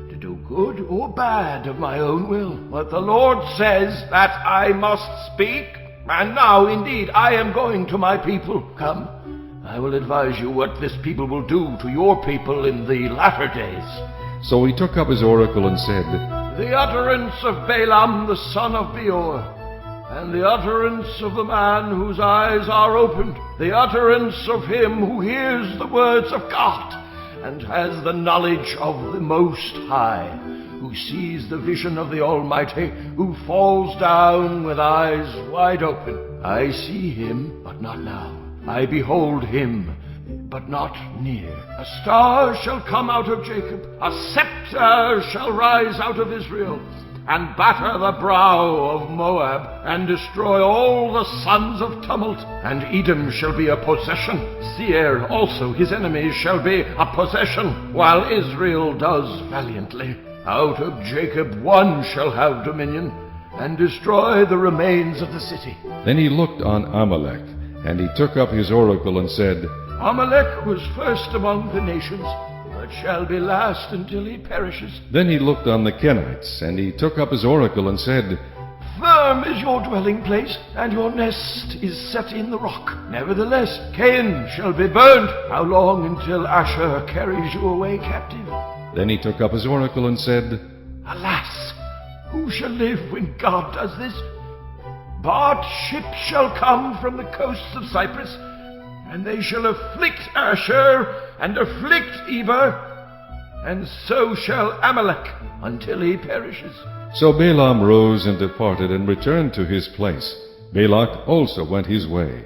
to do good or bad of my own will. But the Lord says that I must speak, and now indeed I am going to my people. Come, I will advise you what this people will do to your people in the latter days. So he took up his oracle and said, The utterance of Balaam the son of Beor, and the utterance of the man whose eyes are opened, the utterance of him who hears the words of God, and has the knowledge of the Most High, who sees the vision of the Almighty, who falls down with eyes wide open. I see him, but not now. I behold him, but not near. A star shall come out of Jacob, a scepter shall rise out of Israel, and batter the brow of Moab, and destroy all the sons of tumult. And Edom shall be a possession. Seir also his enemies shall be a possession, while Israel does valiantly. Out of Jacob one shall have dominion, and destroy the remains of the city. Then he looked on Amalek, and he took up his oracle and said, Amalek was first among the nations, but shall be last until he perishes. Then he looked on the Kenites, and he took up his oracle and said, Firm is your dwelling place, and your nest is set in the rock. Nevertheless, Cain shall be burned. How long until Asher carries you away captive? Then he took up his oracle and said, Alas, who shall live when God does this? But ships shall come from the coasts of Cyprus, and they shall afflict Asher and afflict Eber, and so shall Amalek until he perishes. So Balaam rose and departed and returned to his place. Balak also went his way.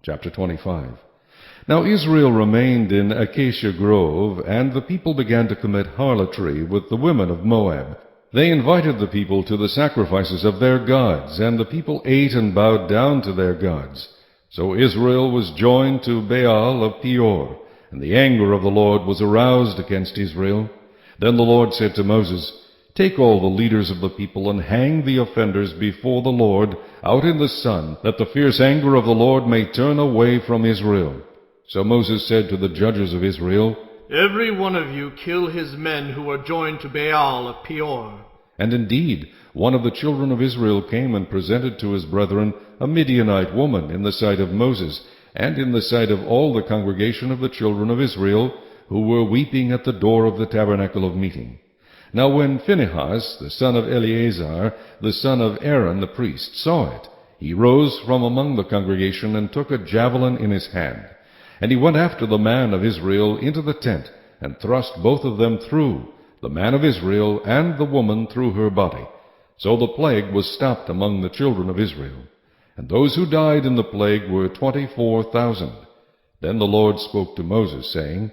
Chapter 25. Now Israel remained in Acacia Grove, and the people began to commit harlotry with the women of Moab. They invited the people to the sacrifices of their gods, and the people ate and bowed down to their gods. So Israel was joined to Baal of Peor, and the anger of the Lord was aroused against Israel. Then the Lord said to Moses, Take all the leaders of the people and hang the offenders before the Lord out in the sun, that the fierce anger of the Lord may turn away from Israel. So Moses said to the judges of Israel, Every one of you kill his men who are joined to Baal of Peor. And indeed, one of the children of Israel came and presented to his brethren a Midianite woman in the sight of Moses, and in the sight of all the congregation of the children of Israel, who were weeping at the door of the tabernacle of meeting. Now when Phinehas, the son of Eleazar, the son of Aaron the priest, saw it, he rose from among the congregation and took a javelin in his hand. And he went after the man of Israel into the tent, and thrust both of them through, the man of Israel and the woman through her body. So the plague was stopped among the children of Israel. And those who died in the plague were 24,000. Then the Lord spoke to Moses, saying,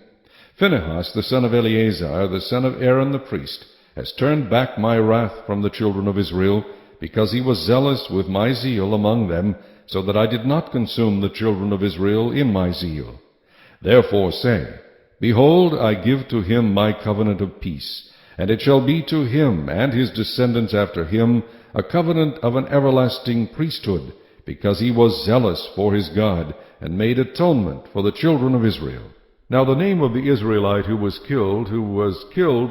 Phinehas, the son of Eleazar, the son of Aaron the priest, has turned back my wrath from the children of Israel, because he was zealous with my zeal among them, so that I did not consume the children of Israel in my zeal. Therefore say, Behold, I give to him my covenant of peace, and it shall be to him and his descendants after him a covenant of an everlasting priesthood, because he was zealous for his God, and made atonement for the children of Israel. Now the name of the Israelite who was killed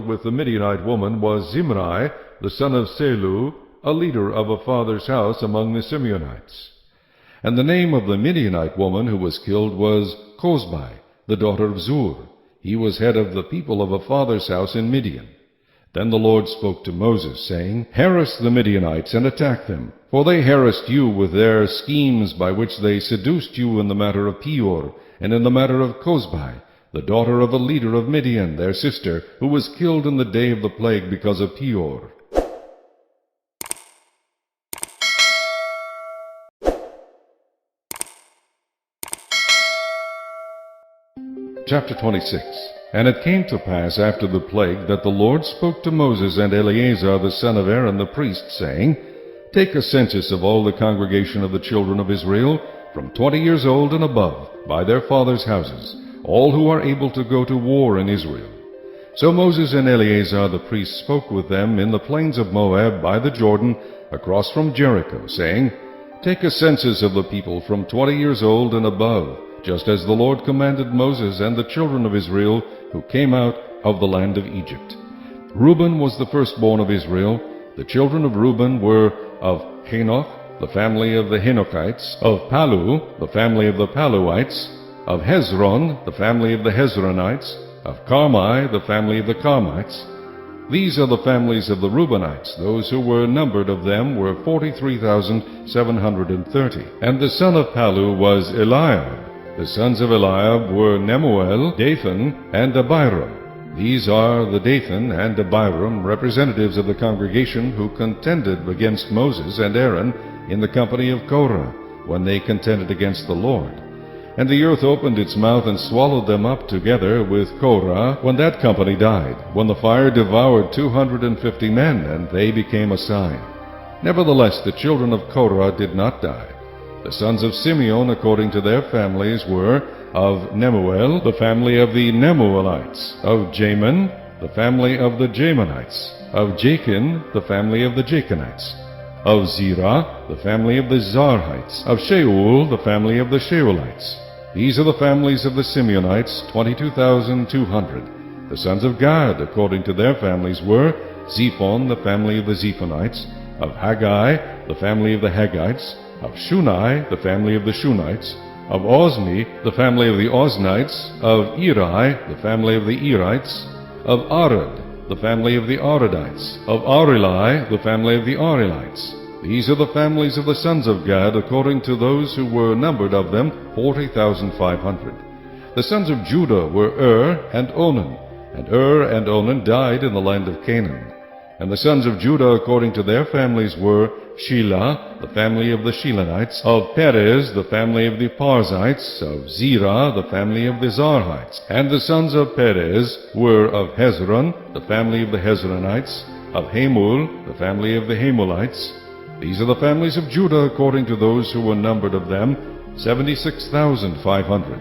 with the Midianite woman, was Zimri, the son of Selu, a leader of a father's house among the Simeonites. And the name of the Midianite woman who was killed was Cozbi, the daughter of Zur. He was head of the people of a father's house in Midian. Then the Lord spoke to Moses, saying, Harass the Midianites and attack them, for they harassed you with their schemes by which they seduced you in the matter of Peor, and in the matter of Cozbi, the daughter of a leader of Midian, their sister, who was killed in the day of the plague because of Peor. Chapter 26. And it came to pass after the plague that the Lord spoke to Moses and Eleazar the son of Aaron the priest, saying, Take a census of all the congregation of the children of Israel, from 20 years old and above, by their fathers' houses, all who are able to go to war in Israel. So Moses and Eleazar the priest spoke with them in the plains of Moab by the Jordan, across from Jericho, saying, Take a census of the people from 20 years old and above, just as the Lord commanded Moses and the children of Israel who came out of the land of Egypt. Reuben was the firstborn of Israel. The children of Reuben were of Hanoch, the family of the Hanochites, of Palu, the family of the Paluites, of Hezron, the family of the Hezronites, of Carmi, the family of the Carmites. These are the families of the Reubenites. Those who were numbered of them were 43,730. And the son of Palu was Eliab. The sons of Eliab were Nemuel, Dathan, and Abiram. These are the Dathan and Abiram, representatives of the congregation who contended against Moses and Aaron in the company of Korah, when they contended against the Lord. And the earth opened its mouth and swallowed them up together with Korah, when that company died, when the fire devoured 250 men, and they became a sign. Nevertheless, the children of Korah did not die. The sons of Simeon, according to their families, were of Nemuel, the family of the Nemuelites, of Jamin, the family of the Jamanites, of Jachin, the family of the Jachinites, of Zerah, the family of the Zarhites, of Shaul, the family of the Shaulites. These are the families of the Simeonites, 22,200. The sons of Gad, according to their families, were Zephon, the family of the Zephonites, of Haggai, the family of the Haggites, of Shunai, the family of the Shunites, of Ozni, the family of the Oznites, of Eri, the family of the Erites, of Arad, the family of the Aradites, of Arilai, the family of the Arilites. These are the families of the sons of Gad, according to those who were numbered of them, 40,500. The sons of Judah were and Onan, and and Onan died in the land of Canaan. And the sons of Judah, according to their families, were Shelah, the family of the Shelanites, of Perez, the family of the Parzites, of Zerah, the family of the Zarhites. And the sons of Perez were of Hezron, the family of the Hezronites, of Hamul, the family of the Hamulites. These are the families of Judah, according to those who were numbered of them, 76,500.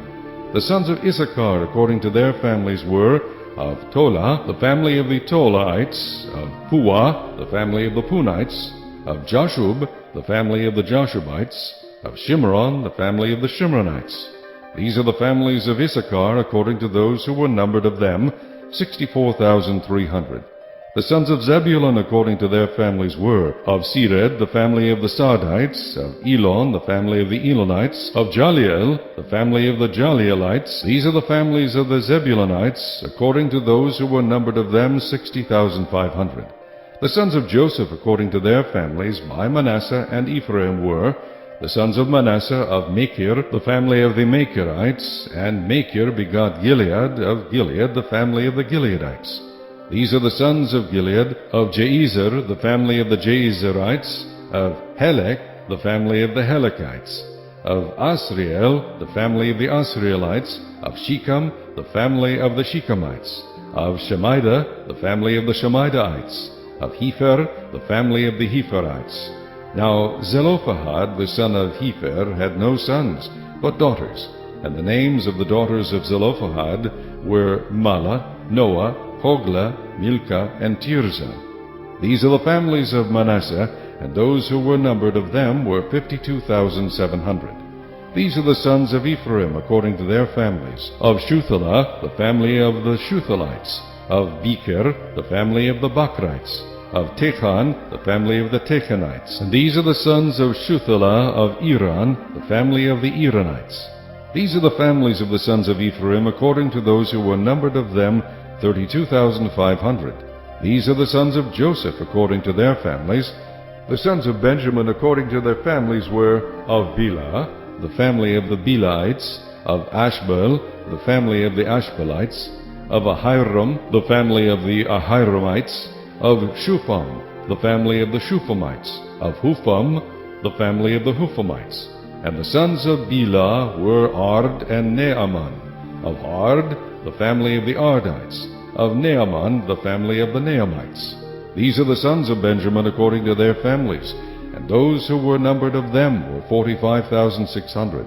The sons of Issachar, according to their families, were of Tola, the family of the Tolaites, of Puah, the family of the Punites, of Jashub, the family of the Jashubites, of Shimron, the family of the Shimronites. These are the families of Issachar, according to those who were numbered of them, 64,300. The sons of Zebulun, according to their families, were of Sered, the family of the Sardites, of Elon, the family of the Elonites, of Jaliel, the family of the Jalielites. These are the families of the Zebulunites, according to those who were numbered of them, 60,500. The sons of Joseph, according to their families, by Manasseh and Ephraim, were the sons of Manasseh of Machir, the family of the Machirites, and Machir begot Gilead, of Gilead, the family of the Gileadites. These are the sons of Gilead, of Jeezer, the family of the Jeezerites, of Helek, the family of the Helekites, of Asriel, the family of the Asrielites, of Shechem, the family of the Shechemites, of Shemida, the family of the Shemidaites, of Hepher, the family of the Hepherites. Now Zelophehad, the son of Hepher, had no sons, but daughters, and the names of the daughters of Zelophehad were Mala, Noah, Hogla, Milcah, and Tirzah. These are the families of Manasseh, and those who were numbered of them were 52,700. These are the sons of Ephraim, according to their families, of Shuthelah, the family of the Shuthelites, of Becher, the family of the Bakrites, of Techan, the family of the Techanites. And these are the sons of Shuthelah of Iran, the family of the Iranites. These are the families of the sons of Ephraim, according to those who were numbered of them, 32,500. These are the sons of Joseph, according to their families. The sons of Benjamin, according to their families, were of Bela, the family of the Belaites, of Ashbel, the family of the Ashbelites, of Ahiram, the family of the Ahiramites, of Shupham, the family of the Shuphamites, of Hupham, the family of the Huphamites. And the sons of Bela were Ard and Naaman. Of Ard, the family of the Ardites. Of Naaman, the family of the Naamites. These are the sons of Benjamin according to their families, and those who were numbered of them were 45,600.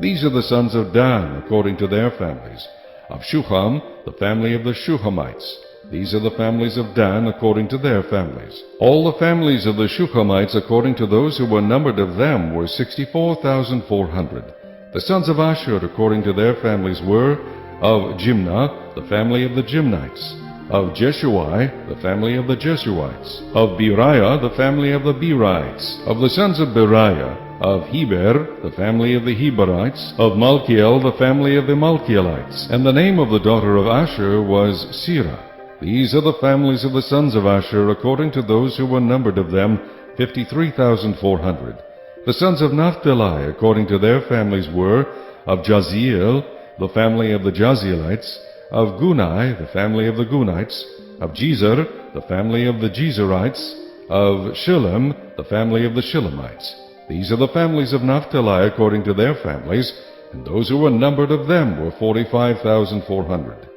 These are the sons of Dan according to their families. Of Shuham, the family of the Shuhamites. These are the families of Dan according to their families. All the families of the Shuhamites according to those who were numbered of them were 64,400. The sons of Asher according to their families were of Jimnah, the family of the Jimnites. Of Jeshuai, the family of the Jeshuites. Of Beriah, the family of the Berites. Of the sons of Beriah, of Heber, the family of the Heberites. Of Malkiel, the family of the Malkielites. And the name of the daughter of Asher was Sirah. These are the families of the sons of Asher according to those who were numbered of them, 53,400. The sons of Naphtali according to their families were of Jaziel, the family of the Jazielites. Of Gunai, the family of the Gunites. Of Jezer, the family of the Jezerites. Of Shillem, the family of the Shillemites. These are the families of Naphtali according to their families, and those who were numbered of them were 45,400.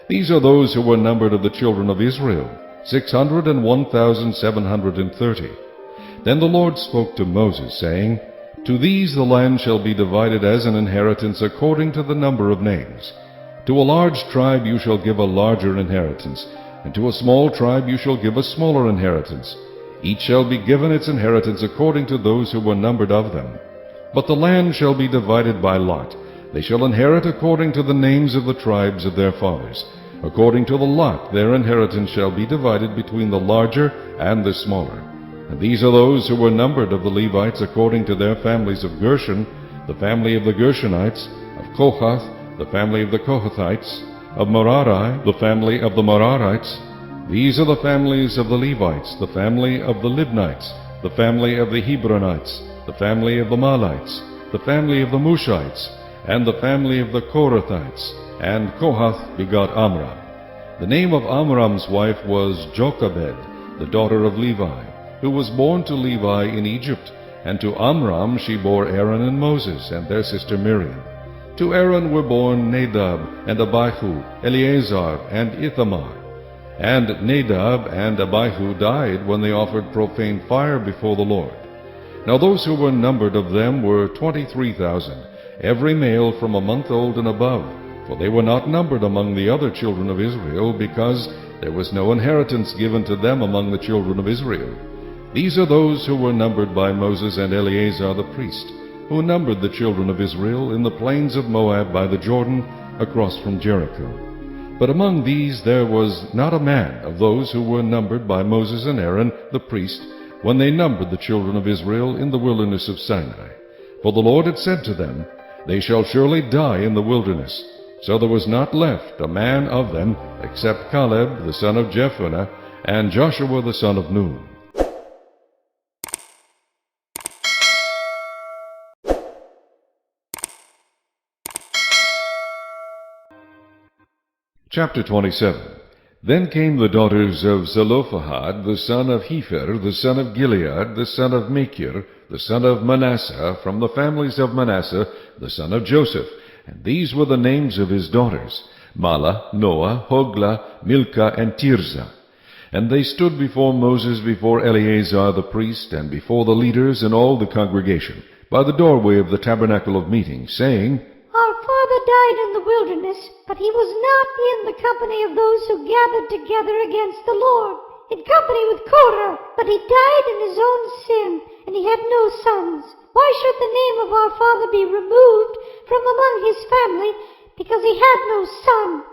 These are those who were numbered of the children of Israel, 601,730. Then the Lord spoke to Moses, saying, To these the land shall be divided as an inheritance according to the number of names. To a large tribe you shall give a larger inheritance, and to a small tribe you shall give a smaller inheritance. Each shall be given its inheritance according to those who were numbered of them. But the land shall be divided by lot. They shall inherit according to the names of the tribes of their fathers. According to the lot their inheritance shall be divided between the larger and the smaller. And these are those who were numbered of the Levites according to their families of Gershon, the family of the Gershonites, of Kohath, the family of the Kohathites, of Merari, the family of the Merarites. These are the families of the Levites, the family of the Libnites, the family of the Hebronites, the family of the Malites, the family of the Mushites, and the family of the Korathites. And Kohath begot Amram. The name of Amram's wife was Jochebed, the daughter of Levi, who was born to Levi in Egypt, and to Amram she bore Aaron and Moses, and their sister Miriam. To Aaron were born Nadab, and Abihu, Eleazar, and Ithamar. And Nadab and Abihu died when they offered profane fire before the Lord. Now those who were numbered of them were 23,000, every male from a month old and above, for they were not numbered among the other children of Israel, because there was no inheritance given to them among the children of Israel. These are those who were numbered by Moses and Eleazar the priest, who numbered the children of Israel in the plains of Moab by the Jordan, across from Jericho. But among these there was not a man of those who were numbered by Moses and Aaron the priest, when they numbered the children of Israel in the wilderness of Sinai. For the Lord had said to them, They shall surely die in the wilderness. So there was not left a man of them, except Caleb the son of Jephunneh, and Joshua the son of Nun. Chapter 27. Then came the daughters of Zelophehad, the son of Hepher, the son of Gilead, the son of Machir, the son of Manasseh, from the families of Manasseh, the son of Joseph. And these were the names of his daughters, Mahlah, Noah, Hoglah, Milcah, and Tirzah. And they stood before Moses, before Eleazar the priest, and before the leaders and all the congregation, by the doorway of the tabernacle of meeting, saying, Our father died in the wilderness, but he was not in the company of those who gathered together against the Lord, in company with Korah, but he died in his own sin, and he had no sons. Why should the name of our father be removed from among his family, because he had no son?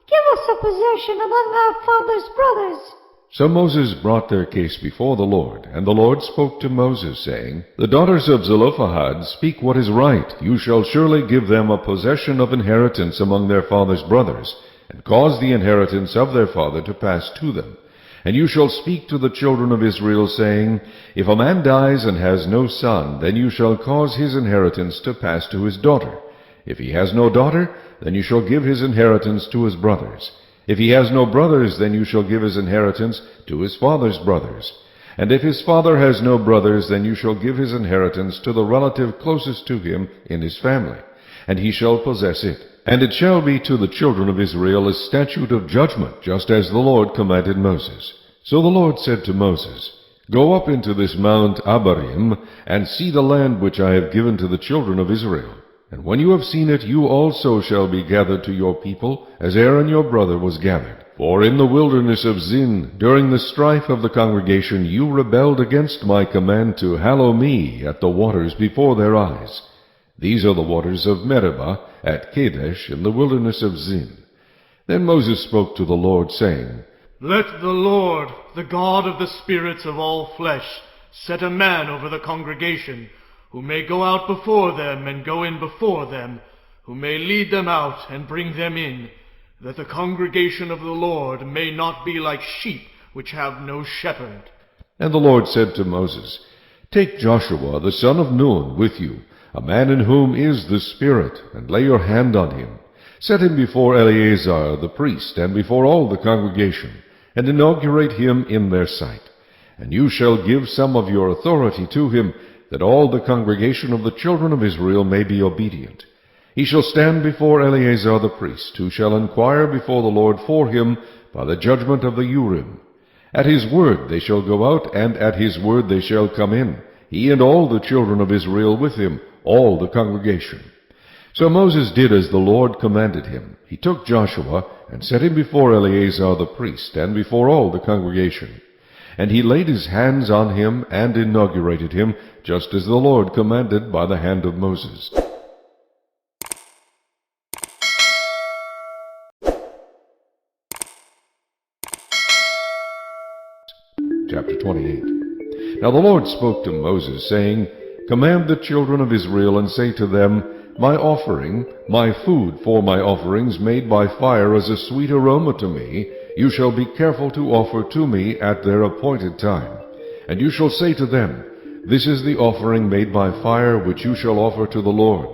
Give us a possession among our father's brothers. So Moses brought their case before the Lord, and the Lord spoke to Moses, saying, The daughters of Zelophehad speak what is right. You shall surely give them a possession of inheritance among their father's brothers, and cause the inheritance of their father to pass to them. And you shall speak to the children of Israel, saying, If a man dies and has no son, then you shall cause his inheritance to pass to his daughter. If he has no daughter, then you shall give his inheritance to his brothers. If he has no brothers, then you shall give his inheritance to his father's brothers. And if his father has no brothers, then you shall give his inheritance to the relative closest to him in his family, and he shall possess it. And it shall be to the children of Israel a statute of judgment, just as the Lord commanded Moses. So the Lord said to Moses, Go up into this Mount Abarim, and see the land which I have given to the children of Israel. And when you have seen it, you also shall be gathered to your people, as Aaron your brother was gathered. For in the wilderness of Zin, during the strife of the congregation, you rebelled against my command to hallow me at the waters before their eyes. These are the waters of Meribah at Kadesh in the wilderness of Zin. Then Moses spoke to the Lord, saying, Let the Lord, the God of the spirits of all flesh, set a man over the congregation, who may go out before them and go in before them, who may lead them out and bring them in, that the congregation of the Lord may not be like sheep which have no shepherd. And the Lord said to Moses, Take Joshua the son of Nun with you, a man in whom is the Spirit, and lay your hand on him. Set him before Eleazar the priest, and before all the congregation, and inaugurate him in their sight. And you shall give some of your authority to him, that all the congregation of the children of Israel may be obedient. He shall stand before Eleazar the priest, who shall inquire before the Lord for him by the judgment of the Urim. At his word they shall go out, and at his word they shall come in, he and all the children of Israel with him, all the congregation. So Moses did as the Lord commanded him. He took Joshua, and set him before Eleazar the priest, and before all the congregation. And he laid his hands on him, and inaugurated him, just as the Lord commanded by the hand of Moses. Chapter 28. Now the Lord spoke to Moses, saying, Command the children of Israel, and say to them, My offering, my food for my offerings made by fire as a sweet aroma to me, you shall be careful to offer to me at their appointed time. And you shall say to them, This is the offering made by fire which you shall offer to the Lord,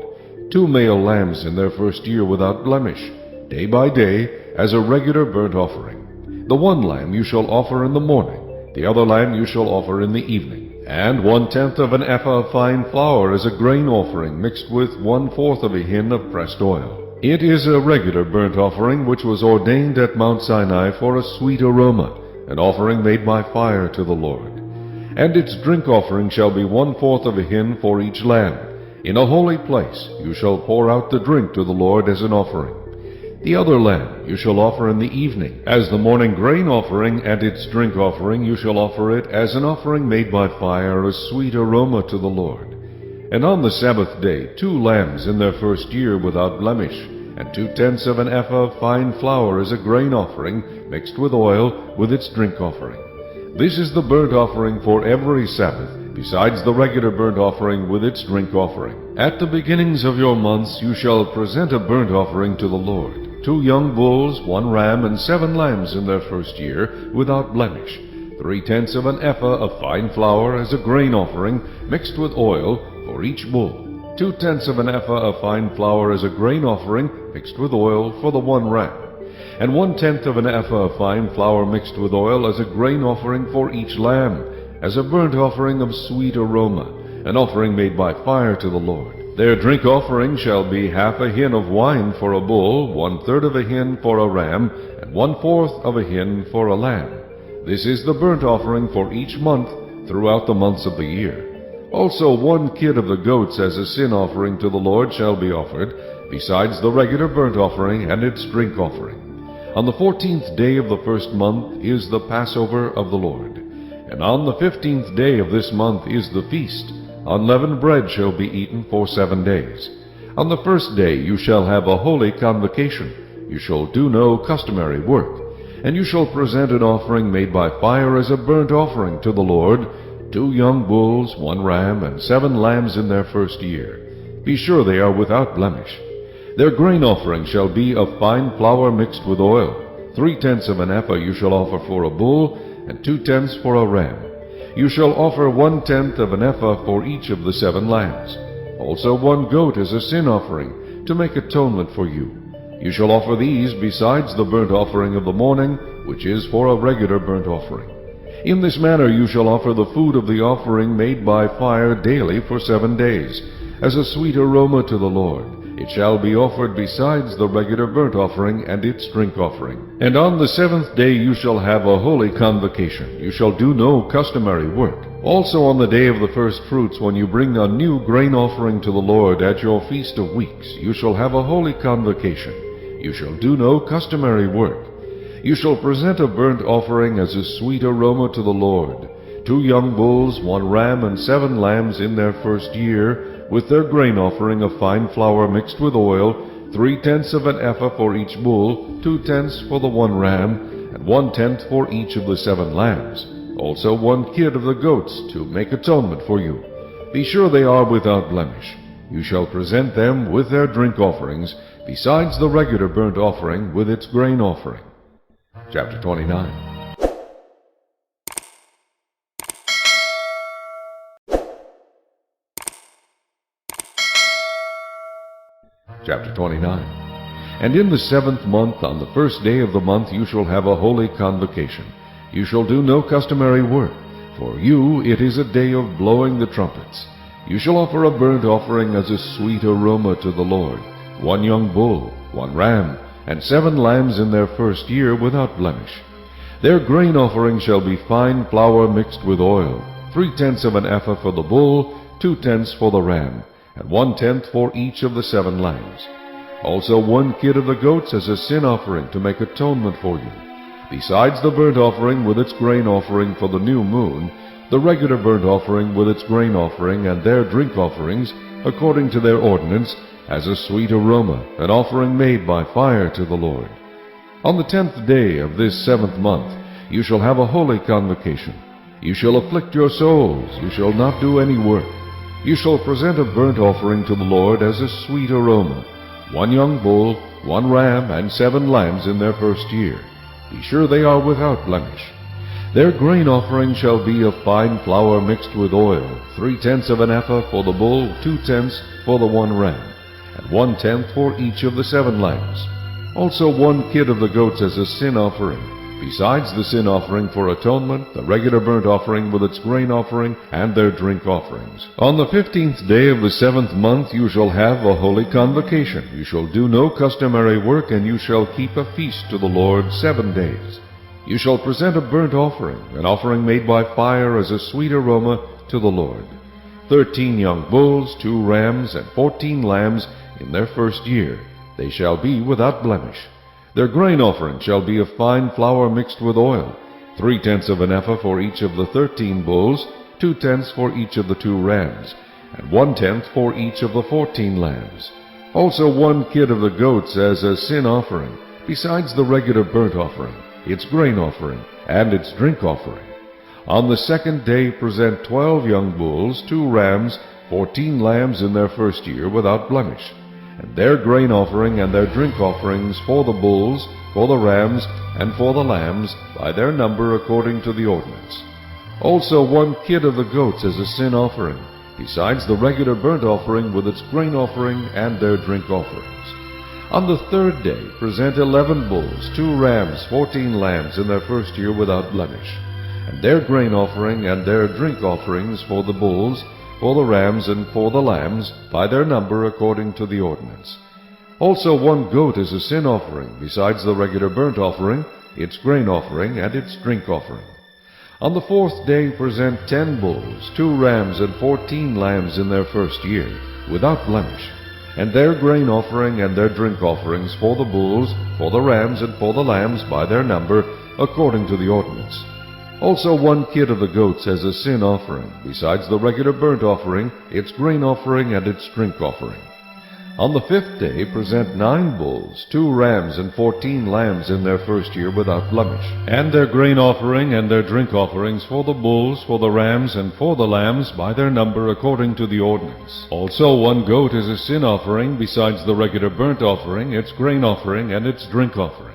2 male lambs in their first year without blemish, day by day, as a regular burnt offering. The one lamb you shall offer in the morning, the other lamb you shall offer in the evening. And 1/10 of an ephah of fine flour as a grain offering, mixed with 1/4 of a hin of pressed oil. It is a regular burnt offering which was ordained at Mount Sinai for a sweet aroma, an offering made by fire to the Lord. And its drink offering shall be 1/4 of a hin for each lamb. In a holy place you shall pour out the drink to the Lord as an offering. The other lamb you shall offer in the evening, as the morning grain offering, and its drink offering you shall offer it as an offering made by fire, a sweet aroma to the Lord. And on the Sabbath day 2 lambs in their first year without blemish, and 2/10 of an ephah of fine flour as a grain offering, mixed with oil, with its drink offering. This is the burnt offering for every Sabbath, besides the regular burnt offering with its drink offering. At the beginnings of your months you shall present a burnt offering to the Lord, 2 young bulls, 1 ram, and 7 lambs in their first year, without blemish, 3/10 of an ephah of fine flour as a grain offering, mixed with oil, for each bull, 2/10 of an ephah of fine flour as a grain offering, mixed with oil, for the 1 ram, and 1/10 of an ephah of fine flour mixed with oil as a grain offering for each lamb, as a burnt offering of sweet aroma, an offering made by fire to the Lord. Their drink offering shall be 1/2 a hin of wine for a bull, 1/3 of a hin for a ram, and 1/4 of a hin for a lamb. This is the burnt offering for each month throughout the months of the year. Also 1 kid of the goats as a sin offering to the Lord shall be offered, besides the regular burnt offering and its drink offering. On the 14th day of the first month is the Passover of the Lord. And on the 15th day of this month is the feast. Unleavened bread shall be eaten for 7 days. On the first day you shall have a holy convocation. You shall do no customary work. And you shall present an offering made by fire as a burnt offering to the Lord, 2 young bulls, 1 ram, and 7 lambs in their first year. Be sure they are without blemish. Their grain offering shall be of fine flour mixed with oil. 3/10 of an ephah you shall offer for a bull, and 2/10 for a ram. You shall offer 1/10 of an ephah for each of the 7 lambs. Also 1 goat as a sin offering, to make atonement for you. You shall offer these besides the burnt offering of the morning, which is for a regular burnt offering. In this manner you shall offer the food of the offering made by fire daily for 7 days, as a sweet aroma to the Lord. It shall be offered besides the regular burnt offering and its drink offering. And on the 7th day you shall have a holy convocation. You shall do no customary work. Also on the day of the first fruits, when you bring a new grain offering to the Lord at your feast of weeks, you shall have a holy convocation. You shall do no customary work. You shall present a burnt offering as a sweet aroma to the Lord, 2 young bulls, 1 ram, and 7 lambs in their first year, with their grain offering of fine flour mixed with oil, 3/10 of an ephah for each bull, 2/10 for the 1 ram, and 1/10 for each of the 7 lambs. Also 1 kid of the goats to make atonement for you. Be sure they are without blemish. You shall present them with their drink offerings, besides the regular burnt offering with its grain offering. Chapter 29. Chapter 29. And in the 7th month, on the first day of the month, you shall have a holy convocation. You shall do no customary work. For you it is a day of blowing the trumpets. You shall offer a burnt offering as a sweet aroma to the Lord, 1 young bull, 1 ram, and 7 lambs in their first year without blemish. Their grain offering shall be fine flour mixed with oil, 3/10 of an ephah for the bull, 2/10 for the ram, and 1/10 for each of the 7 lambs. Also 1 kid of the goats as a sin offering to make atonement for you. Besides the burnt offering with its grain offering for the new moon, the regular burnt offering with its grain offering and their drink offerings, according to their ordinance, as a sweet aroma, an offering made by fire to the Lord. On the 10th day of this 7th month, you shall have a holy convocation. You shall afflict your souls, you shall not do any work. You shall present a burnt offering to the Lord as a sweet aroma, 1 young bull, 1 ram, and 7 lambs in their first year. Be sure they are without blemish. Their grain offering shall be of fine flour mixed with oil, 3/10 of an ephah for the bull, 2/10 for the 1 ram, and 1/10 for each of the 7 lambs. Also 1 kid of the goats as a sin offering, besides the sin offering for atonement, the regular burnt offering with its grain offering, and their drink offerings. On the 15th day of the 7th month you shall have a holy convocation. You shall do no customary work, and you shall keep a feast to the Lord 7 days. You shall present a burnt offering, an offering made by fire as a sweet aroma to the Lord. 13 young bulls, 2 rams, and 14 lambs in their first year. They shall be without blemish. Their grain offering shall be of fine flour mixed with oil, 3/10 of an ephah for each of the 13 bulls, 2/10 for each of the 2 rams, and 1/10 for each of the 14 lambs. Also 1 kid of the goats as a sin offering, besides the regular burnt offering, its grain offering, and its drink offering. On the 2nd day present 12 young bulls, 2 rams, 14 lambs in their first year without blemish, and their grain offering and their drink offerings for the bulls, for the rams, and for the lambs, by their number according to the ordinance. Also 1 kid of the goats as a sin offering, besides the regular burnt offering with its grain offering and their drink offerings. On the 3rd day present 11 bulls, 2 rams, 14 lambs in their first year without blemish, and their grain offering and their drink offerings for the bulls, for the rams, and for the lambs, by their number according to the ordinance. Also 1 goat as a sin offering, besides the regular burnt offering, its grain offering, and its drink offering. On the 4th day present 10 bulls, 2 rams, and 14 lambs in their first year, without blemish, and their grain offering and their drink offerings for the bulls, for the rams, and for the lambs, by their number according to the ordinance. Also 1 kid of the goats as a sin offering, besides the regular burnt offering, its grain offering, and its drink offering. On the 5th day present 9 bulls, 2 rams, and 14 lambs in their first year without blemish, and their grain offering and their drink offerings for the bulls, for the rams, and for the lambs, by their number according to the ordinance. Also 1 goat as a sin offering, besides the regular burnt offering, its grain offering, and its drink offering.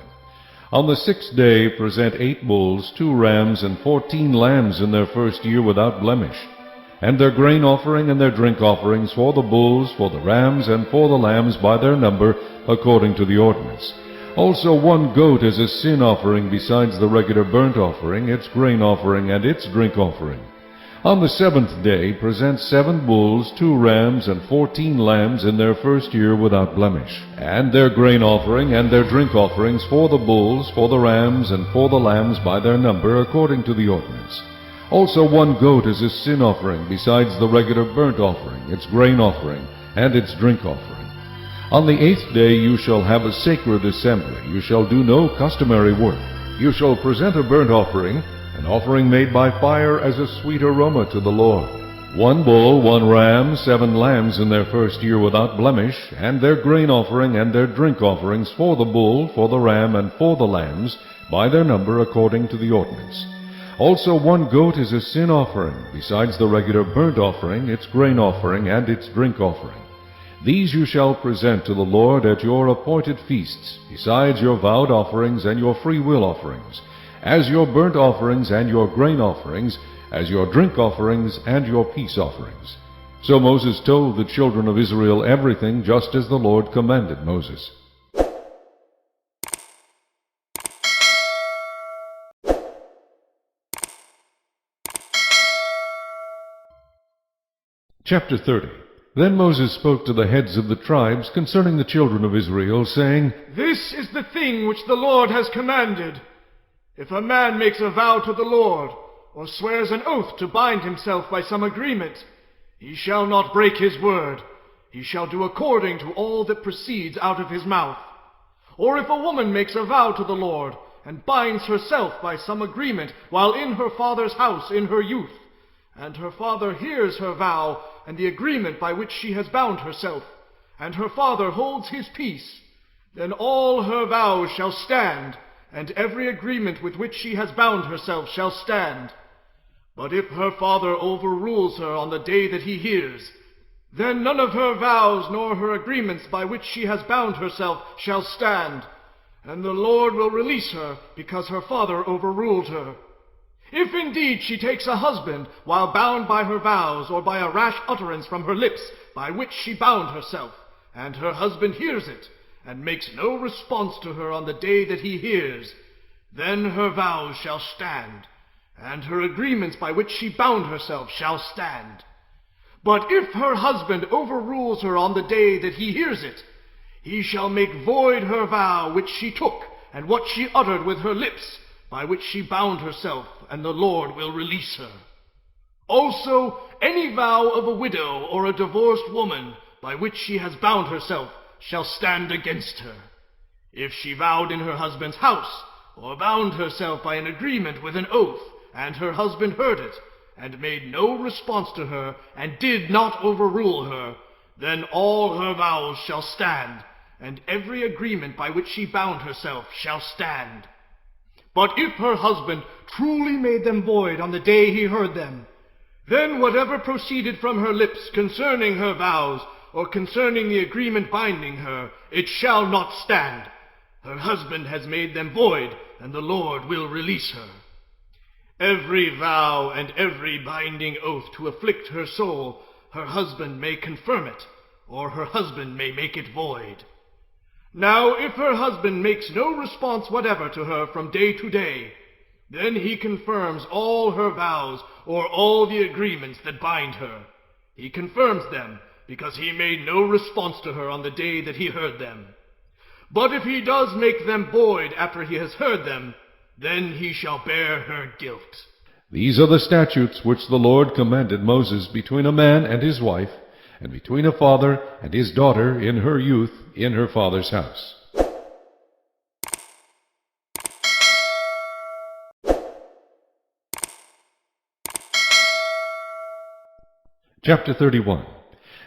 On the 6th day present 8 bulls, 2 rams, and 14 lambs in their first year without blemish, and their grain offering and their drink offerings for the bulls, for the rams, and for the lambs by their number, according to the ordinance. Also 1 goat as a sin offering besides the regular burnt offering, its grain offering, and its drink offering. On the 7th day present 7 bulls, 2 rams, and 14 lambs in their first year without blemish, and their grain offering and their drink offerings for the bulls, for the rams, and for the lambs by their number, according to the ordinance. Also 1 goat as a sin offering besides the regular burnt offering, its grain offering, and its drink offering. On the 8th day you shall have a sacred assembly. You shall do no customary work. You shall present a burnt offering, an offering made by fire as a sweet aroma to the Lord. 1 bull, 1 ram, 7 lambs in their first year without blemish, and their grain offering and their drink offerings for the bull, for the ram, and for the lambs, by their number according to the ordinance. Also 1 goat is a sin offering, besides the regular burnt offering, its grain offering, and its drink offering. These you shall present to the Lord at your appointed feasts, besides your vowed offerings and your free will offerings, as your burnt offerings and your grain offerings, as your drink offerings and your peace offerings. So Moses told the children of Israel everything just as the Lord commanded Moses. Chapter 30. Then Moses spoke to the heads of the tribes concerning the children of Israel, saying, This is the thing which the Lord has commanded. If a man makes a vow to the Lord, or swears an oath to bind himself by some agreement, he shall not break his word. He shall do according to all that proceeds out of his mouth. Or if a woman makes a vow to the Lord, and binds herself by some agreement while in her father's house in her youth, and her father hears her vow and the agreement by which she has bound herself, and her father holds his peace, then all her vows shall stand, and every agreement with which she has bound herself shall stand. But if her father overrules her on the day that he hears, then none of her vows nor her agreements by which she has bound herself shall stand, and the Lord will release her because her father overruled her. If indeed she takes a husband while bound by her vows or by a rash utterance from her lips by which she bound herself, and her husband hears it, and makes no response to her on the day that he hears, then her vows shall stand, and her agreements by which she bound herself shall stand. But if her husband overrules her on the day that he hears it, he shall make void her vow which she took, and what she uttered with her lips, by which she bound herself, and the Lord will release her. Also, any vow of a widow or a divorced woman, by which she has bound herself, shall stand against her. If she vowed in her husband's house, or bound herself by an agreement with an oath, and her husband heard it, and made no response to her, and did not overrule her, then all her vows shall stand, and every agreement by which she bound herself shall stand. But if her husband truly made them void on the day he heard them, then whatever proceeded from her lips concerning her vows, or concerning the agreement binding her, it shall not stand. Her husband has made them void, and the Lord will release her. Every vow and every binding oath to afflict her soul, her husband may confirm it, or her husband may make it void. Now if her husband makes no response whatever to her from day to day, then he confirms all her vows, or all the agreements that bind her. He confirms them, because he made no response to her on the day that he heard them. But if he does make them void after he has heard them, then he shall bear her guilt. These are the statutes which the Lord commanded Moses between a man and his wife, and between a father and his daughter in her youth in her father's house. Chapter 31.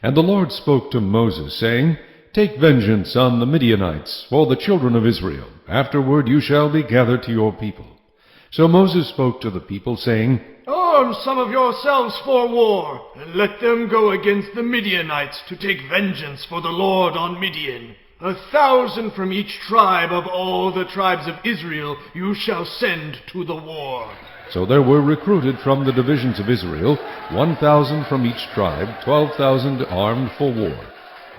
And the Lord spoke to Moses, saying, Take vengeance on the Midianites, for the children of Israel. Afterward you shall be gathered to your people. So Moses spoke to the people, saying, Arm some of yourselves for war, and let them go against the Midianites to take vengeance for the Lord on Midian. 1,000 from each tribe of all the tribes of Israel you shall send to the war. So there were recruited from the divisions of Israel 1,000 from each tribe, 12,000 armed for war.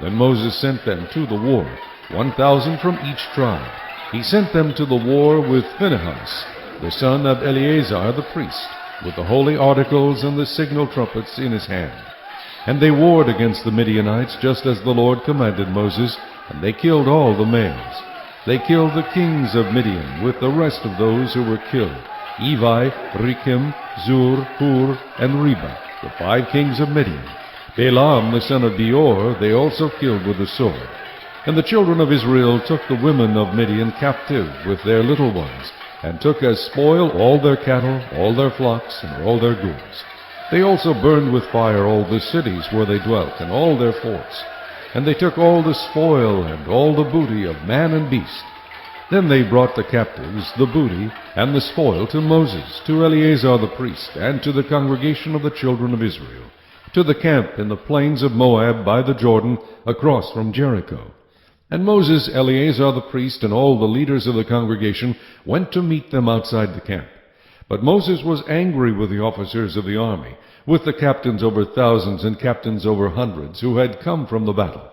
Then Moses sent them to the war, 1,000 from each tribe. He sent them to the war with Phinehas, the son of Eleazar the priest, with the holy articles and the signal trumpets in his hand. And they warred against the Midianites, just as the Lord commanded Moses, and they killed all the males. They killed the kings of Midian with the rest of those who were killed, Evi, Rekem, Zur, Hur, and Reba, the 5 kings of Midian. Balaam the son of Beor they also killed with the sword. And the children of Israel took the women of Midian captive with their little ones, and took as spoil all their cattle, all their flocks, and all their goods. They also burned with fire all the cities where they dwelt, and all their forts. And they took all the spoil and all the booty of man and beast. Then they brought the captives, the booty, and the spoil to Moses, to Eleazar the priest, and to the congregation of the children of Israel, to the camp in the plains of Moab by the Jordan, across from Jericho. And Moses, Eleazar the priest, and all the leaders of the congregation went to meet them outside the camp. But Moses was angry with the officers of the army, with the captains over thousands and captains over hundreds, who had come from the battle.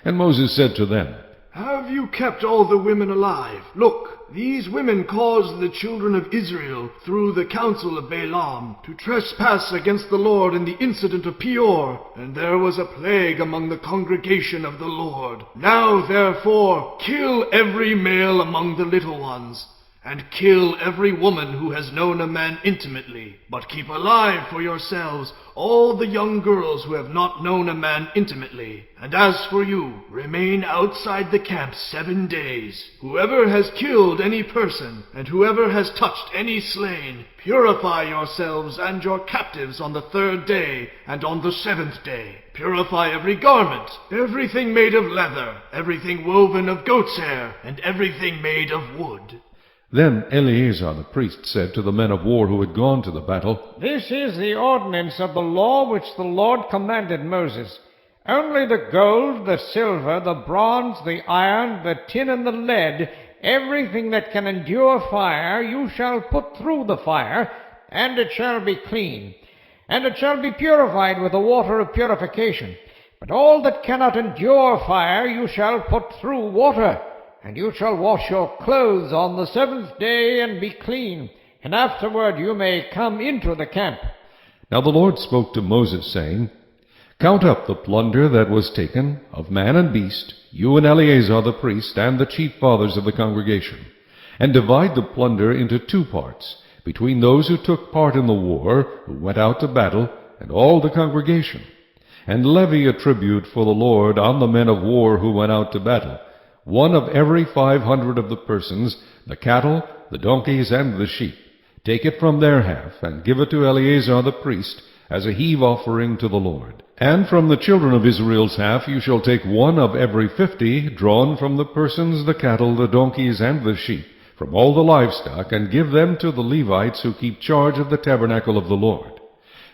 And Moses said to them, Have you kept all the women alive? Look, these women caused the children of Israel, through the counsel of Balaam, to trespass against the Lord in the incident of Peor, and there was a plague among the congregation of the Lord. Now therefore kill every male among the little ones, and kill every woman who has known a man intimately. But keep alive for yourselves all the young girls who have not known a man intimately. And as for you, remain outside the camp 7 days. Whoever has killed any person, and whoever has touched any slain, purify yourselves and your captives on the 3rd day, and on the 7th day. Purify every garment, everything made of leather, everything woven of goat's hair, and everything made of wood. Then Eleazar the priest said to the men of war who had gone to the battle, This is the ordinance of the law which the Lord commanded Moses. Only the gold, the silver, the bronze, the iron, the tin, and the lead, everything that can endure fire, you shall put through the fire, and it shall be clean. And it shall be purified with the water of purification. But all that cannot endure fire, you shall put through water. And you shall wash your clothes on the 7th day and be clean, and afterward you may come into the camp. Now the Lord spoke to Moses, saying, Count up the plunder that was taken, of man and beast, you and Eleazar the priest, and the chief fathers of the congregation, and divide the plunder into 2 parts, between those who took part in the war, who went out to battle, and all the congregation. And levy a tribute for the Lord on the men of war who went out to battle, 1 of every 500 of the persons, the cattle, the donkeys, and the sheep. Take it from their half, and give it to Eleazar the priest, as a heave offering to the Lord. And from the children of Israel's half you shall take 1 of every 50, drawn from the persons, the cattle, the donkeys, and the sheep, from all the livestock, and give them to the Levites who keep charge of the tabernacle of the Lord.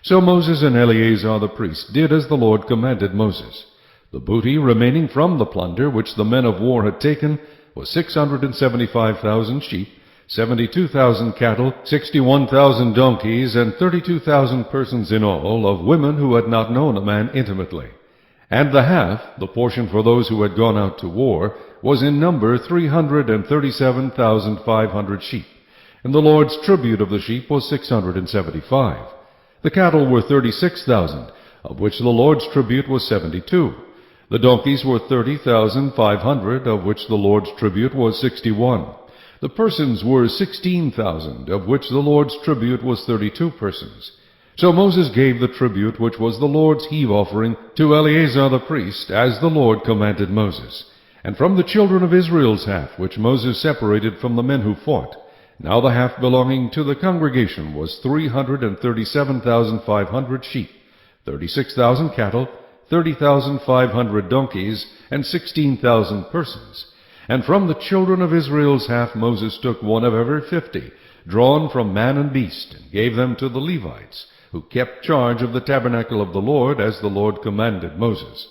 So Moses and Eleazar the priest did as the Lord commanded Moses. The booty remaining from the plunder which the men of war had taken was 675,000 sheep, 72,000 cattle, 61,000 donkeys, and 32,000 persons in all, of women who had not known a man intimately. And the half, the portion for those who had gone out to war, was in number 337,500 sheep. And the Lord's tribute of the sheep was 675. The cattle were 36,000, of which the Lord's tribute was 72. The donkeys were 30,500, of which the Lord's tribute was 61. The persons were 16,000, of which the Lord's tribute was 32 persons. So Moses gave the tribute which was the Lord's heave offering to Eleazar the priest, as the Lord commanded Moses. And from the children of Israel's half, which Moses separated from the men who fought, now the half belonging to the congregation was 337,500 sheep, 36,000 cattle, 30,500 donkeys, and 16,000 persons. And from the children of Israel's half Moses took 1 of every 50, drawn from man and beast, and gave them to the Levites, who kept charge of the tabernacle of the Lord, as the Lord commanded Moses.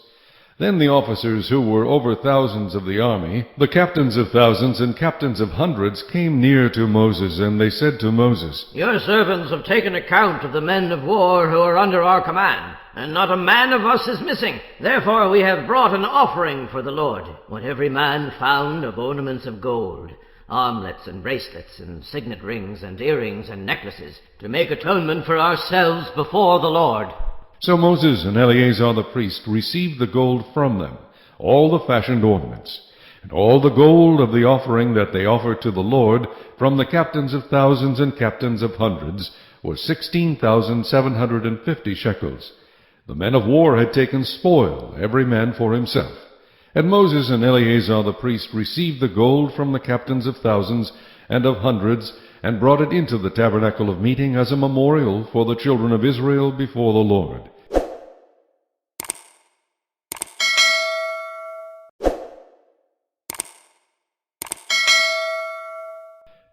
Then the officers who were over thousands of the army, the captains of thousands and captains of hundreds, came near to Moses, and they said to Moses, Your servants have taken account of the men of war who are under our command, and not a man of us is missing. Therefore we have brought an offering for the Lord, what every man found of ornaments of gold, armlets and bracelets and signet rings and earrings and necklaces, to make atonement for ourselves before the Lord. So Moses and Eleazar the priest received the gold from them, all the fashioned ornaments, and all the gold of the offering that they offered to the Lord from the captains of thousands and captains of hundreds was 16,750 shekels. The men of war had taken spoil, every man for himself. And Moses and Eleazar the priest received the gold from the captains of thousands and of hundreds, and brought it into the tabernacle of meeting as a memorial for the children of Israel before the Lord.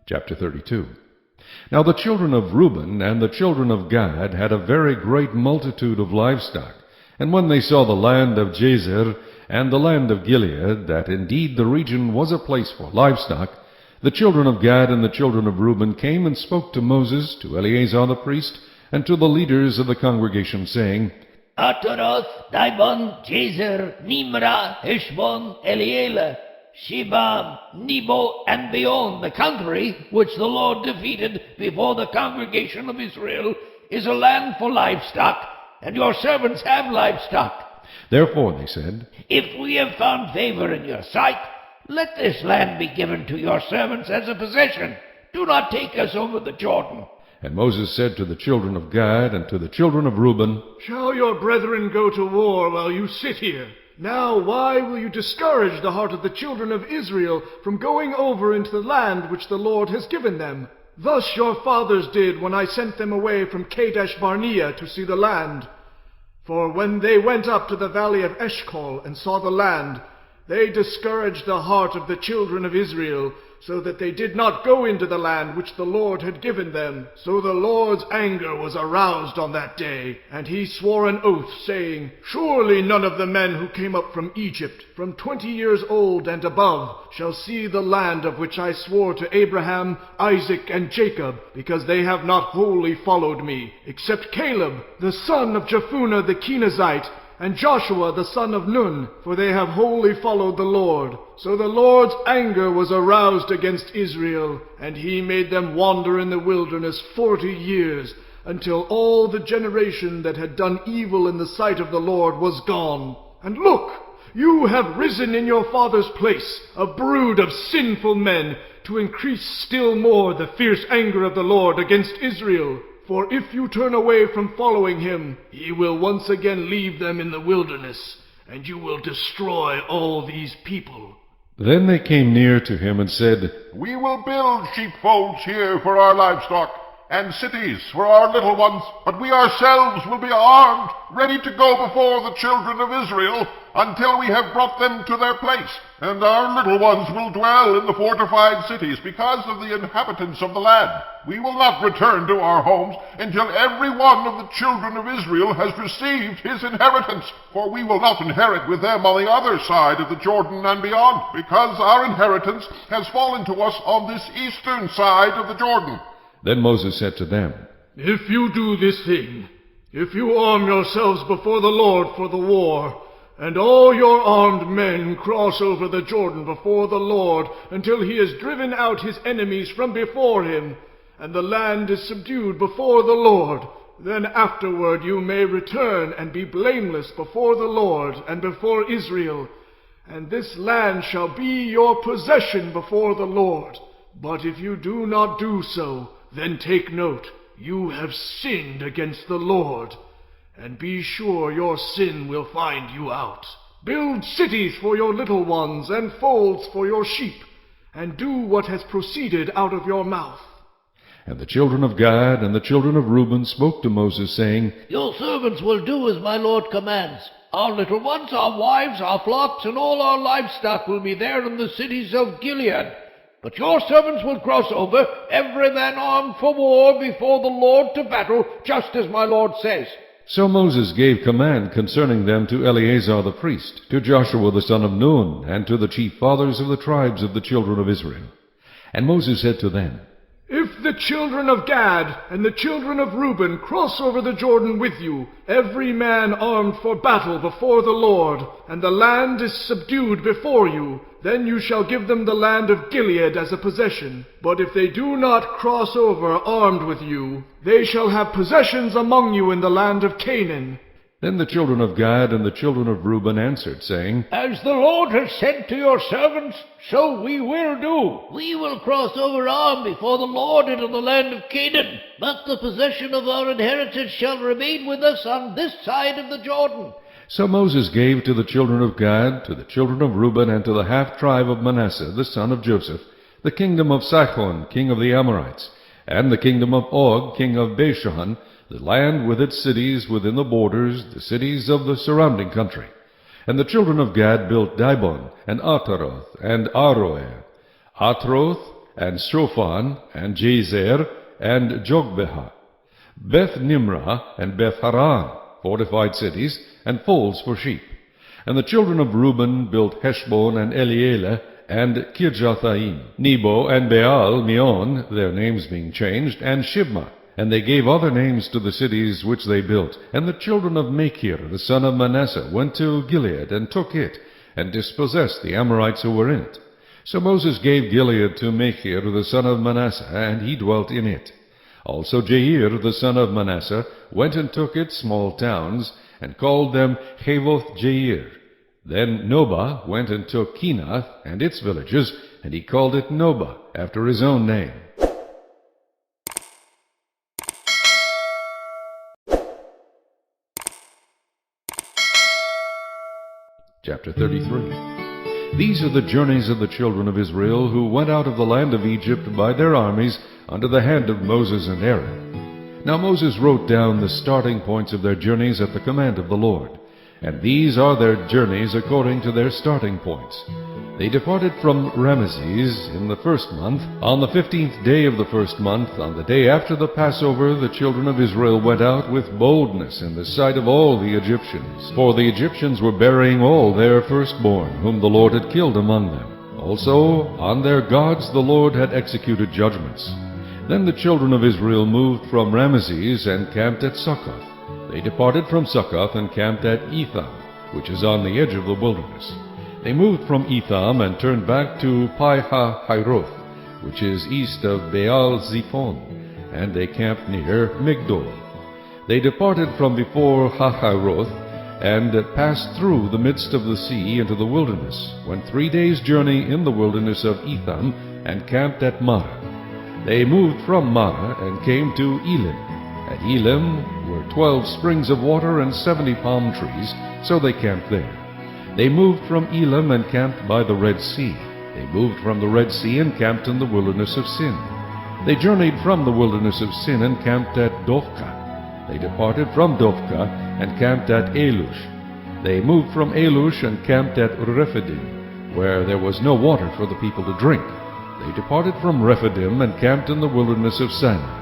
Chapter 32. Now the children of Reuben and the children of Gad had a very great multitude of livestock. And when they saw the land of Jazer and the land of Gilead, that indeed the region was a place for livestock, the children of Gad and the children of Reuben came and spoke to Moses, to Eleazar the priest, and to the leaders of the congregation, saying, Ataroth, Dibon, Jazer, Nimrah, Heshbon, Elealeh, Shebam, Nebo, and beyond the country which the Lord defeated before the congregation of Israel is a land for livestock, and your servants have livestock. Therefore, they said, If we have found favor in your sight, let this land be given to your servants as a possession. Do not take us over the Jordan. And Moses said to the children of Gad and to the children of Reuben, Shall your brethren go to war while you sit here? Now why will you discourage the heart of the children of Israel from going over into the land which the Lord has given them? Thus your fathers did when I sent them away from Kadesh Barnea to see the land. For when they went up to the valley of Eshcol and saw the land, they discouraged the heart of the children of Israel, so that they did not go into the land which the Lord had given them. So the Lord's anger was aroused on that day, and he swore an oath, saying, Surely none of the men who came up from Egypt, from 20 years old and above, shall see the land of which I swore to Abraham, Isaac, and Jacob, because they have not wholly followed me, except Caleb, the son of Jephunneh the Kenizzite, and Joshua the son of Nun, for they have wholly followed the Lord. So the Lord's anger was aroused against Israel, and he made them wander in the wilderness 40 years, until all the generation that had done evil in the sight of the Lord was gone. And look, you have risen in your father's place, a brood of sinful men, to increase still more the fierce anger of the Lord against Israel. For if you turn away from following him, he will once again leave them in the wilderness, and you will destroy all these people. Then they came near to him and said, We will build sheepfolds here for our livestock, and cities for our little ones, but we ourselves will be armed, ready to go before the children of Israel, until we have brought them to their place. And our little ones will dwell in the fortified cities because of the inhabitants of the land. We will not return to our homes until every one of the children of Israel has received his inheritance. For we will not inherit with them on the other side of the Jordan and beyond, because our inheritance has fallen to us on this eastern side of the Jordan. Then Moses said to them, If you do this thing, if you arm yourselves before the Lord for the war, and all your armed men cross over the Jordan before the Lord until he has driven out his enemies from before him, and the land is subdued before the Lord, then afterward you may return and be blameless before the Lord and before Israel, and this land shall be your possession before the Lord. But if you do not do so, then take note, you have sinned against the Lord, and be sure your sin will find you out. Build cities for your little ones, and folds for your sheep, and do what has proceeded out of your mouth. And the children of Gad and the children of Reuben spoke to Moses, saying, Your servants will do as my Lord commands. Our little ones, our wives, our flocks, and all our livestock will be there in the cities of Gilead. But your servants will cross over, every man armed for war before the Lord to battle, just as my Lord says. So Moses gave command concerning them to Eleazar the priest, to Joshua the son of Nun, and to the chief fathers of the tribes of the children of Israel. And Moses said to them, If the children of Gad and the children of Reuben cross over the Jordan with you, every man armed for battle before the Lord, and the land is subdued before you, then you shall give them the land of Gilead as a possession. But if they do not cross over armed with you, they shall have possessions among you in the land of Canaan. Then the children of Gad and the children of Reuben answered, saying, As the Lord has said to your servants, so we will do. We will cross over armed before the Lord into the land of Canaan, but the possession of our inheritance shall remain with us on this side of the Jordan. So Moses gave to the children of Gad, to the children of Reuben, and to the half-tribe of Manasseh, the son of Joseph, the kingdom of Sihon, king of the Amorites, and the kingdom of Og, king of Bashan, the land with its cities within the borders, the cities of the surrounding country. And the children of Gad built Dibon, and Ataroth, and Aroer, Atroth, and Shophan, and Jazer, and Jogbeha, Beth Nimrah, and Beth Haran, fortified cities, and folds for sheep. And the children of Reuben built Heshbon, and Elealeh, and Kirjathaim, Nebo, and Baal Meon, their names being changed, and Shibmah. And they gave other names to the cities which they built. And the children of Machir, the son of Manasseh, went to Gilead, and took it, and dispossessed the Amorites who were in it. So Moses gave Gilead to Machir, the son of Manasseh, and he dwelt in it. Also Jair, the son of Manasseh, went and took its small towns, and called them Havoth Jair. Then Nobah went and took Kenath and its villages, and he called it Nobah, after his own name. Chapter 33. These are the journeys of the children of Israel who went out of the land of Egypt by their armies under the hand of Moses and Aaron. Now Moses wrote down the starting points of their journeys at the command of the Lord. And these are their journeys according to their starting points. They departed from Ramesses in the first month. On the 15th day of the first month, on the day after the Passover, the children of Israel went out with boldness in the sight of all the Egyptians. For the Egyptians were burying all their firstborn, whom the Lord had killed among them. Also, on their gods the Lord had executed judgments. Then the children of Israel moved from Ramesses and camped at Succoth. They departed from Succoth and camped at Etham, which is on the edge of the wilderness. They moved from Etham and turned back to Pi-hahiroth, which is east of Baal-zephon, and they camped near Migdol. They departed from before Hahiroth and passed through the midst of the sea into the wilderness, went 3 days' journey in the wilderness of Etham, and camped at Marah. They moved from Marah and came to Elim. At Elim were 12 springs of water and 70 palm trees, so they camped there. They moved from Elim and camped by the Red Sea. They moved from the Red Sea and camped in the wilderness of Sin. They journeyed from the wilderness of Sin and camped at Dophkah. They departed from Dophkah and camped at Elush. They moved from Elush and camped at Rephidim, where there was no water for the people to drink. They departed from Rephidim and camped in the wilderness of Sinai.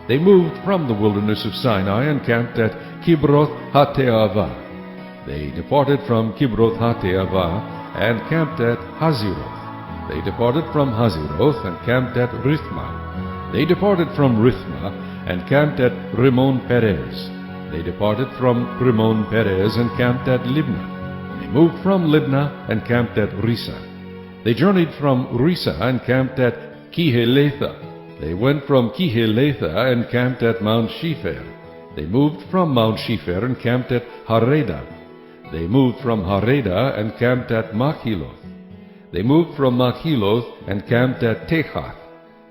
They moved from the wilderness of Sinai and camped at Kibroth Hateavah. They departed from Kibroth Hateavah and camped at Haziroth. They departed from Haziroth and camped at Rithmah. They departed from Rithmah and camped at Rimmon Perez. They departed from Rimmon Perez and camped at Libnah. They moved from Libnah and camped at Risa. They journeyed from Risa and camped at Kiheletha. They went from Kiheletha and camped at Mount Shepher. They moved from Mount Shepher and camped at Hareda. They moved from Hareda and camped at Makhiloth. They moved from Makhiloth and camped at Tehath.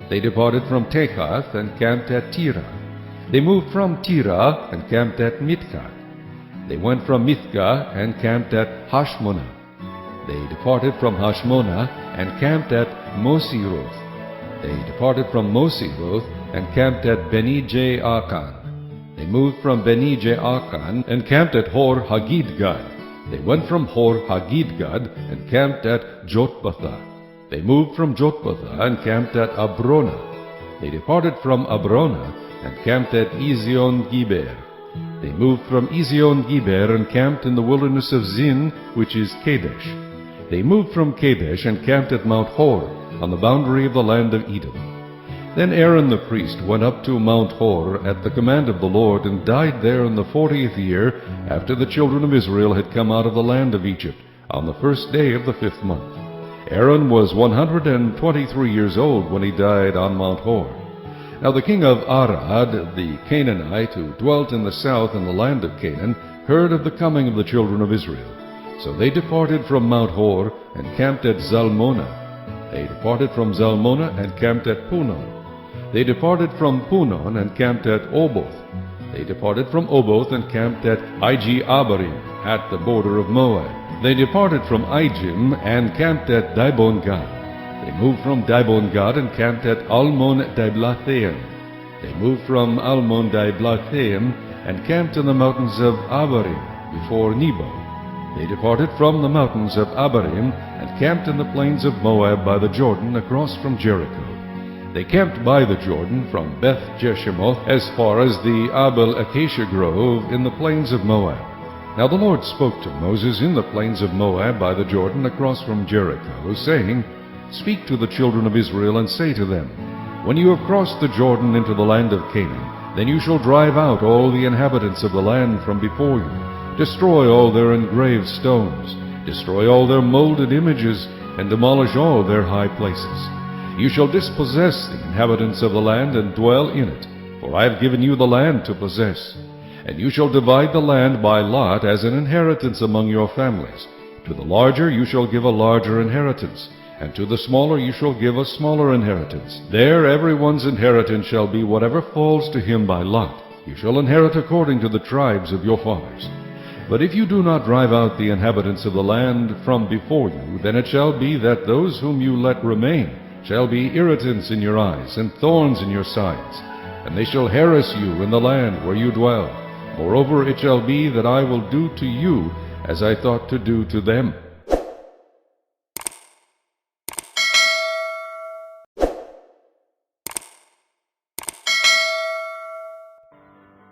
They departed from Tehath and camped at Tirah. They moved from Tirah and camped at Mithkah. They went from Mithkah and camped at Hashmonah. They departed from Hashmonah and camped at Mosiroth. They departed from Mosiroth and camped at Beni-Jaakan. They moved from Beni-Jaakan and camped at Hor Hagidgad. They went from Hor Hagidgad and camped at Jotbatha. They moved from Jotbatha and camped at Abrona. They departed from Abrona and camped at Ezion-Geber. They moved from Ezion-Geber and camped in the wilderness of Zin, which is Kadesh. They moved from Kadesh and camped at Mount Hor, on the boundary of the land of Edom. Then Aaron the priest went up to Mount Hor at the command of the Lord, and died there in the 40th year after the children of Israel had come out of the land of Egypt, on the 1st day of the 5th month. Aaron was 123 years old when he died on Mount Hor. Now the king of Arad, the Canaanite, who dwelt in the south in the land of Canaan, heard of the coming of the children of Israel. So they departed from Mount Hor and camped at Zalmonah. They departed from Zalmonah and camped at Punon. They departed from Punon and camped at Oboth. They departed from Oboth and camped at Iji-Abarim, at the border of Moab. They departed from Ijim and camped at Dibon-Gad. They moved from Dibon-Gad and camped at Almon-Diblathaim. They moved from Almon-Diblathaim and camped in the mountains of Abarim, before Nebo. They departed from the mountains of Abarim and camped in the plains of Moab by the Jordan, across from Jericho. They camped by the Jordan from Beth Jeshimoth as far as the Abel Acacia Grove in the plains of Moab. Now the Lord spoke to Moses in the plains of Moab by the Jordan, across from Jericho, saying, Speak to the children of Israel, and say to them, When you have crossed the Jordan into the land of Canaan, then you shall drive out all the inhabitants of the land from before you, destroy all their engraved stones, destroy all their molded images, and demolish all their high places. You shall dispossess the inhabitants of the land, and dwell in it, for I have given you the land to possess. And you shall divide the land by lot as an inheritance among your families. To the larger you shall give a larger inheritance, and to the smaller you shall give a smaller inheritance. There everyone's inheritance shall be whatever falls to him by lot. You shall inherit according to the tribes of your fathers. But if you do not drive out the inhabitants of the land from before you, then it shall be that those whom you let remain shall be irritants in your eyes, and thorns in your sides, and they shall harass you in the land where you dwell. Moreover, it shall be that I will do to you as I thought to do to them.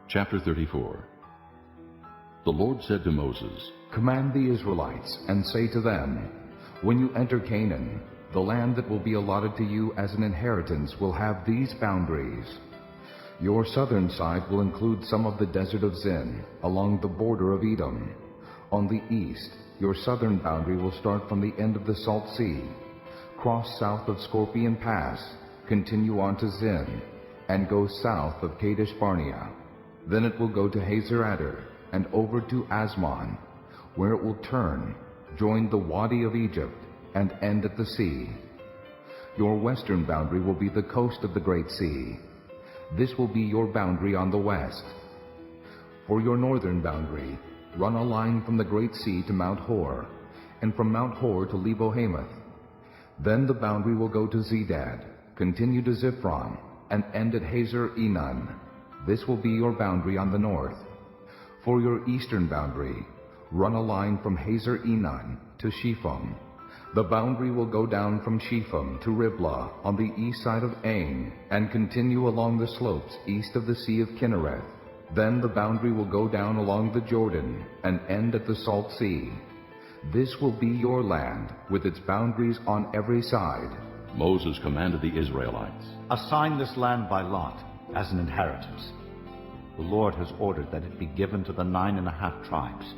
Chapter 34. The Lord said to Moses, Command the Israelites, and say to them, When you enter Canaan, the land that will be allotted to you as an inheritance will have these boundaries. Your southern side will include some of the desert of Zin, along the border of Edom. On the east, your southern boundary will start from the end of the Salt Sea, cross south of Scorpion Pass, continue on to Zin, and go south of Kadesh Barnea. Then it will go to Hazer Adar, and over to Asmon, where it will turn, join the Wadi of Egypt, and end at the sea. Your western boundary will be the coast of the Great Sea. This will be your boundary on the west. For your northern boundary, run a line from the Great Sea to Mount Hor, and from Mount Hor to Lebo-Hamath. Then the boundary will go to Zedad, continue to Ziphron, and end at Hazer Enon. This will be your boundary on the north. For your eastern boundary, run a line from Hazer Enon to Shepham. The boundary will go down from Shepham to Riblah on the east side of Ain, and continue along the slopes east of the Sea of Kinnereth. Then the boundary will go down along the Jordan, and end at the Salt Sea. This will be your land, with its boundaries on every side. Moses commanded the Israelites, Assign this land by lot, as an inheritance. The Lord has ordered that it be given to the 9.5 tribes,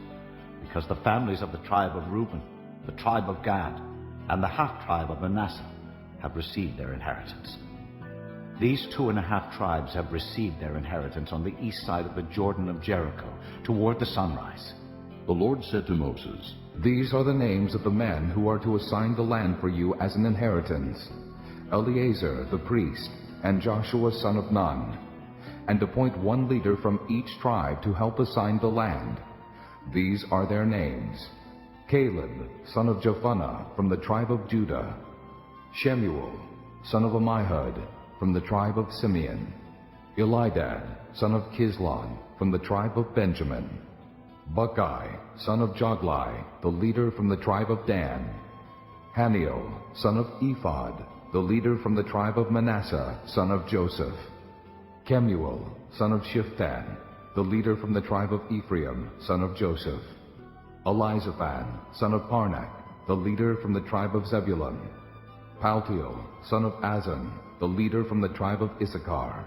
because the families of the tribe of Reuben, the tribe of Gad, and the half-tribe of Manasseh have received their inheritance. These 2.5 tribes have received their inheritance on the east side of the Jordan of Jericho, toward the sunrise. The Lord said to Moses, These are the names of the men who are to assign the land for you as an inheritance: Eleazar the priest, and Joshua son of Nun. And appoint one leader from each tribe to help assign the land. These are their names: Caleb, son of Jephunneh, from the tribe of Judah; Shemuel, son of Ammihud, from the tribe of Simeon; Elidad, son of Kislon, from the tribe of Benjamin; Buckai, son of Joglai, the leader from the tribe of Dan; Haniel, son of Ephod, the leader from the tribe of Manasseh, son of Joseph; Kemuel, son of Shiphthan, the leader from the tribe of Ephraim, son of Joseph. Elizaphan, son of Parnak, the leader from the tribe of Zebulun. Paltiel, son of Azan, the leader from the tribe of Issachar.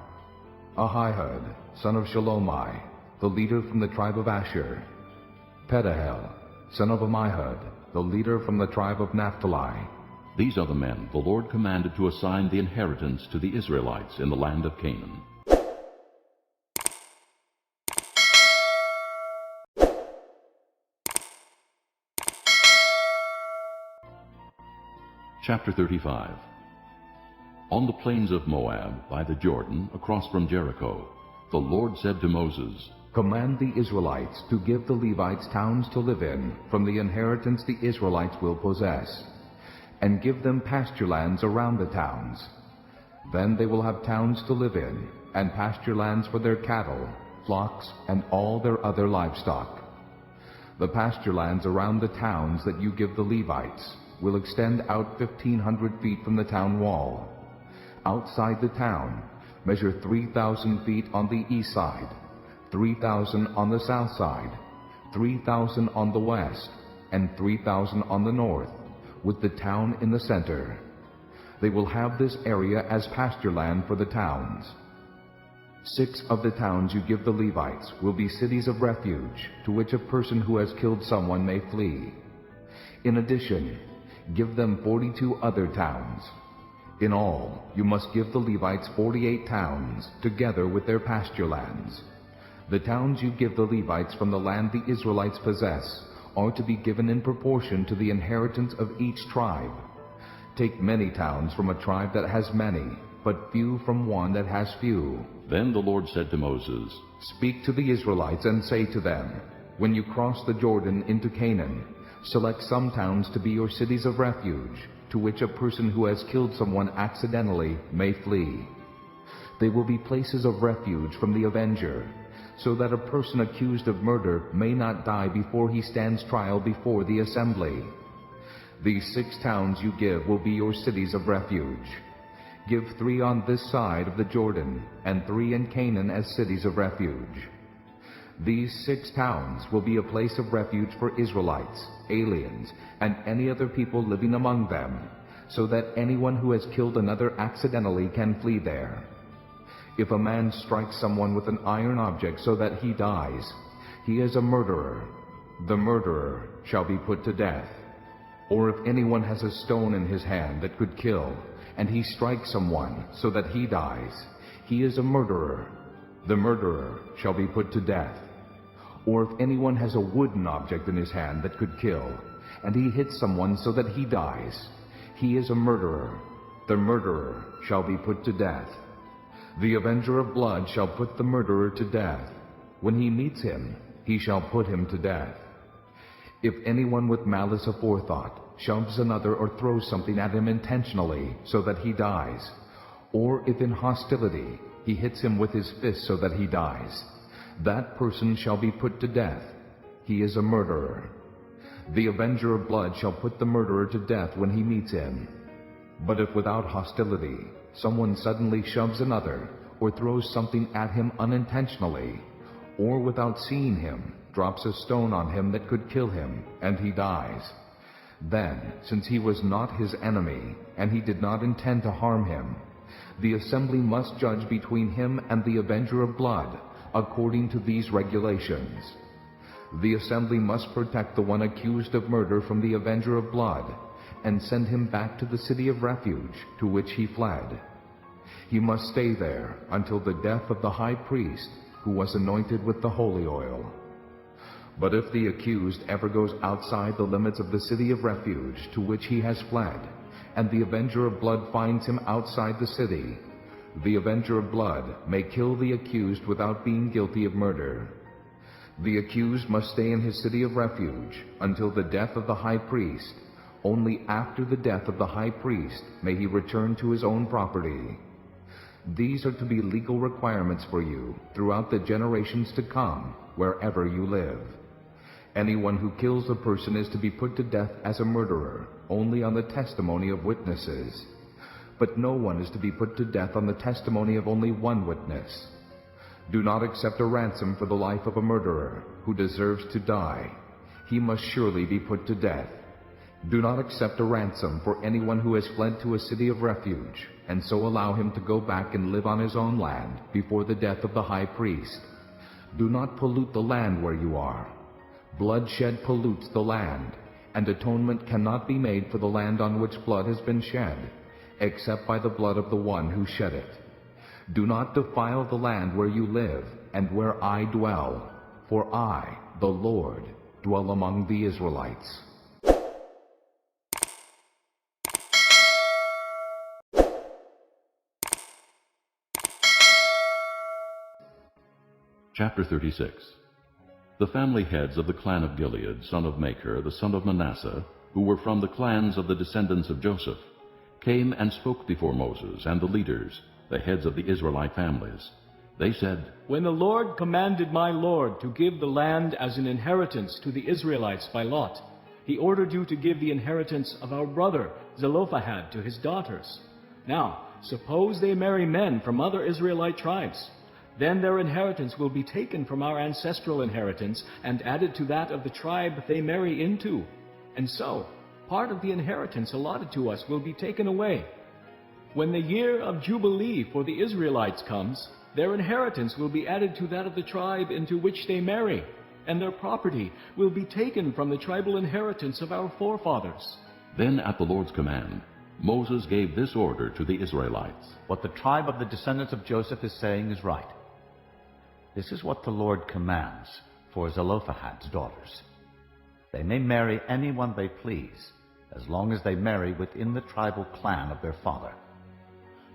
Ahihud, son of Shalomai, the leader from the tribe of Asher. Pedahel, son of Ammihud, the leader from the tribe of Naphtali. These are the men the Lord commanded to assign the inheritance to the Israelites in the land of Canaan. Chapter 35. On the plains of Moab, by the Jordan, across from Jericho, the Lord said to Moses, Command the Israelites to give the Levites towns to live in from the inheritance the Israelites will possess, and give them pasture lands around the towns. Then they will have towns to live in, and pasture lands for their cattle, flocks, and all their other livestock. The pasture lands around the towns that you give the Levites will extend out 1,500 feet from the town wall. Outside the town, measure 3,000 feet on the east side, 3,000 on the south side, 3,000 on the west, and 3,000 on the north, with the town in the center. They will have this area as pasture land for the towns. 6 of the towns you give the Levites will be cities of refuge, to which a person who has killed someone may flee. In addition, give them 42 other towns. In all, you must give the Levites 48 towns, together with their pasture lands. The towns you give the Levites from the land the Israelites possess are to be given in proportion to the inheritance of each tribe. Take many towns from a tribe that has many, but few from one that has few. Then the Lord said to Moses, Speak to the Israelites and say to them, When you cross the Jordan into Canaan, select some towns to be your cities of refuge, to which a person who has killed someone accidentally may flee. They will be places of refuge from the avenger, so that a person accused of murder may not die before he stands trial before the assembly. These 6 towns you give will be your cities of refuge. Give 3 on this side of the Jordan, and 3 in Canaan as cities of refuge. These 6 towns will be a place of refuge for Israelites, aliens, and any other people living among them, so that anyone who has killed another accidentally can flee there. If a man strikes someone with an iron object so that he dies, he is a murderer. The murderer shall be put to death. Or if anyone has a stone in his hand that could kill, and he strikes someone so that he dies, he is a murderer. The murderer shall be put to death. Or if anyone has a wooden object in his hand that could kill, and he hits someone so that he dies, he is a murderer. The murderer shall be put to death. The avenger of blood shall put the murderer to death. When he meets him, he shall put him to death. If anyone with malice aforethought shoves another or throws something at him intentionally so that he dies, or if in hostility he hits him with his fist so that he dies, that person shall be put to death. He is a murderer. The avenger of blood shall put the murderer to death when he meets him. But if without hostility someone suddenly shoves another, or throws something at him unintentionally, or without seeing him drops a stone on him that could kill him, and he dies, then, since he was not his enemy, and he did not intend to harm him, the assembly must judge between him and the avenger of blood, according to these regulations. The assembly must protect the one accused of murder from the avenger of blood, and send him back to the city of refuge to which he fled. He must stay there until the death of the high priest, who was anointed with the holy oil. But if the accused ever goes outside the limits of the city of refuge to which he has fled, and the avenger of blood finds him outside the city, the avenger of blood may kill the accused without being guilty of murder. The accused must stay in his city of refuge until the death of the high priest. Only after the death of the high priest may he return to his own property. These are to be legal requirements for you throughout the generations to come, wherever you live. Anyone who kills a person is to be put to death as a murderer, only on the testimony of witnesses. But no one is to be put to death on the testimony of only one witness. Do not accept a ransom for the life of a murderer who deserves to die. He must surely be put to death. Do not accept a ransom for anyone who has fled to a city of refuge, and so allow him to go back and live on his own land before the death of the high priest. Do not pollute the land where you are. Bloodshed pollutes the land, and atonement cannot be made for the land on which blood has been shed, except by the blood of the one who shed it. Do not defile the land where you live, and where I dwell, for I, the Lord, dwell among the Israelites. Chapter 36. The family heads of the clan of Gilead, son of Machir, the son of Manasseh, who were from the clans of the descendants of Joseph, came and spoke before Moses and the leaders, the heads of the Israelite families. They said, When the Lord commanded my Lord to give the land as an inheritance to the Israelites by lot, he ordered you to give the inheritance of our brother Zelophehad to his daughters. Now, suppose they marry men from other Israelite tribes. Then their inheritance will be taken from our ancestral inheritance and added to that of the tribe they marry into. And so, part of the inheritance allotted to us will be taken away. When the year of Jubilee for the Israelites comes, their inheritance will be added to that of the tribe into which they marry, and their property will be taken from the tribal inheritance of our forefathers. Then at the Lord's command, Moses gave this order to the Israelites. What the tribe of the descendants of Joseph is saying is right. This is what the Lord commands for Zelophehad's daughters. They may marry anyone they please, as long as they marry within the tribal clan of their father.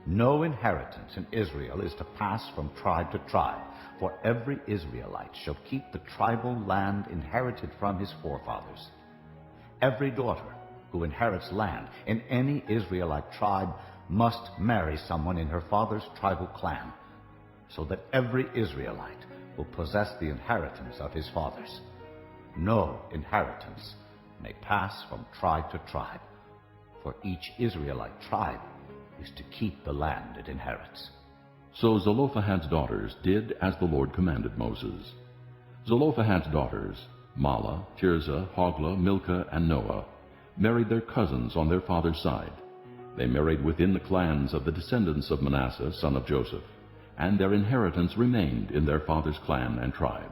No inheritance in Israel is to pass from tribe to tribe, for every Israelite shall keep the tribal land inherited from his forefathers. Every daughter who inherits land in any Israelite tribe must marry someone in her father's tribal clan, so that every Israelite will possess the inheritance of his fathers. No inheritance may pass from tribe to tribe, for each Israelite tribe is to keep the land it inherits. So Zelophehad's daughters did as the Lord commanded Moses. Zelophehad's daughters, Mahlah, Tirzah, Hoglah, Milcah, and Noah, married their cousins on their father's side. They married within the clans of the descendants of Manasseh, son of Joseph, and their inheritance remained in their father's clan and tribe.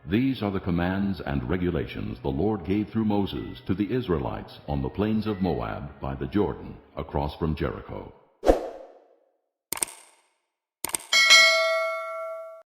These are the commands and regulations the Lord gave through Moses to the Israelites on the plains of Moab by the Jordan, across from Jericho.